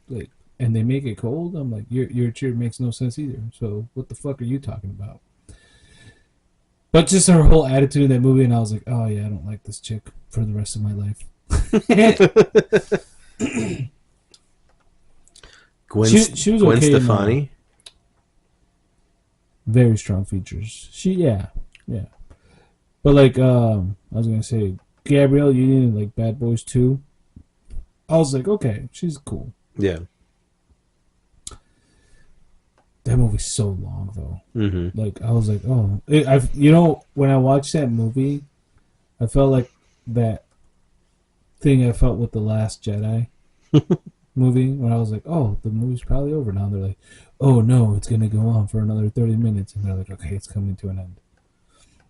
like, and they make it cold. I'm like, your cheer makes no sense either. So what the fuck are you talking about? But just her whole attitude in that movie, and I was like, oh yeah, I don't like this chick for the rest of my life. She was Gwen okay. Stefani. Very strong features. Yeah. But like I was gonna say Gabrielle Union and like Bad Boys 2. I was like, okay, she's cool. Yeah. That movie's so long though. Mm-hmm. Like I was like, oh, when I watched that movie, I felt like that thing I felt with the Last Jedi movie when I was like, oh, the movie's probably over now. They're like, oh no, it's gonna go on for another 30 minutes, and they're like, okay, it's coming to an end.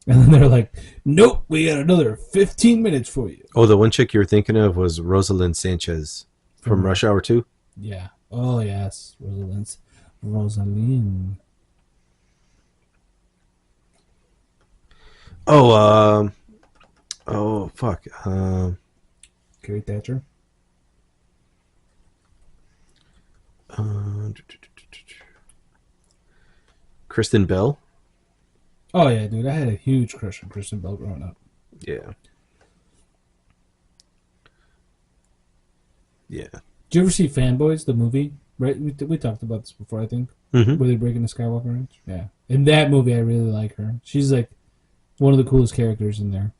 And then they're like, nope, we got another 15 minutes for you. Oh, the one chick you were thinking of was Rosalind Sanchez from Rush Hour 2. Yeah. Oh yes, Rosalind. Oh, oh fuck. Carrie Thatcher. Uh, Kristen Bell. Oh yeah, dude, I had a huge crush on Kristen Bell growing up. Yeah. Yeah. Did you ever see Fanboys, the movie? Right, we talked about this before, I think. Mm-hmm. Were they breaking the Skywalker Ranch? Yeah. In that movie, I really like her. She's like one of the coolest characters in there.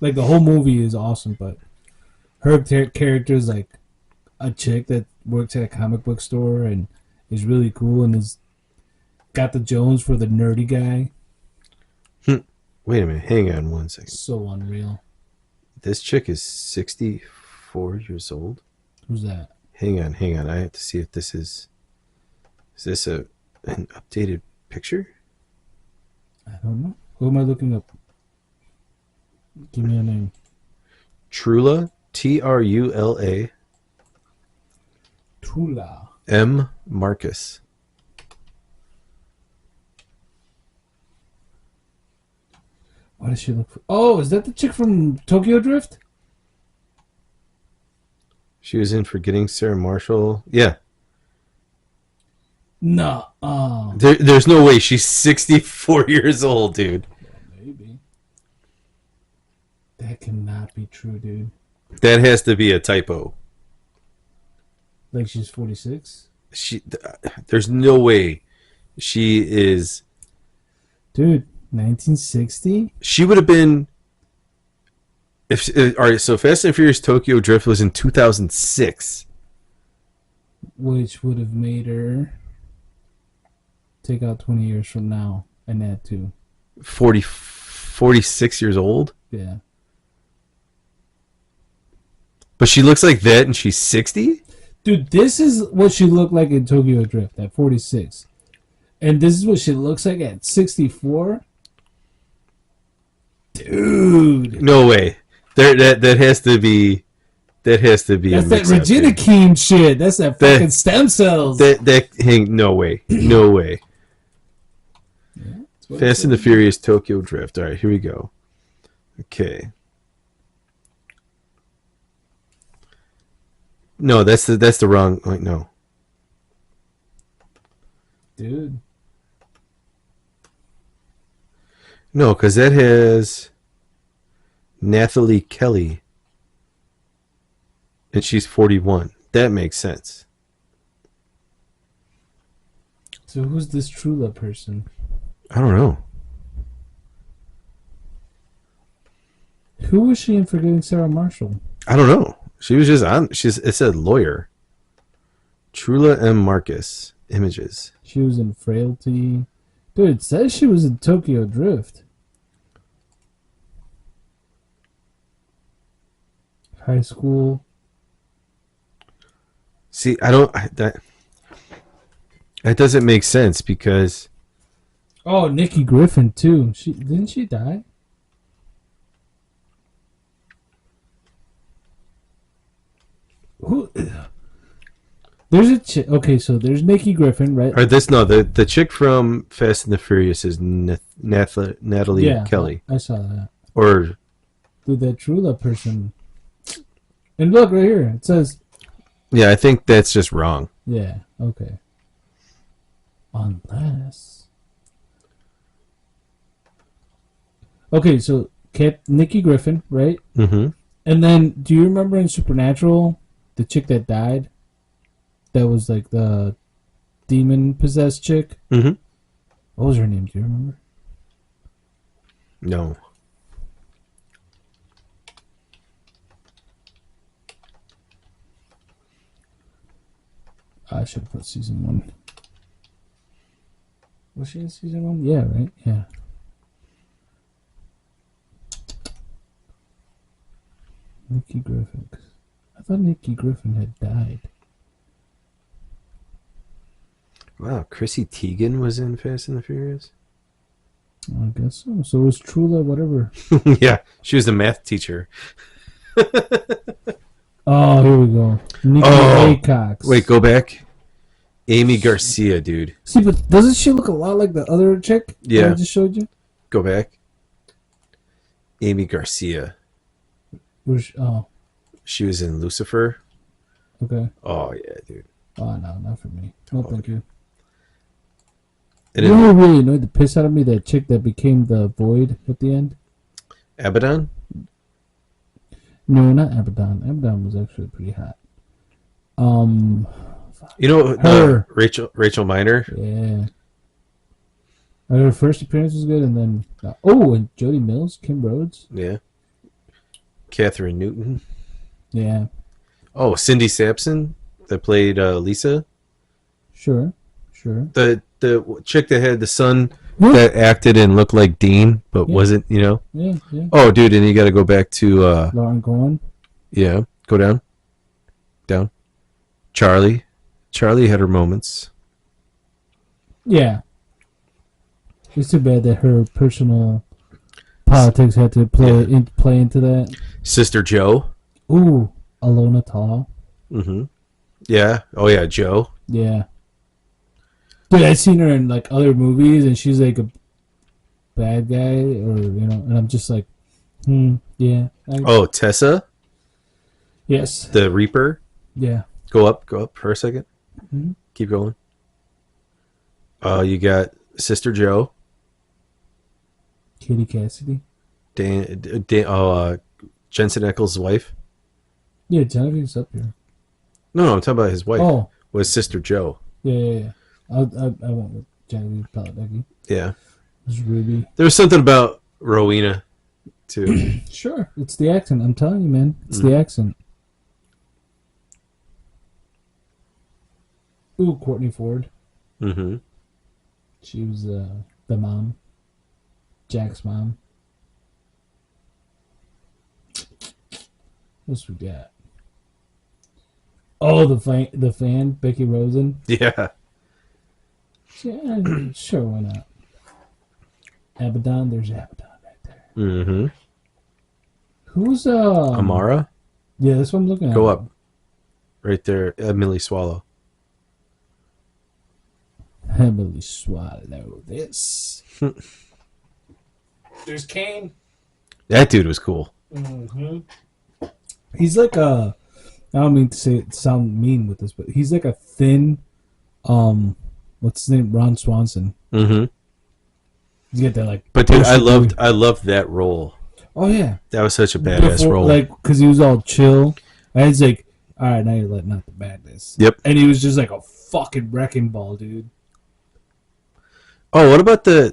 Like the whole movie is awesome, but her character is like a chick that works at a comic book store and is really cool and is got the Jones for the nerdy guy. Wait a minute. Hang on one second. So unreal. This chick is 64 years old. Who's that? Hang on. I have to see if this is. Is this an updated picture? I don't know. Who am I looking up? Give me a name. Trula. Trula. Tula. M. Marcus. What does she look for? Oh, is that the chick from Tokyo Drift? She was in Forgetting Sarah Marshall. Yeah. No. There's no way she's 64 years old, dude. Maybe. That cannot be true, dude. That has to be a typo. Like she's 46? There's no way she is. Dude, 1960? She would have been. All right, so Fast and Furious Tokyo Drift was in 2006. Which would have made her take out 20 years from now and add 2. 46 years old. Yeah. But she looks like that and she's 60? Dude, this is what she looked like in Tokyo Drift at 46. And this is what she looks like at 64? Dude. No way. There that has to be a That's that mix up, Regina dude. King shit. That's that fucking That stem cells. that hang no way. No way. Yeah, that's what it Fast and the says. Furious Tokyo Drift. All right, here we go. Okay. No, that's the wrong. Wait, no. Dude. No, because that has Nathalie Kelly, and she's 41. That makes sense. So who's this Trula person? I don't know. Who was she in Forgetting Sarah Marshall? I don't know. She was just on. It said lawyer. Trula M. Marcus. Images. She was in Frailty. Dude, it says she was in Tokyo Drift. High school. See, I don't. That doesn't make sense because Oh, Nikki Griffin too. Didn't she die? Who? There's a chick. Okay, so there's Nikki Griffin, right? or this no the chick from Fast and the Furious is Natalie Yeah, Kelly I saw that. or Dude, that Trula person. And look right here. It says, yeah, I think that's just wrong. yeah, okay. Unless. Okay, so Nikki Griffin, right? Mm-hmm. And then, do you remember in Supernatural, the chick that died? That was like the demon possessed chick? Mm-hmm. What was her name? Do you remember? No. I should have put season 1. Was she in season 1? Yeah, right? Yeah. Nikki Griffin. I thought Nikki Griffin had died. Wow, Chrissy Teigen was in Fast and the Furious. I guess so. So it was Trula, whatever. Yeah, she was the math teacher. Oh, here we go. Nikki Acox. Wait, go back. Amy Garcia, dude. See, but doesn't she look a lot like the other chick Yeah. that I just showed you? Go back. Amy Garcia. Oh, She was in Lucifer. okay. Oh yeah, dude. Oh, no, not for me. No, thank you. And You then know who really annoyed the piss out of me? That chick that became the Void at the end? Abaddon. No, not Abaddon. Abaddon was actually pretty hot. You know Her. Rachel Miner. Yeah. Her first appearance was good, and then and Jodie Mills, Kim Rhodes. Yeah. Catherine Newton. Yeah, Oh, Cindy Sampson that played Lisa. sure. The chick that had the son Yeah, that acted and looked like Dean but Yeah. wasn't, you know. yeah. Oh, dude, and you got to go back to Lauren Cohen. yeah, go down. Charlie had her moments. Yeah. It's too bad that her personal politics had to play into that. Sister Joe. Ooh, Alona Tall. Mm-hmm. Yeah. Oh yeah, Joe. Yeah. Dude, I've seen her in like other movies, and she's like a bad guy, or and I'm just like, yeah. Oh, Tessa, Yes. the Reaper. Yeah. Go up for a second. Mhm. Keep going. You got Sister Joe. Katie Cassidy. Jensen Ackles' wife. Yeah, Genevieve's up here. No, I'm talking about his wife. Oh, Was Sister Joe. yeah. I went with Genevieve Paladecki. Yeah. It was Ruby. There was something about Rowena, too. Sure, it's the accent. I'm telling you, man, it's the accent. Ooh, Courtney Ford. Mm-hmm. She was the mom, Jack's mom. What's we got? Oh, the fan, Becky Rosen. Yeah. Yeah, sure, why not? Abaddon, there's Abaddon right there. Mm-hmm. Who's Amara, Yeah, that's what I'm looking at. go up right there. Emily Swallow. Heavily swallow this. There's Kane. That dude was cool. Mm-hmm. He's like a. I don't mean to sound mean with this, but he's like a thin, what's his name? Ron Swanson. Mm-hmm. You get that like. But dude, I loved that role. Oh yeah, That was such a badass role. Like because he was all chill. And it's like, all right, now you're letting out the badness. Yep. And he was just like a fucking wrecking ball, dude. Oh, what about the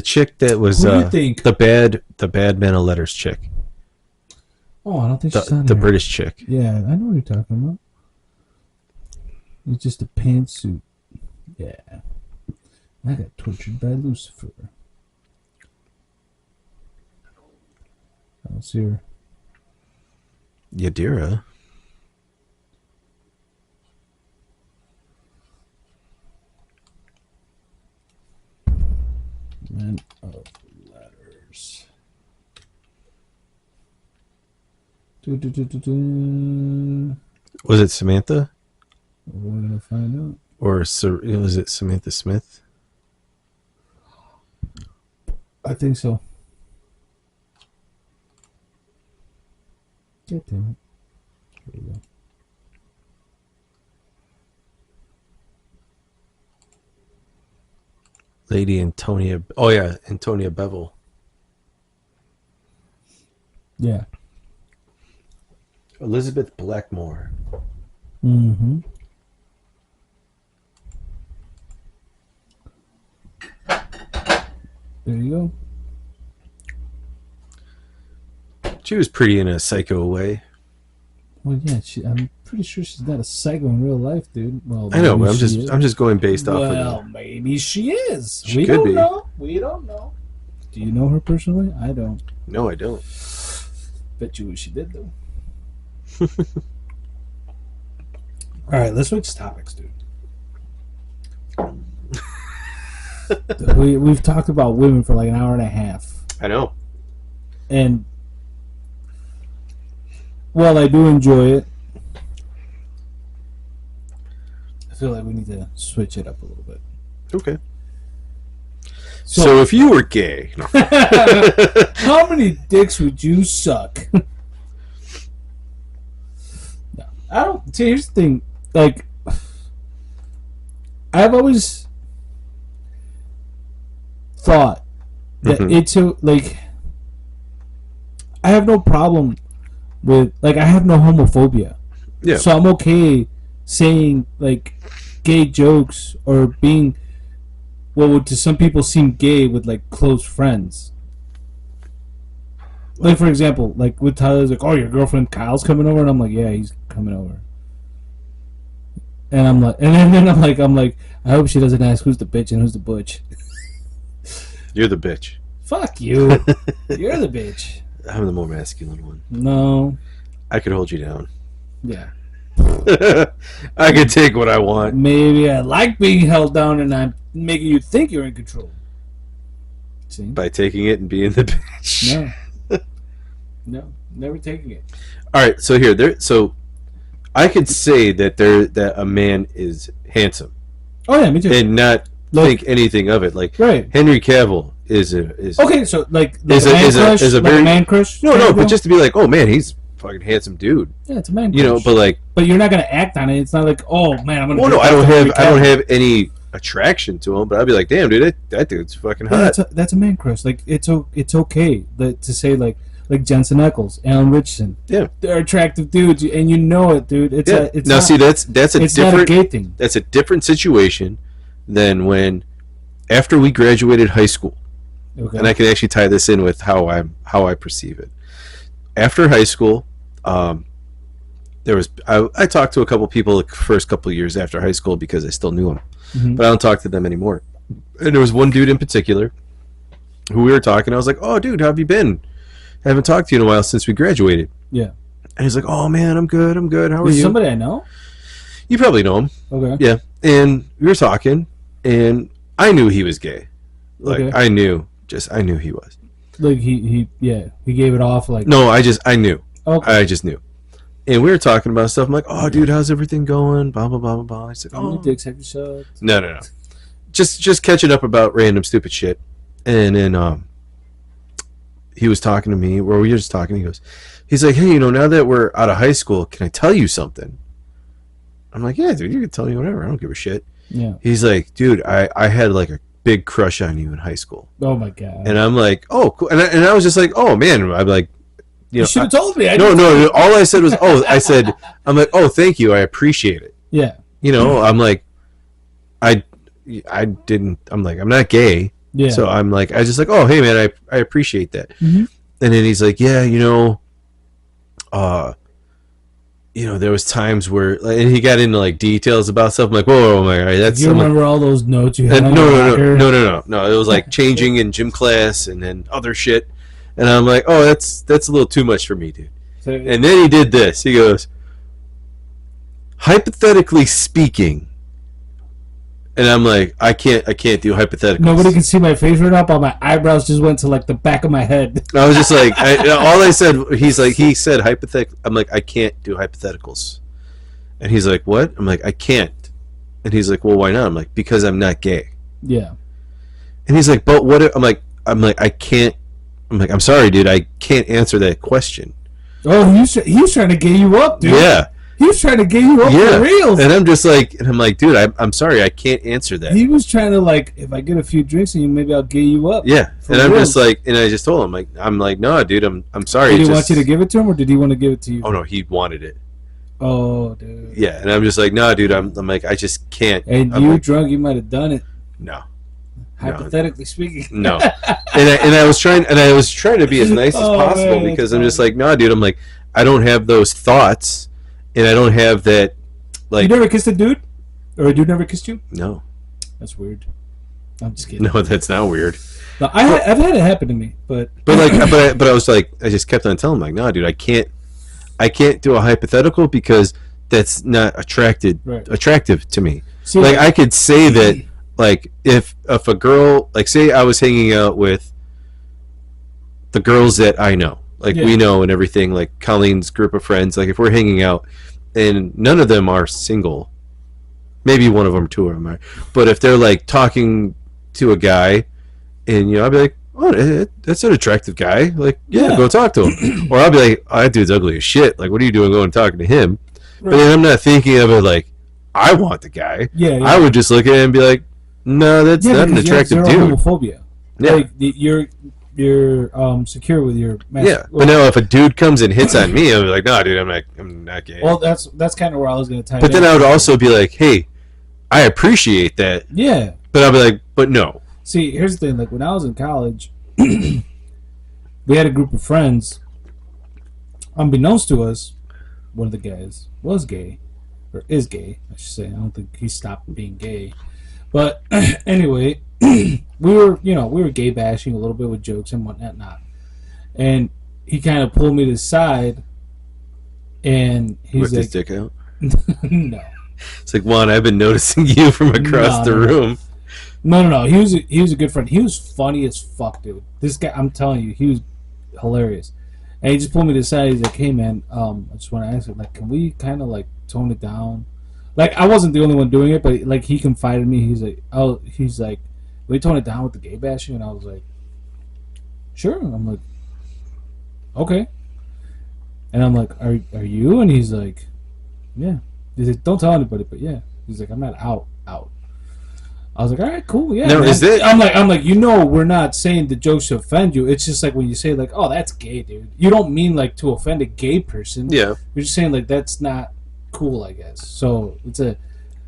chick that was Who do you think? the bad man of letters chick? Oh, I don't think she's on The there. British chick. Yeah, I know what you're talking about. It's just a pantsuit. Yeah. I got tortured by Lucifer. I don't see her. Yadira. Man of letters. Was it Samantha? We're gonna find out. Or was it Samantha Smith? I think so. Get damn it. Here we go. Lady Antonia. Oh yeah, Antonia Bevel. Yeah. Elizabeth Blackmore. Mm-hmm. There you go. She was pretty in a psycho way. Well, yeah, I'm pretty sure she's not a psycho in real life, dude. Well, I know, maybe but she is. I'm just going based off Well, of maybe she is. She We could don't be. know. We don't know. Do you know her personally? I don't. No, I don't. Bet you wish she did, though. All right, let's switch topics, dude. We've talked about women for like an hour and a half. I know. And while I do enjoy it, I feel like we need to switch it up a little bit. Okay. So if you were gay, no. How many dicks would you suck? No, I don't. See, here's the thing. Like, I've always thought that it's a, like, I have no problem with, like, I have no homophobia. Yeah. So I'm okay saying, like, gay jokes or being what would to some people seem gay with, like, close friends. Like, for example, like, with Tyler's like, oh, your girlfriend Kyle's coming over? And I'm like, yeah, he's coming over. And I'm like, and then I'm like, I hope she doesn't ask who's the bitch and who's the butch. You're the bitch. Fuck you. You're the bitch. I'm the more masculine one. No. I could hold you down. Yeah. I could take what I want. Maybe I like being held down and I'm making you think you're in control. See? By taking it and being the bitch. No. No. Never taking it. All right, so so I could say that a man is handsome Oh yeah, me too. and not think anything of it. Like Right. Henry Cavill is Okay, so like Is a like very- a man crush. no, kind of but deal? just to be like, oh man, he's a fucking handsome dude. yeah, it's a man crush. You know, but like, but you're not gonna act on it. It's not like, oh man, I'm gonna. well, no, jerk I off don't to have Henry I don't Cavill. have any attraction to him, but I'd be like, damn, dude, that dude's fucking Yeah, hot. that's a man crush. Like it's okay to say like Jensen Ackles, Alan Richardson. Yeah. They're attractive dudes, and you know it, dude. It's Yeah. it's Now, not, see, that's a it's not a different gay thing. that's a different situation than when after we graduated high school. Okay. And I can actually tie this in with how I perceive it. After high school, there was I talked to a couple people the first couple of years after high school because I still knew them, Mhm. but I don't talk to them anymore. And there was one dude in particular who we were talking. I was like, "Oh, dude, how have you been? I haven't talked to you in a while since we graduated." Yeah. And he's like, "Oh man, I'm good. How are Is you?" somebody I know? You probably know him. Okay. Yeah. And we were talking, and I knew he was gay. Like Okay. I knew he was. Like he gave it off like No, I knew. okay. I just knew. And we were talking about stuff. I'm like, oh, dude, how's everything going? Blah blah blah blah blah. I said, How many oh, dicks have you sucked? no. Just catching up about random stupid shit. And then he was talking to me, or we were just talking. He's like, hey, now that we're out of high school, can I tell you something? I'm like, yeah, dude, you can tell me whatever. I don't give a shit. Yeah. He's like, dude, I had like a big crush on you in high school. Oh my god. And I'm like, oh, cool. And I was just like, oh man, I'm like, You should have told me. No. All I said was, I'm like, oh, thank you, I appreciate it. Yeah. I'm like, I didn't. I'm like, I'm not gay. Yeah. So I'm like, I just like, oh, hey man, I appreciate that. Mm-hmm. And then he's like, yeah, there was times where, and he got into like details about stuff. I'm like, whoa, my god, that's. You remember all those notes you had? No. It was like changing in gym class and then other shit. And I'm like, oh, that's a little too much for me, dude. So, And then he did this. He goes, hypothetically speaking. And I'm like, I can't do hypotheticals. nobody can see my face right now, but my eyebrows just went to like the back of my head. I was just like, all I said, he said hypothetical. I'm like, I can't do hypotheticals. And he's like, what? I'm like, I can't. And he's like, well, why not? I'm like, because I'm not gay. Yeah. And he's like, but what if, I'm like, I can't. I'm like, I'm sorry, dude, I can't answer that question. Oh, he was trying to gay you up, dude. Yeah. He was trying to get you up for real. And I'm like, dude, I'm sorry, I can't answer that. He was trying to like, if I get a few drinks and you, maybe I'll get you up. Yeah. And real. I'm just like, and I just told him, I'm like, no, dude, I'm sorry. Did he want you to give it to him, or did he want to give it to you? Oh no, he wanted it. Oh, dude. Yeah, and I'm just like, no, dude, I'm like, I just can't. And I'm you like, drunk, you might have done it. No. Hypothetically speaking. No. and I was trying to be as nice as possible, man, because I'm just like, no, dude, I'm like, I don't have those thoughts. And I don't have that, like... You never kissed a dude? Or a dude never kissed you? No. That's weird. I'm just kidding. No, that's not weird. No, I've had it happen to me, but... But I was like, I just kept on telling him, like, no, dude, I can't do a hypothetical because that's not attractive to me. See, like, I could say that, like, if a girl... Like, say I was hanging out with the girls that I know. Like, we know and everything, like Colleen's group of friends, like if we're hanging out and none of them are single, maybe one of them, two of them are, but if they're like talking to a guy and, I'll be like, oh, that's an attractive guy. Like, yeah, go talk to him. Or I'll be like, oh, that dude's ugly as shit. Like, what are you doing going and talking to him? Right. But then I'm not thinking of it like, I want the guy. Yeah. I would just look at him and be like, no, that's not an attractive dude. Homophobia. Yeah. Like, you're secure with your yeah, but now if a dude comes and hits on me, I'm like, no, dude, I'm not gay. Well, that's kind of where I was going to tie. But then I would also be like, hey, I appreciate that. Yeah. But I'll be like, but no. See, here's the thing. Like when I was in college, we had a group of friends. Unbeknownst to us, one of the guys was gay, or is gay, I should say. I don't think he stopped being gay. But anyway, we were gay bashing a little bit with jokes and whatnot. And he kind of pulled me to the side, and he's with like, his dick out? No. It's like, Juan, I've been noticing you from across the room. No. He was a good friend. He was funny as fuck, dude. This guy, I'm telling you, he was hilarious. And he just pulled me to the side. He's like, hey man, I just want to ask you, like, can we kind of like tone it down? Like, I wasn't the only one doing it, but like he confided in me. He's like, we tone it down with the gay bashing, and I was like, sure. And I'm like, okay. And I'm like, are you? And he's like, yeah. He's like, don't tell anybody, but yeah. He's like, I'm not out. I was like, all right, cool, yeah. No, is it? I'm like, we're not saying the jokes to offend you. It's just like when you say like, oh, that's gay, dude. You don't mean like to offend a gay person. Yeah. You're just saying like that's not cool, I guess. So it's a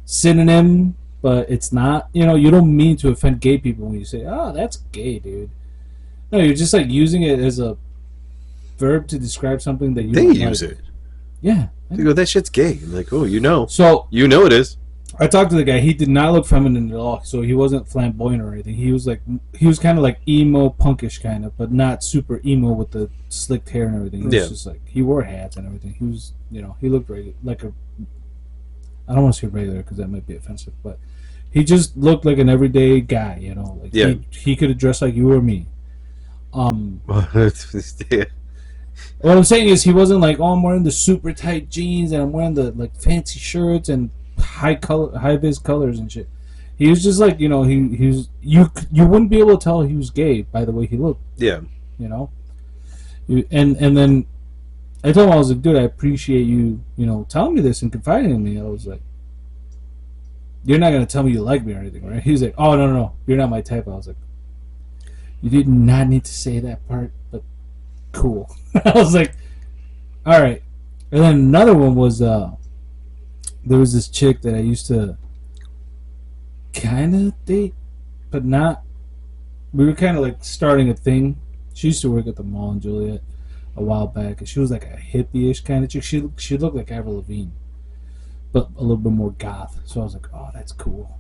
synonym, but it's not. You don't mean to offend gay people when you say, oh, that's gay, dude. No, you're just like using it as a verb to describe something that you they use it. Yeah. They go, that shit's gay. I'm like, oh, So it is. I talked to the guy. He did not look feminine at all, so he wasn't flamboyant or anything. He was kind of like emo, punkish kind of, but not super emo with the slicked hair and everything. He was just like, he wore hats and everything. He was, he looked like a. I don't want to say regular because that might be offensive, but he just looked like an everyday guy. Like he could have dressed like you or me. Yeah. What I'm saying is he wasn't like, oh, I'm wearing the super tight jeans and I'm wearing the like fancy shirts and high vis colors and shit. He was just like, he was you wouldn't be able to tell he was gay by the way he looked, Yeah. you know. And then I told him, I was like, dude, I appreciate you, telling me this and confiding in me. I was like, you're not gonna tell me you like me or anything, right? He's like, oh no, you're not my type. I was like, you did not need to say that part, but cool. I was like, all right. And then another one was there was this chick that I used to kind of date, but not. We were kind of like starting a thing. She used to work at the mall in Joliet a while back, and she was like a hippie-ish kind of chick. She looked like Avril Lavigne, but a little bit more goth. So I was like, oh, that's cool.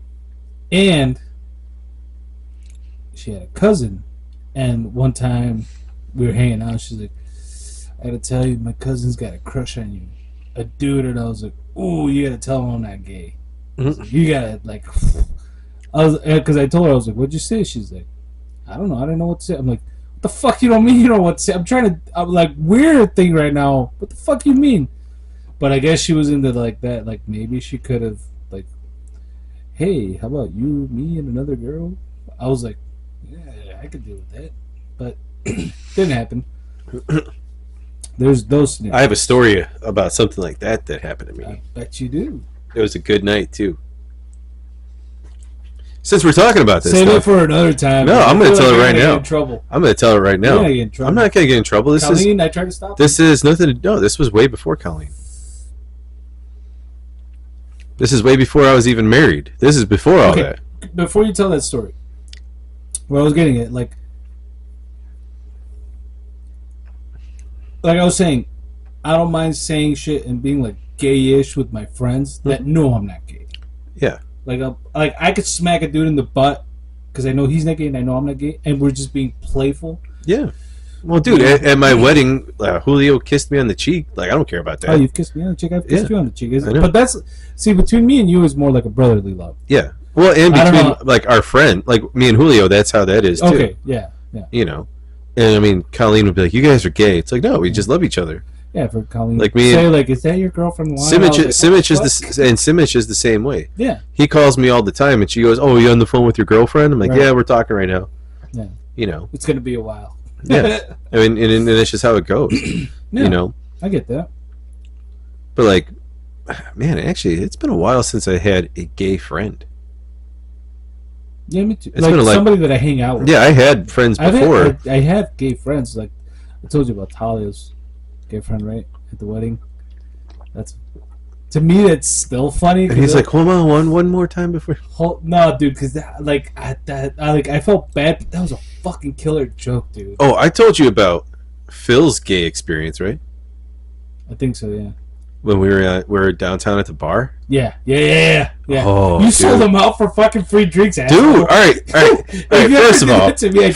And she had a cousin, and one time we were hanging out. She's like, I gotta tell you, my cousin's got a crush on you, a dude. And I was like, ooh, you gotta tell him I'm not gay. Mm-hmm. You gotta like. Because I told her, I was like, what'd you say? She's like, I don't know. I didn't know what to say. I'm like, what the fuck you don't mean you know what to say? I'm like, weird thing right now. What the fuck you mean? But I guess she was into like that. Like maybe she could have like, hey, how about you, me, and another girl? I was like, yeah, I could deal with that. But didn't happen. There's those scenarios. I have a story about something like that happened to me. I bet you do. It was a good night too. Since we're talking about this, save it for another time. No, I'm going to tell it right now. In trouble. I'm going to tell it right now. You're gonna get in trouble. I'm not going to get in trouble. Colleen, I tried to stop. This is nothing to no. This was way before Colleen. This is way before I was even married. This is before all that. Before you tell that story, where I was getting it, like I was saying, I don't mind saying shit and being like gay-ish with my friends that know I'm not gay. Yeah. Like I could smack a dude in the butt because I know he's not gay and I know I'm not gay, and we're just being playful. Yeah. Well, dude, at my wedding, Julio kissed me on the cheek. Like, I don't care about that. Oh, you've kissed me on the cheek. I've kissed you on the cheek. I know. But between me and you is more like a brotherly love. Yeah. Well, and between like our friend, like me and Julio, that's how that is too. Okay. Yeah. You know, and I mean, Colleen would be like, "You guys are gay." It's like, no, we just love each other. Yeah, for Colleen, like me, say like, "Is that your girlfriend?" Simic is the same way. Yeah, he calls me all the time, and she goes, "Oh, are you on the phone with your girlfriend?" I'm like, "Yeah, we're talking right now." Yeah, you know, it's gonna be a while. Yeah, I mean, and it's just how it goes. You know, I get that. But like, man, actually, it's been a while since I had a gay friend. Yeah, me too. It's been somebody that I hang out with. Yeah, I had friends before. I have gay friends. Like I told you about Talia's gay friend, right? At the wedding. To me, that's still funny. And he's like, "Hold on, one more time before." No, dude, because I felt bad. But that was a fucking killer joke, dude. Oh, I told you about Phil's gay experience, right? I think so. Yeah. When we were downtown at the bar. Yeah. Oh, you sold them out for fucking free drinks, asshole. Dude. All right.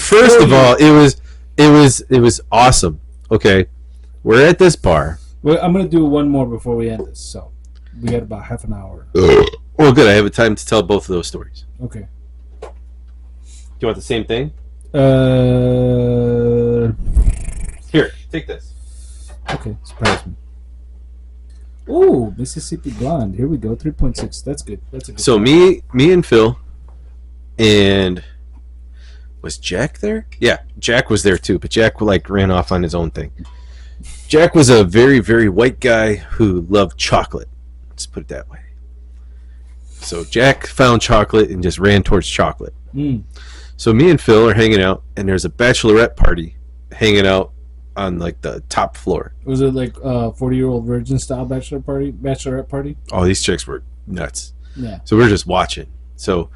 First of all, it was awesome. Okay, we're at this bar. Well, I'm gonna do one more before we end this. So we got about half an hour. Well, good. I have time to tell both of those stories. Okay. Do you want the same thing? Here, take this. Okay, surprise me. Ooh, Mississippi Blonde. Here we go. 3.6. That's good. That's a good. So me and Phil, and was Jack there? Yeah, Jack was there too. But Jack ran off on his own thing. Jack was a very, very white guy who loved chocolate. Let's put it that way. So Jack found chocolate and just ran towards chocolate. So me and Phil are hanging out, and there's a bachelorette party hanging out on the top floor. Was it 40-year-old virgin style bachelorette party? Oh, these chicks were nuts. Yeah. So we're just watching. So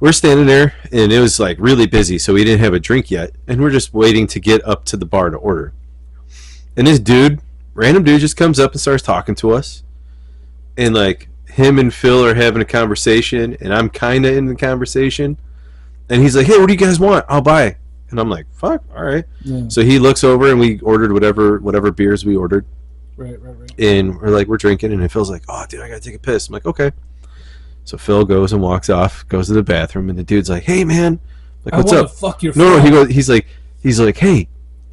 we're standing there, and it was really busy, so we didn't have a drink yet, and we're just waiting to get up to the bar to order. And this random dude just comes up and starts talking to us, and him and Phil are having a conversation, and I'm kind of in the conversation, and he's like, "Hey, what do you guys want? I'll buy." And I'm like, "Fuck, all right." Yeah. So he looks over, and we ordered whatever beers we ordered. Right. And we're drinking, and Phil's like, "Oh, dude, I gotta take a piss." I'm like, "Okay." So Phil goes and walks off, goes to the bathroom, and the dude's like, "Hey, man, what's up?" Fuck your no, he's like, "Hey,"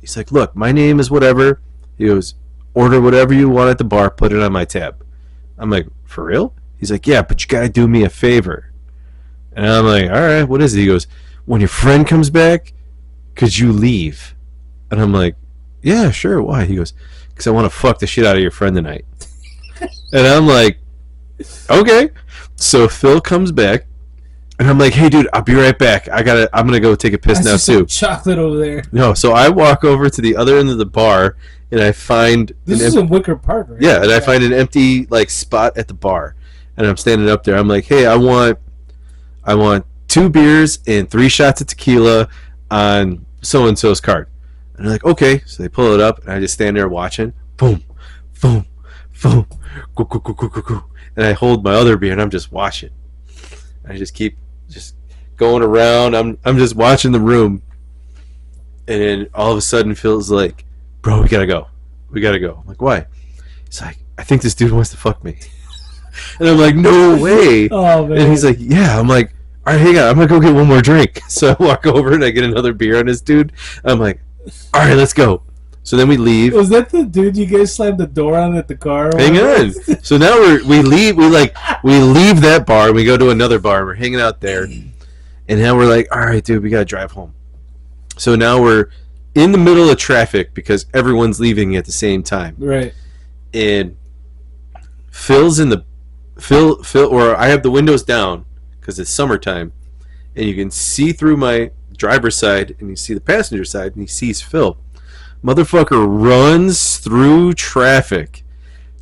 He's like, look, my name is whatever. He goes, order whatever you want at the bar, put it on my tab. I'm like, for real? He's like, yeah, but you gotta do me a favor. And I'm like, all right, what is it? He goes, when your friend comes back, could you leave? And I'm like, yeah, sure. Why? He goes, because I want to fuck the shit out of your friend tonight. And I'm like, okay. So Phil comes back, and I'm like, hey, dude, I'll be right back. I'm gonna go take a piss now too. Chocolate over there. No, so I walk over to the other end of the bar, and I find this is in Wicker Park, right? Yeah, and I find an empty like spot at the bar, and I'm standing up there. I'm like, hey, I want 2 beers and 3 shots of tequila on so and so's card. And they're like, okay. So they pull it up, and I just stand there watching. Boom, boom, boom, go, go, go, go, go, go. And I hold my other beer, and I'm just watching. I just keep just going around. I'm just watching the room, and then all of a sudden Phil's like, bro, we gotta go. I'm like, why? He's like, I think this dude wants to fuck me. And I'm like, no way. Oh, man. And he's like, yeah. I'm like, all right, hang on, I'm gonna go get one more drink. So I walk over and I get another beer on this dude. I'm like, all right, let's go. So then we leave. Was that the dude you guys slammed the door on at the car? Hang on. So now we leave that bar and we go to another bar and we're hanging out there. And now we're like, all right, dude, we gotta drive home. So now we're in the middle of traffic because everyone's leaving at the same time. Right. And Phil, or I have the windows down because it's summertime, and you can see through my driver's side and you see the passenger side, and he sees Phil. Motherfucker runs through traffic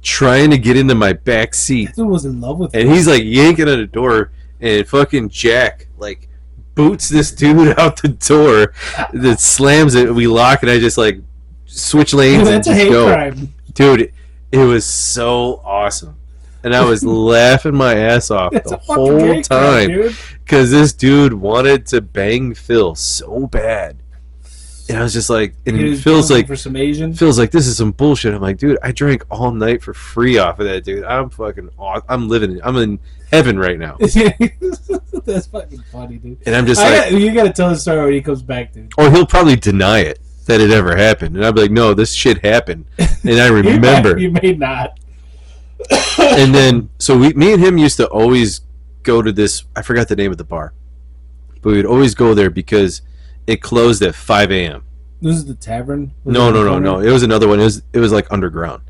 trying to get into my back seat. That dude was in love with and him. He's like yanking at the door, and fucking Jack like boots this dude out the door that slams it. We lock, and I just like switch lanes and just go. Crime. Dude, it was so awesome. And I was laughing my ass off the whole time because this dude wanted to bang Phil so bad. And I was just like, and Phil's like, for some Asian. Phil's like, this is some bullshit. I'm like, dude, I drank all night for free off of that, dude. I'm fucking, I'm living, I'm in heaven right now. That's fucking funny, dude. And I'm just you gotta tell the story when he comes back, dude. Or he'll probably deny it that it ever happened, and I'll be like, no, this shit happened, and I remember. You may not. And then, so me and him used to always go to this. I forgot the name of the bar, but we'd always go there because it closed at 5 a.m. This is the tavern? No. It was another one. It was like underground.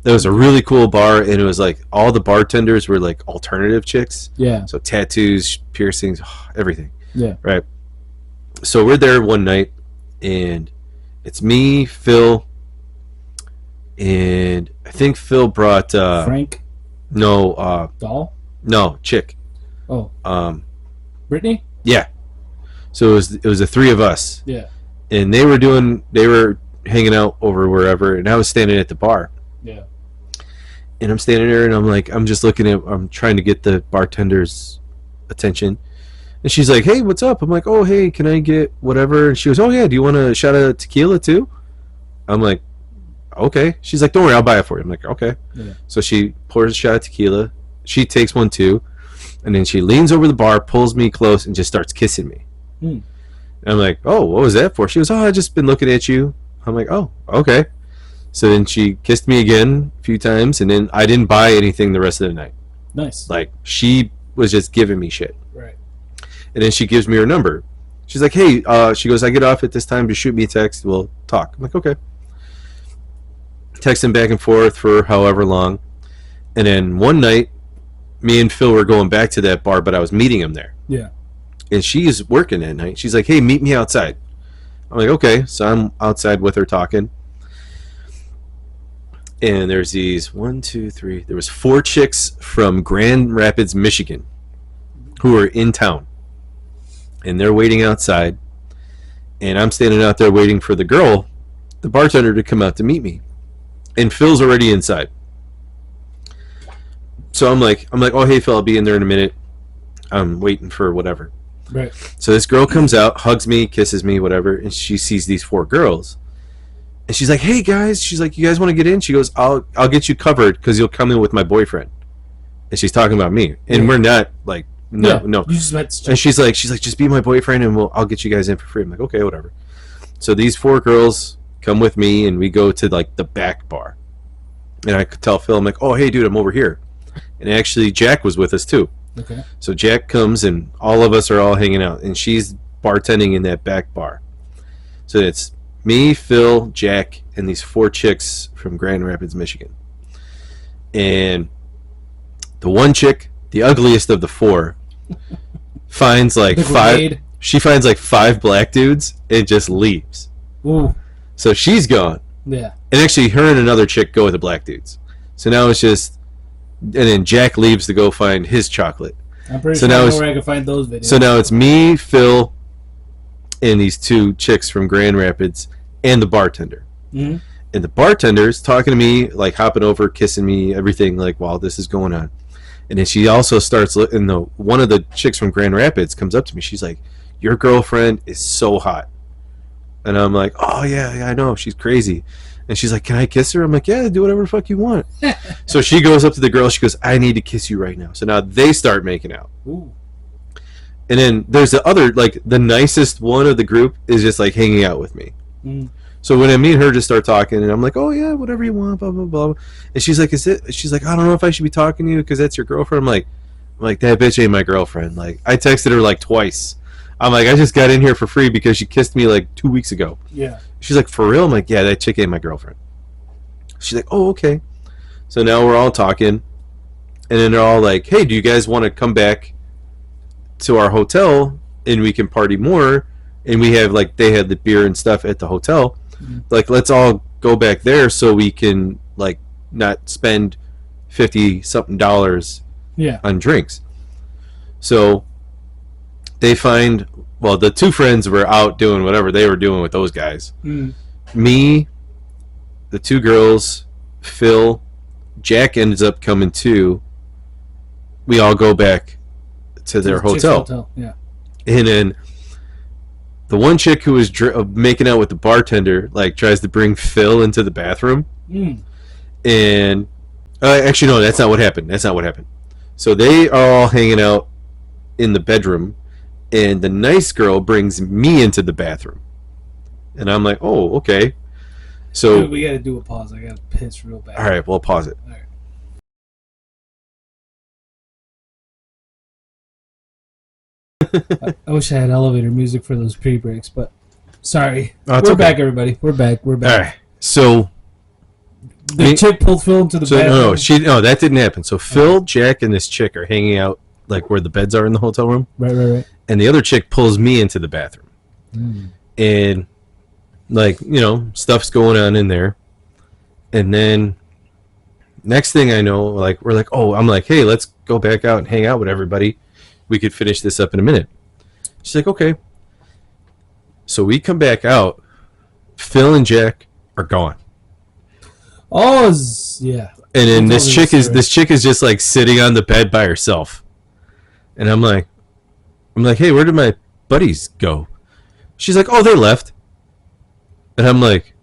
It was a really cool bar, and it was like all the bartenders were like alternative chicks. Yeah. So tattoos, piercings, everything. Yeah. Right. So we're there one night, and it's me, Phil, and I think Phil brought Frank. No. Doll. No, chick. Oh. Brittany. Yeah. So it was the 3 of us. Yeah. And they were hanging out over wherever, and I was standing at the bar. Yeah. And I'm standing there, and I'm trying to get the bartender's attention. And she's like, hey, what's up? I'm like, oh, hey, can I get whatever? And she goes, oh, yeah, do you want a shot of tequila too? I'm like, okay. She's like, don't worry, I'll buy it for you. I'm like, okay. Yeah. So she pours a shot of tequila. She takes one too. And then she leans over the bar, pulls me close, and just starts kissing me. And I'm like, oh, what was that for? She goes, oh, I've just been looking at you. I'm like, oh, okay. So then she kissed me again a few times, and then I didn't buy anything the rest of the night. Nice. Like, she was just giving me shit. Right. And then she gives me her number. She's like, hey, she goes, I get off at this time, just shoot me a text, we'll talk. I'm like, okay. Texting back and forth for however long. And then one night, me and Phil were going back to that bar, but I was meeting him there. Yeah. And she's working that night. She's like, hey, meet me outside. I'm like, okay. So I'm outside with her talking. And there's these there was 4 chicks from Grand Rapids, Michigan, who are in town. And they're waiting outside. And I'm standing out there waiting for the girl, the bartender, to come out to meet me. And Phil's already inside. So I'm like, oh, hey, Phil, I'll be in there in a minute. I'm waiting for whatever. Right. So this girl comes out, hugs me, kisses me, whatever, and she sees these 4 girls. And she's like, hey, guys. She's like, you guys want to get in? She goes, I'll get you covered because you'll come in with my boyfriend. And she's talking about me. And we're not, like, no. You just met and she's like, just be my boyfriend and I'll get you guys in for free. I'm like, okay, whatever. So these 4 girls come with me, and we go to like the back bar. And I could tell Phil, I'm like, oh, hey, dude, I'm over here. And actually, Jack was with us too. Okay. So Jack comes, and all of us are all hanging out, and she's bartending in that back bar. So it's me, Phil, Jack, and these 4 chicks from Grand Rapids, Michigan. And the one chick, the ugliest of the 4, finds like The 5. grenade. She finds like 5 black dudes and just leaves. Ooh. So she's gone. Yeah. And actually, her and another chick go with the black dudes. So now it's just, and then Jack leaves to go find his chocolate. I'm pretty So sure I now know it's- where I can find those videos. So now it's me, Phil, and these 2 chicks from Grand Rapids, and the bartender. Mm-hmm. And the bartender's talking to me, like hopping over, kissing me, everything, like while this is going on. And then she also starts looking. One of the chicks from Grand Rapids comes up to me. She's like, "Your girlfriend is so hot." And I'm like, "Oh yeah, I know. She's crazy." And she's like, "Can I kiss her?" I'm like, "Yeah, do whatever the fuck you want." So she goes up to the girl. She goes, "I need to kiss you right now." So now they start making out. Ooh. And then there's the other, like the nicest one of the group is just like hanging out with me. Mm. So when me and her just start talking, and I'm like, "Oh yeah, whatever you want," blah blah blah. And she's like, "Is it?" She's like, "I don't know if I should be talking to you because that's your girlfriend." I'm like, that bitch ain't my girlfriend. Like, I texted her like twice. I'm like, I just got in here for free because she kissed me like 2 weeks ago. Yeah. She's like, for real? I'm like, yeah, that chick ain't my girlfriend. She's like, oh, okay. So now we're all talking, and then they're all like, hey, do you guys want to come back to our hotel and we can party more? And we have like, they had the beer and stuff at the hotel. Mm-hmm. Like, let's all go back there so we can like not spend $50-something Yeah. on drinks. So they find, well, the 2 friends were out doing whatever they were doing with those guys. Mm. Me, the 2 girls, Phil, Jack ends up coming too. We all go back to their Chick's hotel. Yeah. And then the one chick who was making out with the bartender like tries to bring Phil into the bathroom. Mm. And actually, no, that's not what happened. So they are all hanging out in the bedroom, and the nice girl brings me into the bathroom. And I'm like, oh, okay. So, Dude, we gotta do a pause. I gotta piss real bad. all right, well, pause it. All right. I wish I had elevator music for those pre-breaks, but sorry. Oh, it's We're okay. back, everybody. We're back. All right. So, The chick pulled Phil into the bathroom. no, that didn't happen. So Phil, Jack, and this chick are hanging out like where the beds are in the hotel room, Right. and the other chick pulls me into the bathroom, and like stuff's going on in there, and then next thing I know, like we're like, oh, I'm like, hey, let's go back out and hang out with everybody. We could finish this up in a minute. She's like, okay. So we come back out. Phil and Jack are gone. Oh, yeah. And then You this told me chick story. is just like sitting on the bed by herself. And I'm like, hey, where did my buddies go? She's like, oh, they left. And I'm like,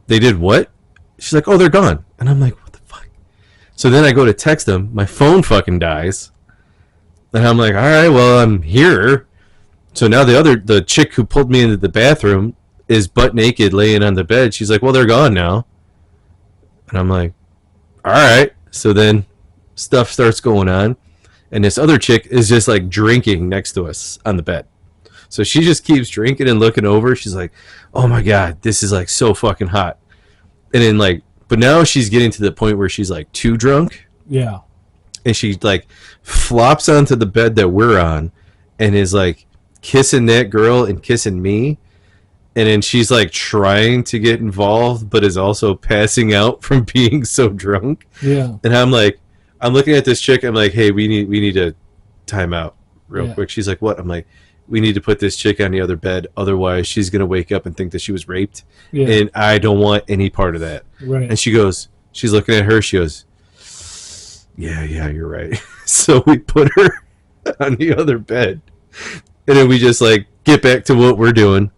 they did what? She's like, oh, they're gone. And I'm like, what the fuck? So then I go to text them. My phone fucking dies. And I'm like, all right, well, I'm here. So now the chick who pulled me into the bathroom is butt naked laying on the bed. She's like, well, they're gone now. And I'm like, all right. So then stuff starts going on. And this other chick is just like drinking next to us on the bed. So she just keeps drinking and looking over. She's like, oh my God, this is like so fucking hot. And then like, but now she's getting to the point where she's like too drunk. Yeah. And she like flops onto the bed that we're on and is like kissing that girl and kissing me. And then she's like trying to get involved, but is also passing out from being so drunk. Yeah. And I'm like, I'm looking at this chick. I'm like, hey, we need to time out real quick. She's like, what? I'm like, we need to put this chick on the other bed. Otherwise, she's going to wake up and think that she was raped. Yeah. And I don't want any part of that. Right. And she goes, she's looking at her. She goes, yeah, you're right. So we put her on the other bed. And then we just like get back to what we're doing.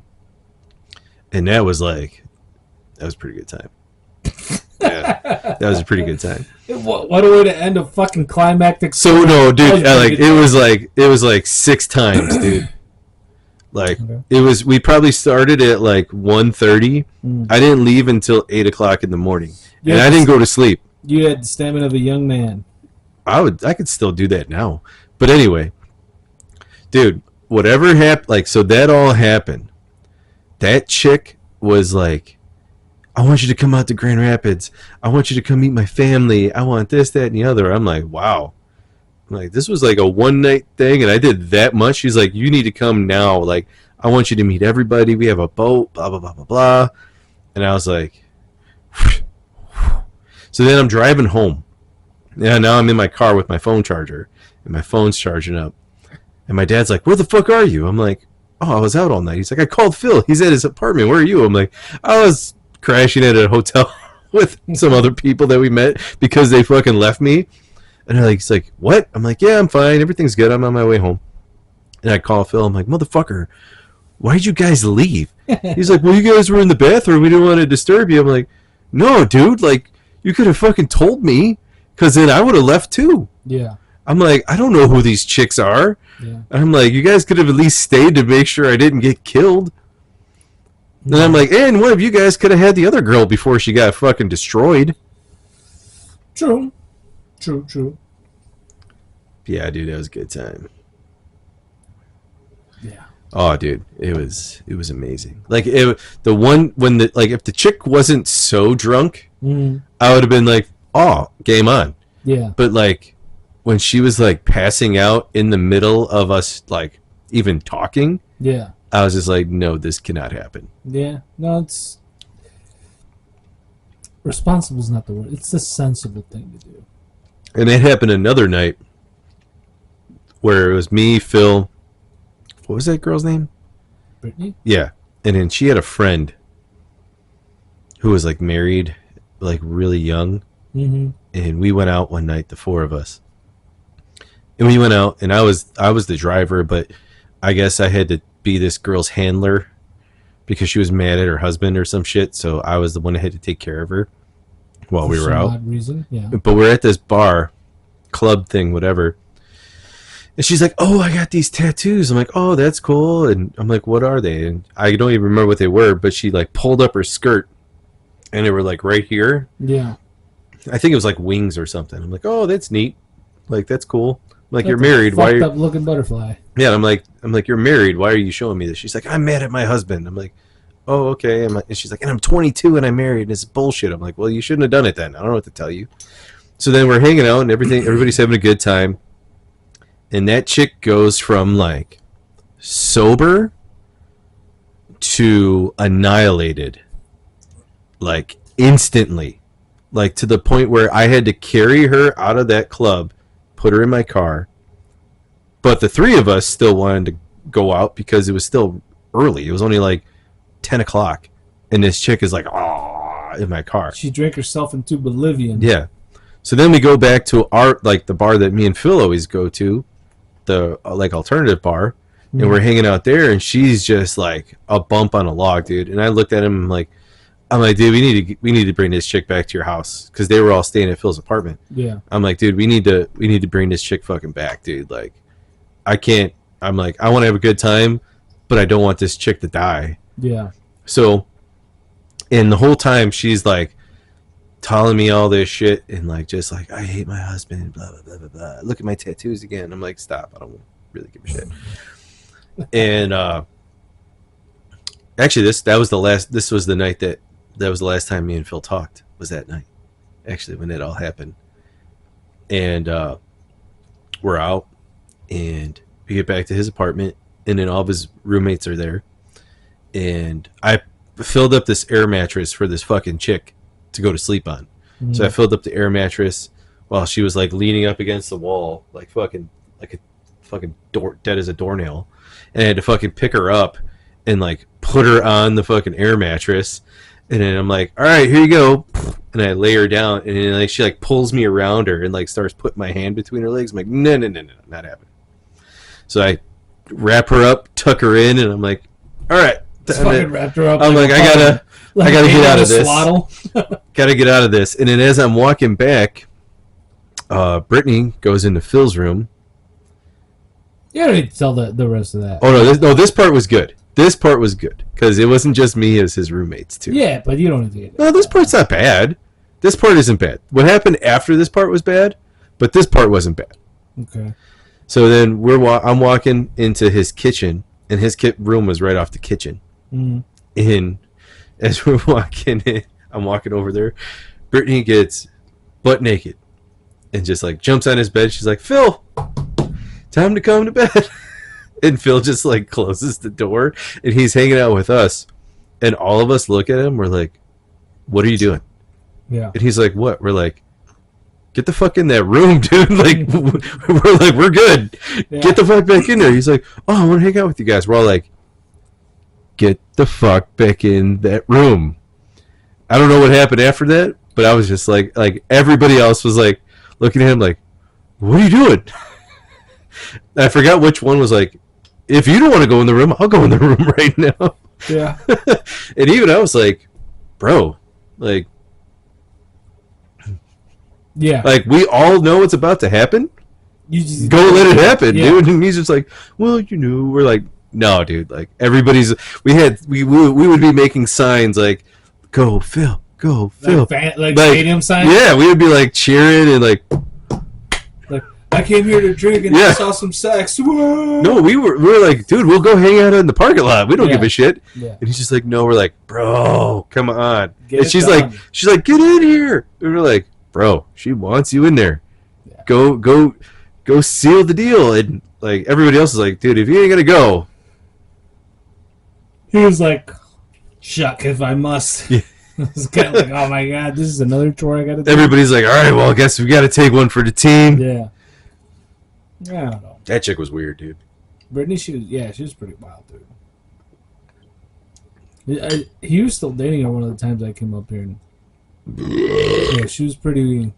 And that was a pretty good time. Yeah, that was a pretty good time. What a way to end a fucking climactic. So no, dude, That was pretty good. it was like 6 times, dude. Like Okay. it was, we probably started at like 1:30. Mm. I didn't leave until 8 o'clock in the morning, You and had I didn't the, go to sleep. you had the stamina of a young man. I could still do that now, but anyway, dude, whatever happened, like, so that all happened. That chick was like, I want you to come out to Grand Rapids. I want you to come meet my family. I want this, that, and the other. I'm like, wow. I'm like, this was like a one night thing, and I did that much. She's like, you need to come now. Like, I want you to meet everybody. We have a boat, blah, blah, blah, blah, blah. And I was like, so then I'm driving home. Yeah, now I'm in my car with my phone charger, and my phone's charging up. And my dad's like, where the fuck are you? I'm like, oh, I was out all night. He's like, I called Phil. He's at his apartment. Where are you? I'm like, I was crashing at a hotel with some other people that we met because they fucking left me. And he's like, what? I'm like, yeah, I'm fine. Everything's good. I'm on my way home. And I call Phil. I'm like, motherfucker, why'd you guys leave? He's like, well, you guys were in the bathroom. We didn't want to disturb you. I'm like, no, dude. Like, you could have fucking told me, because then I would have left too. Yeah. I'm like, I don't know who these chicks are. Yeah. I'm like, you guys could have at least stayed to make sure I didn't get killed. And I'm like, and one of you guys could have had the other girl before she got fucking destroyed. True. True. Yeah, dude, that was a good time. Yeah. Oh, dude, it was amazing. Like, the one when the, like, if the chick wasn't so drunk, I would have been like, oh, game on. Yeah. But like, when she was like passing out in the middle of us, like, even talking, Yeah. I was just like, no, this cannot happen. Yeah. No, it's responsible is not the word. It's the sensible thing to do. And it happened another night where it was me, Phil. What was that girl's name? Brittany? Yeah. And then she had a friend who was like married, like really young. Mm-hmm. And we went out one night, the four of us. And we went out, and I was the driver, but I guess I had to be this girl's handler because she was mad at her husband or some shit. So I was the one that had to take care of her while we were out. Odd reason. Yeah. But we're at this bar, club thing, whatever. And she's like, oh, I got these tattoos. I'm like, oh, that's cool. And I'm like, what are they? And I don't even remember what they were, but she like pulled up her skirt and they were like right here. Yeah. I think it was like wings or something. I'm like, oh, that's neat. Like, that's cool. I'm like, That's you're a married. Why? fucked up looking butterfly. Yeah, I'm like, you're married. Why are you showing me this? She's like, I'm mad at my husband. I'm like, oh, okay. And she's like, and I'm 22 and I'm married. And it's bullshit. I'm like, well, you shouldn't have done it then. I don't know what to tell you. So then we're hanging out and everything. Everybody's having a good time. And that chick goes from like sober to annihilated, like instantly, like to the point where I had to carry her out of that club, put her in my car. But the three of us still wanted to go out because it was still early. It was only like 10 o'clock. And this chick is like, ah, in my car. She drank herself into oblivion. Yeah. So then we go back to our, like the bar that me and Phil always go to, the like alternative bar, and we're hanging out there, and she's just like a bump on a log, dude. And I looked at him, I'm like, dude, we need to bring this chick back to your house, because they were all staying at Phil's apartment. Yeah. I'm like, dude, we need to bring this chick fucking back, dude. Like, I can't. I'm like, I want to have a good time, but I don't want this chick to die. Yeah. So, and the whole time she's like telling me all this shit and like just like, I hate my husband, blah blah blah blah blah. Look at my tattoos again. I'm like, stop, I don't really give a shit. And actually this was the night that was the last time me and Phil talked, was that night, actually, when it all happened. And we're out and we get back to his apartment, and then all of his roommates are there, and I filled up this air mattress for this fucking chick to go to sleep on. So I filled up the air mattress while she was like leaning up against the wall, like fucking like a fucking door, dead as a doornail. And I had to fucking pick her up and like put her on the fucking air mattress. And then I'm like, all right, here you go. And I lay her down, and then like she like pulls me around her and like starts putting my hand between her legs. I'm like, no, not happening. So I wrap her up, tuck her in, and I'm like, all right. Fucking wrapped her up. I'm like, I gotta get out of this. Swaddle. Gotta get out of this. And then as I'm walking back, Brittany goes into Phil's room. You don't need to tell the rest of that. Oh no, this part was good. This part was good because it wasn't just me as his roommates too. Yeah, but you don't need to get No, this part's not bad. This part isn't bad. What happened after this part was bad, but this part wasn't bad. Okay. So then I'm walking into his kitchen, and his room was right off the kitchen. Mm. And as we're walking in, I'm walking over there. Brittany gets butt naked and just like jumps on his bed. She's like, "Phil, time to come to bed." And Phil just like closes the door, and he's hanging out with us, and all of us look at him. We're like, "What are you doing?" Yeah. And he's like, "What?" We're like, "Get the fuck in that room, dude." Like, we're good. Yeah. Get the fuck back in there. He's like, "Oh, I want to hang out with you guys." We're all like, "Get the fuck back in that room." I don't know what happened after that, but I was just like everybody else was like looking at him like, "What are you doing?" I forgot which one was like, "If you don't want to go in the room, I'll go in the room right now." Yeah. And even I was like, "Bro, like Yeah. we all know what's about to happen. You just Go let it happen, Yeah. dude." And he's just like, "Well, we're like, no, dude. Like everybody's, we would be making signs like, go Phil, go Phil, like stadium signs. Yeah, we would be like cheering and like, I came here to drink and I saw some sex. Whoa! no, we were like, dude, we'll go hang out in the parking lot. We don't give a shit. Yeah. And he's just like, no. We're like, bro, come on. Get And it she's done. like, get in here. And we're like, bro, she wants you in there. Yeah. Go seal the deal. And like everybody else is like, dude, if you ain't gonna go, He was like, "Shuck, if I must." Yeah. It's kind of like, oh my god, this is another chore I got to do. everybody's like, all right, well, I guess we got to take one for the team. Yeah. I don't know. That chick was weird, dude. Brittany, she was pretty wild, dude. He was still dating her one of the times I came up here, and yeah, she was pretty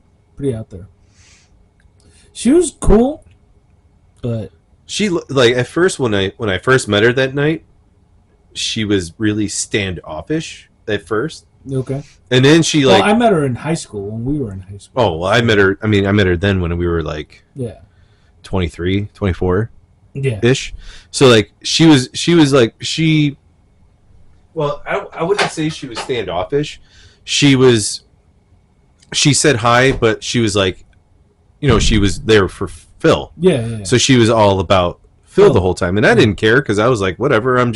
out there. She was cool, but She like at first when I first met her that night, she was really standoffish at first, okay. and then she Well, like, I met her in high school when we were in high school. oh, well, I met her. I mean, I met her then when we were like Yeah. 23, 24 Yeah. ish. So like she was like well, I wouldn't say she was standoffish. She said hi, but she was like, she was there for Phil. Yeah. So she was all about Phil the whole time, and I didn't care because I was like, whatever. I'm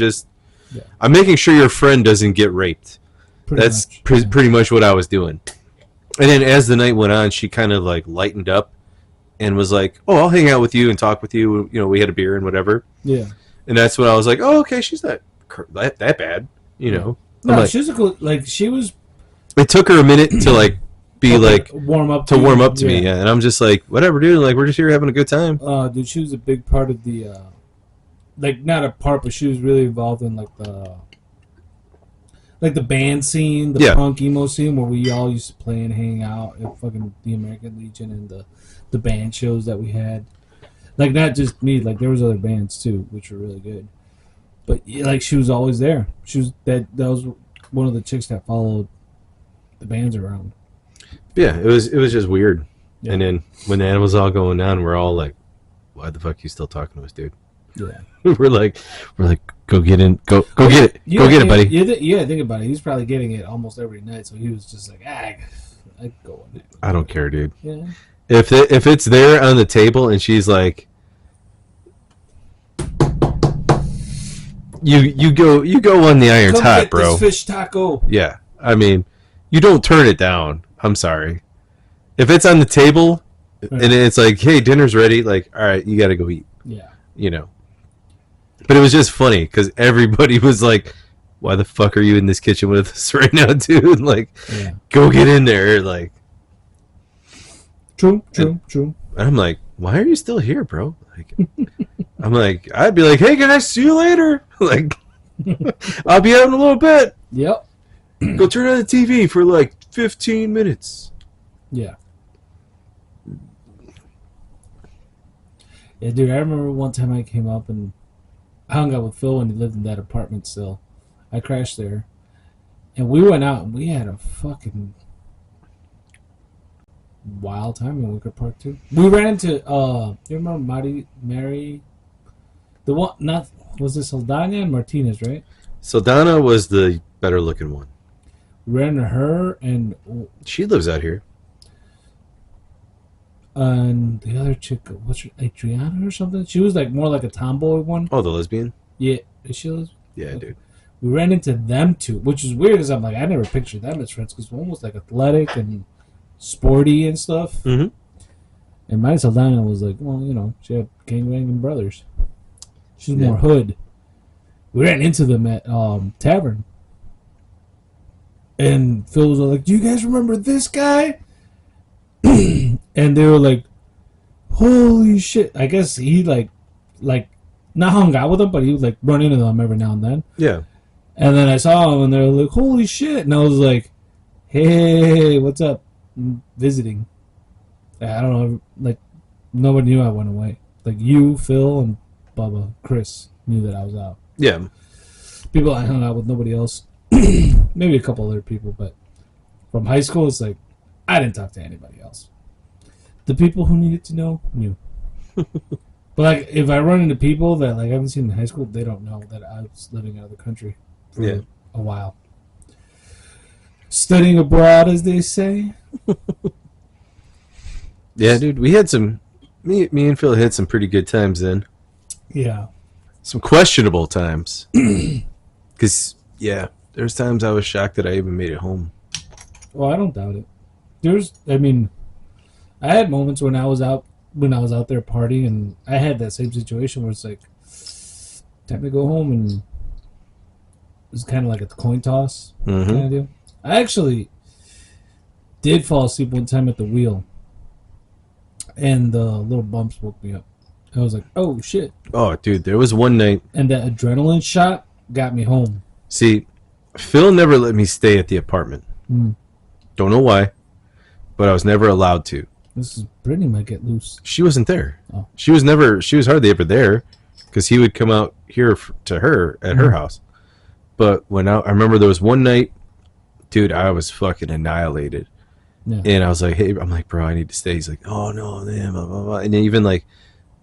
making sure your friend doesn't get raped. That's pretty much what I was doing. And then as the night went on, she kind of like lightened up and was like, "Oh, I'll hang out with you and talk with you." We had a beer and whatever. Yeah. And that's when I was like, "Oh, okay, she's not that bad." No, like, she was a cool, like she was. it took her a minute to like be like warm up to me, yeah. And I'm just like, whatever, dude. Like we're just here having a good time. Dude, she was a big part of the, like not a part, but she was really involved in like the band scene, the punk emo scene, where we all used to play and hang out at fucking the American Legion and the band shows that we had. Like not just me, like there was other bands too, which were really good. But yeah, like she was always there. She was that was one of the chicks that followed the bands around. Yeah, it was just weird. Yeah. And then when that was all going on, we're all like, "Why the fuck are you still talking to us, dude?" Yeah. we're like, go get in, go get it, go get it, buddy. Yeah, think about it. He's probably getting it almost every night, so he was just like, I go in there. I don't care, dude. Yeah. If it's there on the table and she's like, you go on the iron's Come hot, get bro. this fish taco. Yeah, I mean, you don't turn it down. I'm sorry. If it's on the table and it's like, hey, dinner's ready, like, all right, you got to go eat. Yeah. But it was just funny because everybody was like, "Why the fuck are you in this kitchen with us right now, dude? Like, go get in there!" Like, true. And I'm like, "Why are you still here, bro?" Like, I'm like, I'd be like, "Hey guys, see you later." Like, I'll be out in a little bit. Yep. Go turn on the TV for like 15 minutes. Yeah. Yeah, dude, I remember one time I came up and hung out with Phil when he lived in that apartment still. I crashed there. And we went out and we had a fucking wild time in Wicker Park too. We ran into you remember Mary The one, not was it Saldana and Martinez, right? Saldana was the better looking one. We ran into her She lives out here. and the other chick, what's her, Adriana or something? She was like more like a tomboy one. Oh, the lesbian? Yeah, is she? Yeah, dude. We ran into them two, which is weird because I'm like, I never pictured them as friends because one was like athletic and sporty and stuff. Mm-hmm. And my Saldana was like, well, you know, she had gangbanging brothers. She's Yeah. more hood. We ran into them at tavern. And Phil was like, do you guys remember this guy? And they were like, holy shit. I guess he like not hung out with them, but he would like run into them every now and then. Yeah. And then I saw them and they were like, holy shit. And I was like, hey, what's up? I'm visiting. I don't know, like nobody knew I went away. Like you, Phil, and Bubba, Chris knew that I was out. Yeah. People I hung out with, nobody else. Maybe a couple other people, but from high school, it's like I didn't talk to anybody else. The people who needed to know knew. But like, if I run into people that like I haven't seen in high school, they don't know that I was living out of the country for Yeah. a while, studying abroad, as they say. Yeah, dude. We had some. Me and Phil had some pretty good times then. Yeah, Some questionable times. Because, yeah, there's times I was shocked that I even made it home. well, I don't doubt it. I had moments when I was out there partying, and I had that same situation where it's like time to go home, and it's kind of like a coin toss Mm-hmm. kind of deal. I actually did fall asleep one time at the wheel, and the little bumps woke me up. I was like, "Oh shit!" Oh, dude, there was one night. And that adrenaline shot got me home. See, Phil never let me stay at the apartment. Mm. Don't know why, but I was never allowed to. This is Brittany might get loose. She wasn't there. Oh. She was hardly ever there because he would come out here to her at her house. But I remember there was one night, dude, I was fucking annihilated. Yeah. And I was like, hey, I'm like, bro, I need to stay. He's like, oh, no, man, blah, blah, blah. And then even like,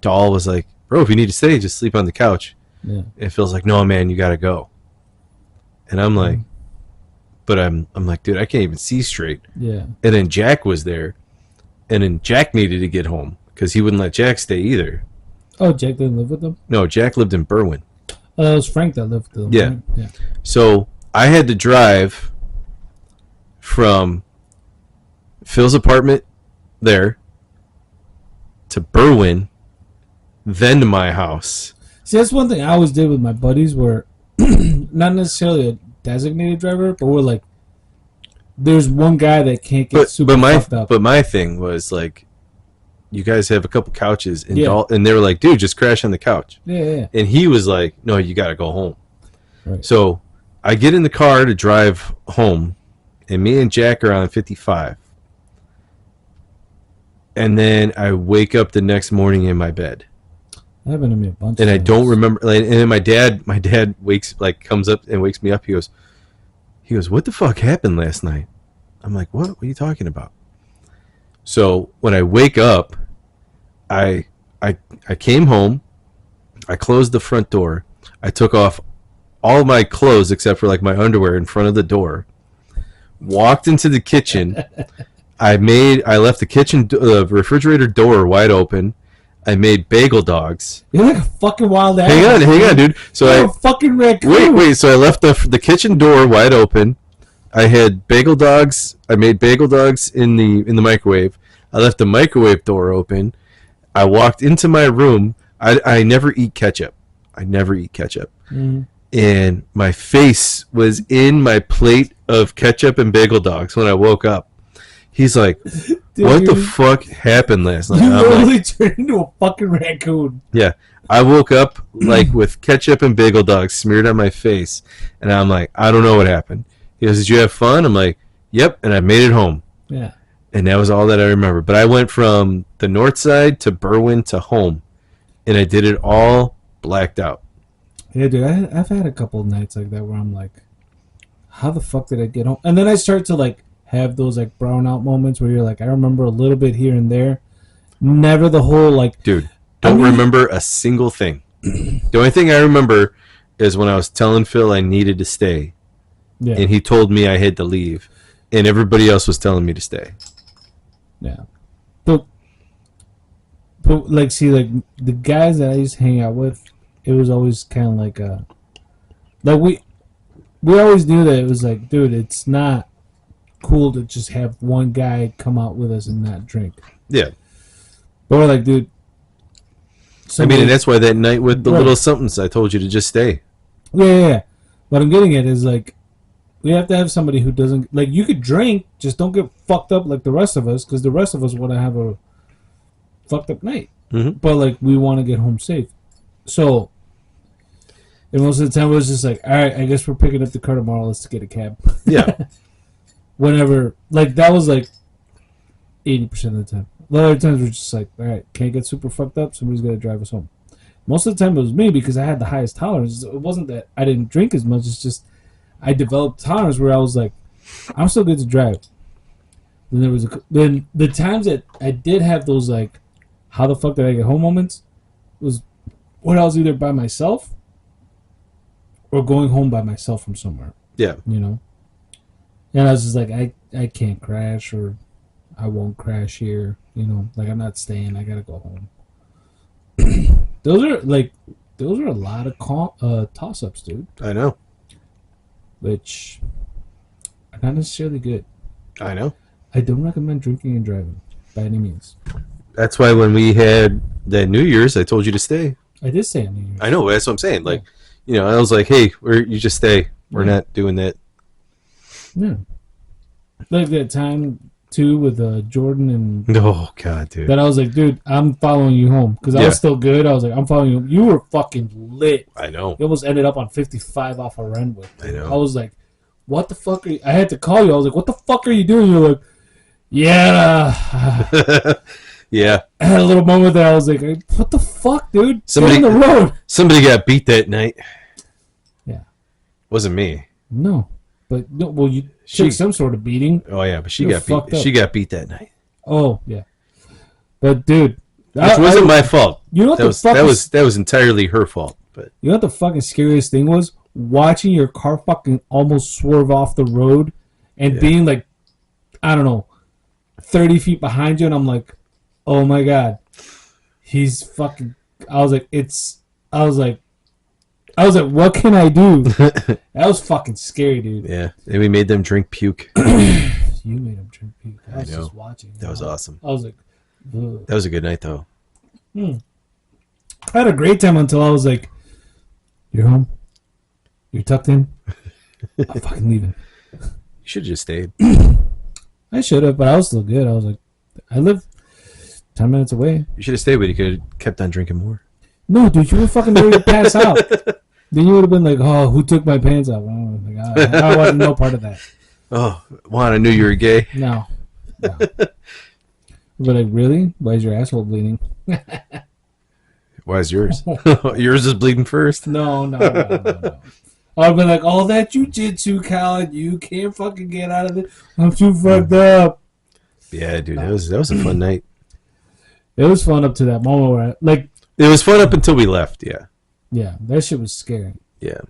Doll was like, bro, if you need to stay, just sleep on the couch. Yeah. And it feels like, no, man, you got to go. And I'm like, but I'm like, dude, I can't even see straight. Yeah. And then Jack was there. And then Jack needed to get home because he wouldn't let Jack stay either. Oh, Jack didn't live with them? No, Jack lived in Berwyn. Oh, it was Frank that lived with them. Yeah. Right? Yeah. So I had to drive from Phil's apartment there to Berwyn, then to my house. See, that's one thing I always did with my buddies where not necessarily a designated driver, but we're like, there's one guy that can't get super fucked up. But my thing was like, you guys have a couple couches, and Yeah. and they were like, dude, just crash on the couch. Yeah. And he was like, no, you got to go home. Right. So I get in the car to drive home, and me and Jack are on 55. And then I wake up the next morning in my bed. That happened to me a bunch And of I times. don't remember. And then my dad comes up and wakes me up. He goes, what the fuck happened last night? I'm like, what? What are you talking about? So when I wake up, I came home. I closed the front door. I took off all my clothes except for like my underwear in front of the door. Walked into the kitchen. I left the kitchen refrigerator door wide open. I made bagel dogs. You're like a fucking wild Hang on, dude. So You're a fucking raccoon. wait. So I left the kitchen door wide open. I had bagel dogs. I made bagel dogs in the microwave. I left the microwave door open. I walked into my room. I never eat ketchup. Mm. And my face was in my plate of ketchup and bagel dogs when I woke up. He's like, Dude, what the fuck happened last night? You I'm literally like, turned into a fucking raccoon. yeah. I woke up like with ketchup and bagel dogs smeared on my face. And I'm like, I don't know what happened. He goes, did you have fun? I'm like, yep. And I made it home. Yeah. And that was all that I remember. But I went from the north side to Berwyn to home. And I did it all blacked out. Yeah, dude, I've had a couple of nights like that where I'm like, how the fuck did I get home? And then I start to like have those like brown out moments where you're like, I remember a little bit here and there. Never the whole like, Dude, don't remember a single thing. The only thing I remember is when I was telling Phil I needed to stay, Yeah, and he told me I had to leave, and everybody else was telling me to stay. yeah. But like, see, like the guys that I used to hang out with, it was always kind of like we always knew that it was like, dude, it's not cool to just have one guy come out with us and not drink. Yeah. But we're like, dude, I mean, somebody, and that's why that night with the right? little somethings, I told you to just stay. Yeah. What I'm getting at is like, we have to have somebody who doesn't like. You could drink, just don't get fucked up like the rest of us, because the rest of us want to have a fucked up night. Mm-hmm. But like, we want to get home safe. So, and most of the time, it was just like, all right, I guess we're picking up the car tomorrow. Let's get a cab. Yeah. Whenever, like, that was like 80% of the time. A lot of times we're just like, all right, can't get super fucked up. Somebody's got to drive us home. Most of the time it was me because I had the highest tolerance. It wasn't that I didn't drink as much. It's just I developed tolerance where I was like, I'm still good to drive. Then there was then the times that I did have those like, how the fuck did I get home moments was when I was either by myself or going home by myself from somewhere. Yeah. You know, and I was just like, I can't crash or I won't crash here. You know, like I'm not staying. I gotta go home. Those are a lot of toss ups, dude. I know. Which are not necessarily good. I know. I don't recommend drinking and driving by any means. That's why when we had that New Year's, I told you to stay. I did say on New Year's. I know. That's what I'm saying. Like, you know, I was like, hey, you just stay. We're not doing that. Yeah. Like that time too with Jordan and Oh God, dude. that I was like, dude, I'm following you home because I was still good. I was like, I'm following you. You were fucking lit. I know. You almost ended up on 55 off a Renwick. I know. I was like, what the fuck are you? I had to call you. I was like, what the fuck are you doing? You're like, yeah. Yeah. I had a little moment there. I was like, what the fuck, dude? Somebody Stay on the road. Somebody got beat that night. Yeah. Wasn't me. No. But, no, well, you took some sort of beating. Oh, yeah, but she You're got fucked beat. up. She got beat that night. Oh, yeah. But, dude. Which wasn't my fault. You know what that was entirely her fault. But you know what the fucking scariest thing was? Watching your car fucking almost swerve off the road and being like, I don't know, 30 feet behind you, and I'm like, oh my God. He's fucking... I was like, what can I do? That was fucking scary, dude. yeah, and we made them drink puke. You made him drink puke. I was know. just watching. That was awesome. I was like, ugh. That was a good night, though. I had a great time until I was like, you're home? You're tucked in? I'm fucking leaving. You should have just stayed. I should have, but I was still good. I was like, I live 10 minutes away. You should have stayed, but you could have kept on drinking more. No, dude, you were fucking ready to pass out. Then you would have been like, oh, who took my pants off? I wasn't no part of that. Oh, Juan, I knew you were gay. No. But like, really? Why is your asshole bleeding? Why is yours? Yours is bleeding first. No. I've been like, all that jujitsu, Colin, you can't fucking get out of it. I'm too fucked up. Yeah, dude, that was a fun night. It was fun up to that moment where, It was fun up until we left. Yeah, that shit was scary. yeah.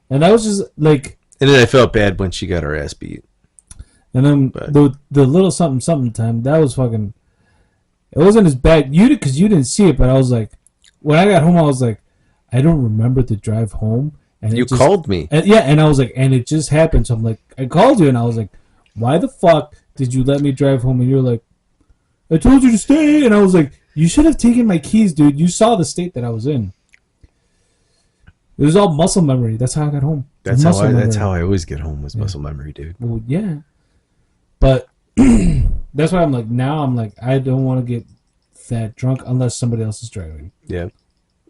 And that was just like, And then I felt bad when she got her ass beat. and then the little something time, that was fucking, it wasn't as bad. Because you didn't see it, but I was like, when I got home, I was like, I don't remember the drive home. And You called me. And I was like, and it just happened. So I'm like, I called you, and I was like, why the fuck did you let me drive home? And you're like, I told you to stay. And I was like, you should have taken my keys, dude. You saw the state that I was in. It was all muscle memory. That's how I got home. That's how I always get home was muscle memory, dude. Well, yeah. But that's why I'm like, now I'm like, I don't want to get that drunk unless somebody else is driving. Yeah.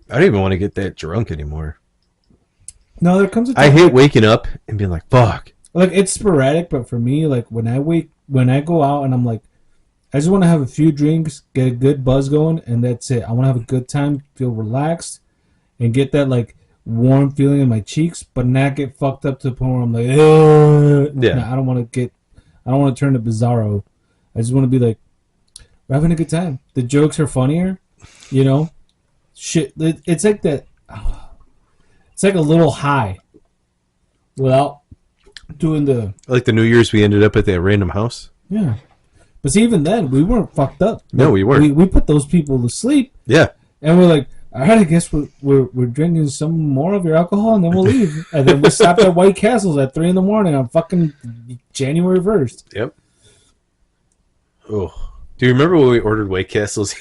I don't even want to get that drunk anymore. No, there comes a time. I hate waking up and being like, fuck. Like, it's sporadic, but for me, like, when I go out and I'm like, I just want to have a few drinks, get a good buzz going, and that's it. I want to have a good time, feel relaxed, and get that, like, warm feeling in my cheeks, but not get fucked up to the point where I'm like, ugh. Yeah. No, I don't want to turn to Bizarro. I just want to be like, we're having a good time. The jokes are funnier, you know? shit. It's like that. It's like a little high without doing the Like the New Year's, we ended up at that random house. yeah. But see, even then, we weren't fucked up. No, we weren't. We put those people to sleep, Yeah. and we're like, all right, I guess we're drinking some more of your alcohol, and then we'll leave. And then we stopped at White Castles at 3 a.m. on fucking January 1st. Yep. Oh, do you remember when we ordered White Castles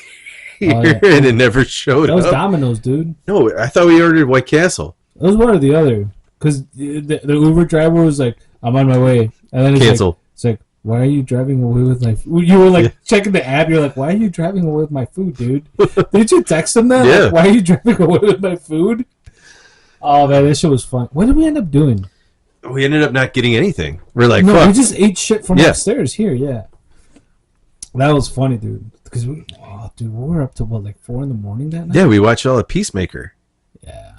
here Oh, yeah. and it never showed That was up? Domino's, dude. No, I thought we ordered White Castle. It was one or the other. Because the Uber driver was like, I'm on my way. And then Cancel. It's like, why are you driving away with my food? You were like checking the app. You're like, why are you driving away with my food, dude? Did you text him that? Yeah. Like, why are you driving away with my food? Oh, man, this shit was fun. What did we end up doing? We ended up not getting anything. We're like, No, fuck. we just ate shit from Yeah. upstairs here, yeah. That was funny, dude. Because we were up to what, like 4 a.m. that night? Yeah, we watched all of Peacemaker. Yeah.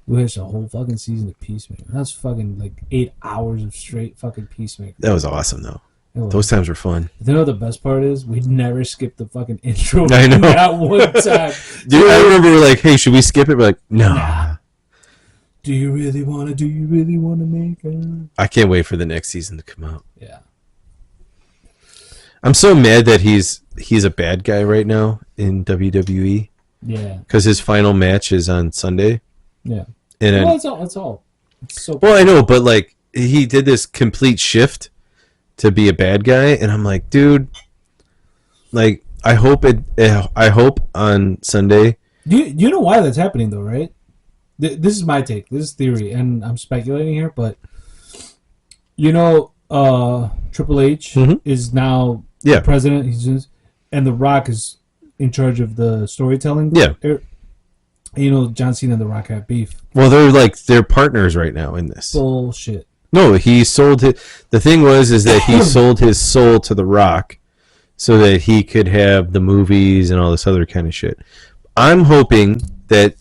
We watched a whole fucking season of Peacemaker. That's fucking like 8 hours of straight fucking Peacemaker. That was awesome, though. It was. Those times were fun. You know what the best part is? We never skipped the fucking intro. I know. Not one time. Dude, I remember we're like, hey, should we skip it? We're like, no. Nah. Do you really want to make it? I can't wait for the next season to come out. Yeah. I'm so mad that he's a bad guy right now in WWE Yeah. because his final match is on Sunday. Yeah. And Well, then, it's all. It's so well, I know, but like he did this complete shift to be a bad guy, and I'm like, dude, like I hope on Sunday. You know why that's happening though, right? This is my take. This is theory, and I'm speculating here, but you know, Triple H is now the president. And The Rock is in charge of the storytelling. Yeah. You know, John Cena and The Rock have beef. Well, they're partners right now in this. Bullshit. No, he sold it. The thing is that he sold his soul to The Rock so that he could have the movies and all this other kind of shit. I'm hoping that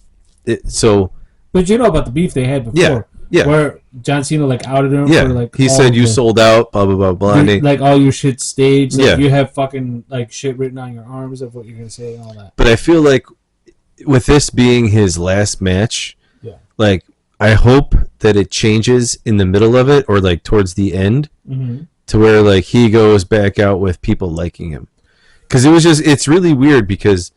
But you know about the beef they had before. Yeah. Where John Cena like outed him yeah, for like he said you sold out, blah blah blah blah. like all your shit staged. Like, Yeah. you have fucking like shit written on your arms of what you're gonna say and all that. But I feel like with this being his last match, Yeah. like I hope that it changes in the middle of it or like towards the end to where like he goes back out with people liking him. Because it's really weird because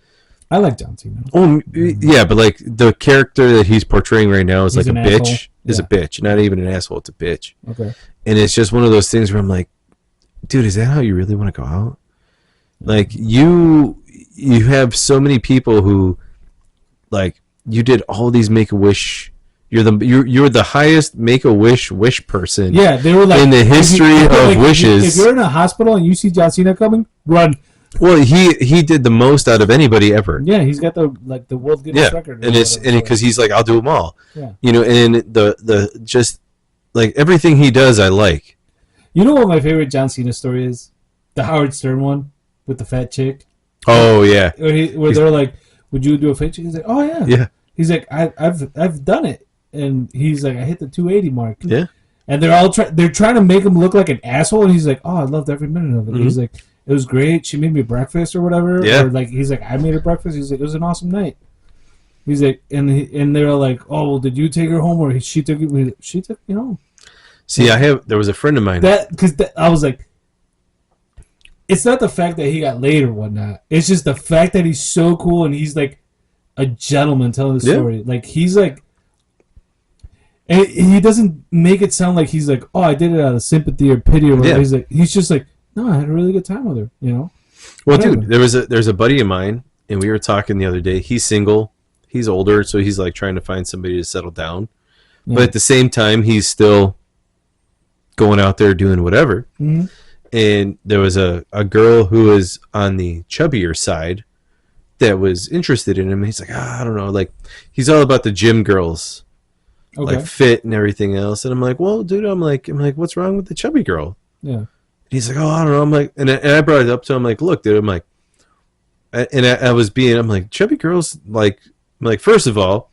I like John Cena. oh yeah, but like the character that he's portraying right now is He's like a an bitch. asshole. Is a Yeah. bitch, not even an asshole. It's a bitch, Okay. and it's just one of those things where I'm like, dude, is that how you really want to go out? Like you have so many people who, like, you did all these Make-A-Wish. You're the highest Make-A-Wish person. Yeah, they were like in the history of wishes. If you're in a hospital and you see John Cena coming, run. Well, he did the most out of anybody ever. Yeah, he's got the world Guinness record. And it's because he's like, I'll do them all. Yeah. You know, and the just like everything he does, I like. You know what my favorite John Cena story is? The Howard Stern one with the fat chick. Oh yeah. Where they're like, "Would you do a fat chick?" He's like, "Oh yeah." Yeah. He's like, "I've done it," and he's like, "I hit the 280 mark." Yeah. And they're trying to make him look like an asshole, and he's like, "Oh, I loved every minute of it." He's like, "It was great. She made me breakfast or whatever." Yeah. Or like he's like, "I made her breakfast." He's like, "It was an awesome night." He's like, and they're like, "Oh, well, did you take her home or she took you?" She took me home. See, there was a friend of mine. I was like, it's not the fact that he got laid or whatnot. It's just the fact that he's so cool and he's like a gentleman telling the story. Like he's like, and he doesn't make it sound like he's like, oh, I did it out of sympathy or pity or whatever. Yeah. He's just like, no, I had a really good time with her. You know. Well, Whatever. dude, there's a buddy of mine, and we were talking the other day. He's single. He's older, so he's like trying to find somebody to settle down. Yeah. But at the same time, he's still going out there doing whatever. Mm-hmm. And there was a girl who was on the chubbier side that was interested in him. He's like, I don't know. Like, he's all about the gym girls, Okay. like fit and everything else. And I'm like, well, dude, I'm like, what's wrong with the chubby girl? Yeah. And he's like, oh, I don't know. I'm like, and I brought it up to him, like, look, dude, I'm like, I'm like, chubby girls, like, first of all,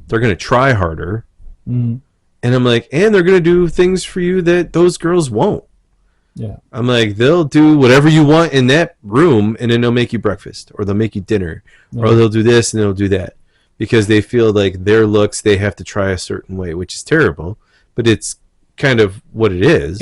they're going to try harder. Mm-hmm. And I'm like, and they're going to do things for you that those girls won't. Yeah. I'm like, they'll do whatever you want in that room, and then they'll make you breakfast, or they'll make you dinner, or they'll do this and they'll do that. because they feel like their looks they have to try a certain way, which is terrible, but it's kind of what it is.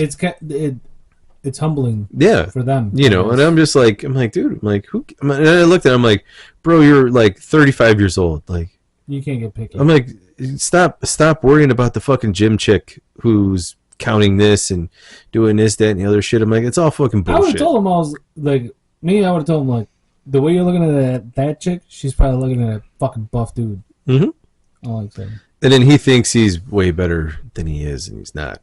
It's humbling Yeah, for them. you know, and I'm just like, I'm like, dude, I'm like, who? And I looked at him, I'm like, bro, you're like 35 years old. Like, You can't get picky. I'm like, stop worrying about the fucking gym chick who's counting this and doing this, that, and the other shit. I'm like, it's all fucking I would have bullshit. told him I was like me. I would have told him like the way you're looking at that chick, she's probably looking at a fucking buff dude. Mm-hmm. All like that. And then he thinks he's way better than he is, and he's not.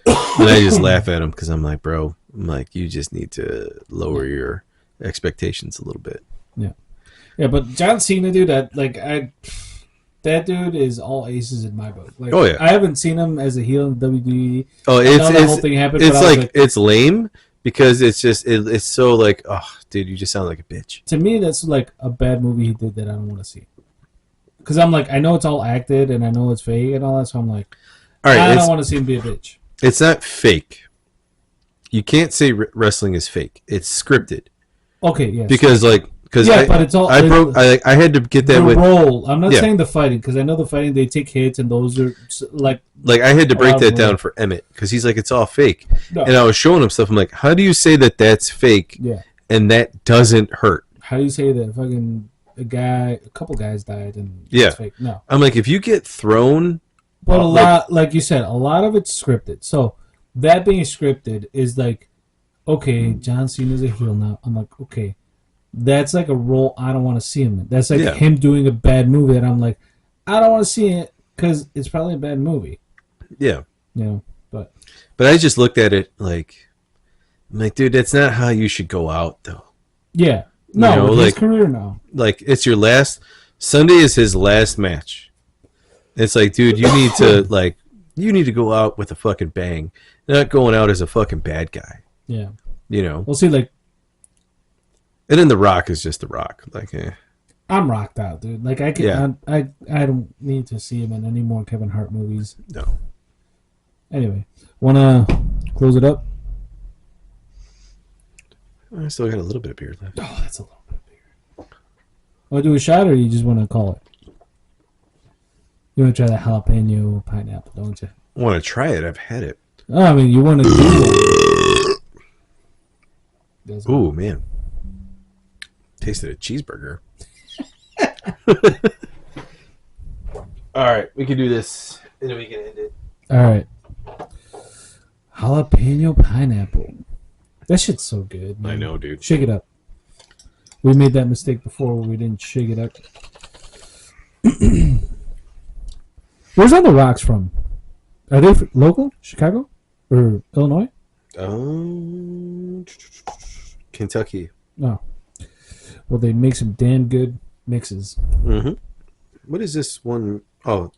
And I just laugh at him because I'm like, bro, I'm like, you just need to lower your expectations a little bit. Yeah, but John Cena, dude, that dude is all aces in my book. Like, Oh, yeah. I haven't seen him as a heel in WWE. Oh, I know that whole thing happened. It's but I was like it's lame because it's just it's so like, oh, dude, you just sound like a bitch. to me, that's like a bad movie he did that I don't want to see. Because I'm like, I know it's all acted and I know it's fake and all that, so I'm like, All right, I don't want to see him be a bitch. it's not fake. You can't say wrestling is fake. It's scripted Okay, yes. because but it's all I had to get that the with role. I'm not Yeah. saying the fighting because I know the fighting they take hits and those are like I had to a break lot that of down them. for Emmett because he's like, it's all fake, no, and I was showing him stuff. I'm like, how do you say that that's fake yeah. and that doesn't hurt? How do you say that fucking a couple guys died and Yeah. it's fake? No, I'm like, if you get thrown, but a like- lot, like you said, a lot of it's scripted. So that being scripted is like, okay, John Cena's a heel now. I'm like, okay, that's like a role I don't want to see him in. That's like Yeah. him doing a bad movie that I'm like, I don't want to see it because it's probably a bad movie. yeah. You know, but But I just looked at it like, I'm like, dude, that's not how you should go out, though. yeah, no, You know, with his like- career now. Like, it's your last Sunday is his last match. It's like, dude, you need to go out with a fucking bang, not going out as a fucking bad guy. Yeah, You know. we'll see. Like, And then The Rock is just The Rock. Like, I'm rocked out, dude. Like, I can, Yeah. I don't need to see him in any more Kevin Hart movies. no. Anyway, wanna close it up? I still got a little bit of beer left. Oh, that's a little bit bigger. Want to do a shot, or you just want to call it? You want to try the jalapeno pineapple, don't you? I want to try it. I've had it. Oh, I mean, you want to do one. Ooh, man. Tasted a cheeseburger. All right, we can do this, and then we can end it. All right. Jalapeno pineapple. That shit's so good, man. I know, dude. Shake it up. We made that mistake before where we didn't shake it up. Where's On the Rocks from? Are they local? Chicago? Or Illinois? Kentucky. No. Well, they make some damn good mixes. Mm-hmm. What is this one? Oh,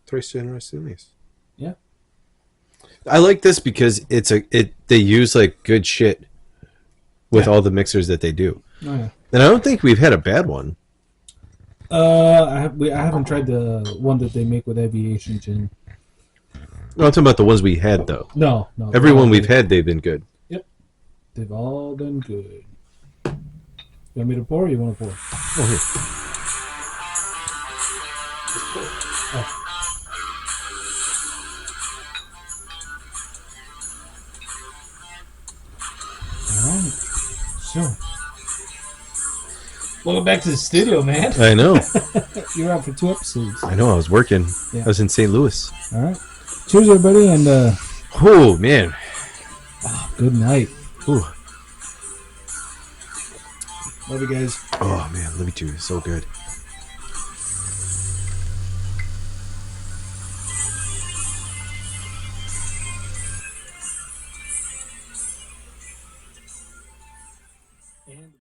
Tres Generaciones. Yeah. I like this because they use like good shit with all the mixers that they do, Oh, yeah. and I don't think we've had a bad one. I haven't tried the one that they make with aviation gin. No, I'm talking about the ones we had though. No. Everyone we've had, they've been good. Yep. They've all been good. You want me to pour or you want to pour? Oh, here. Oh. Alright. So. Welcome back to the studio, man. I know. You were out for 2 episodes. I know. I was working. Yeah. I was in St. Louis. Alright. Cheers, everybody, and Oh man. good night. Ooh. Love you guys. Oh man, let me too. So good.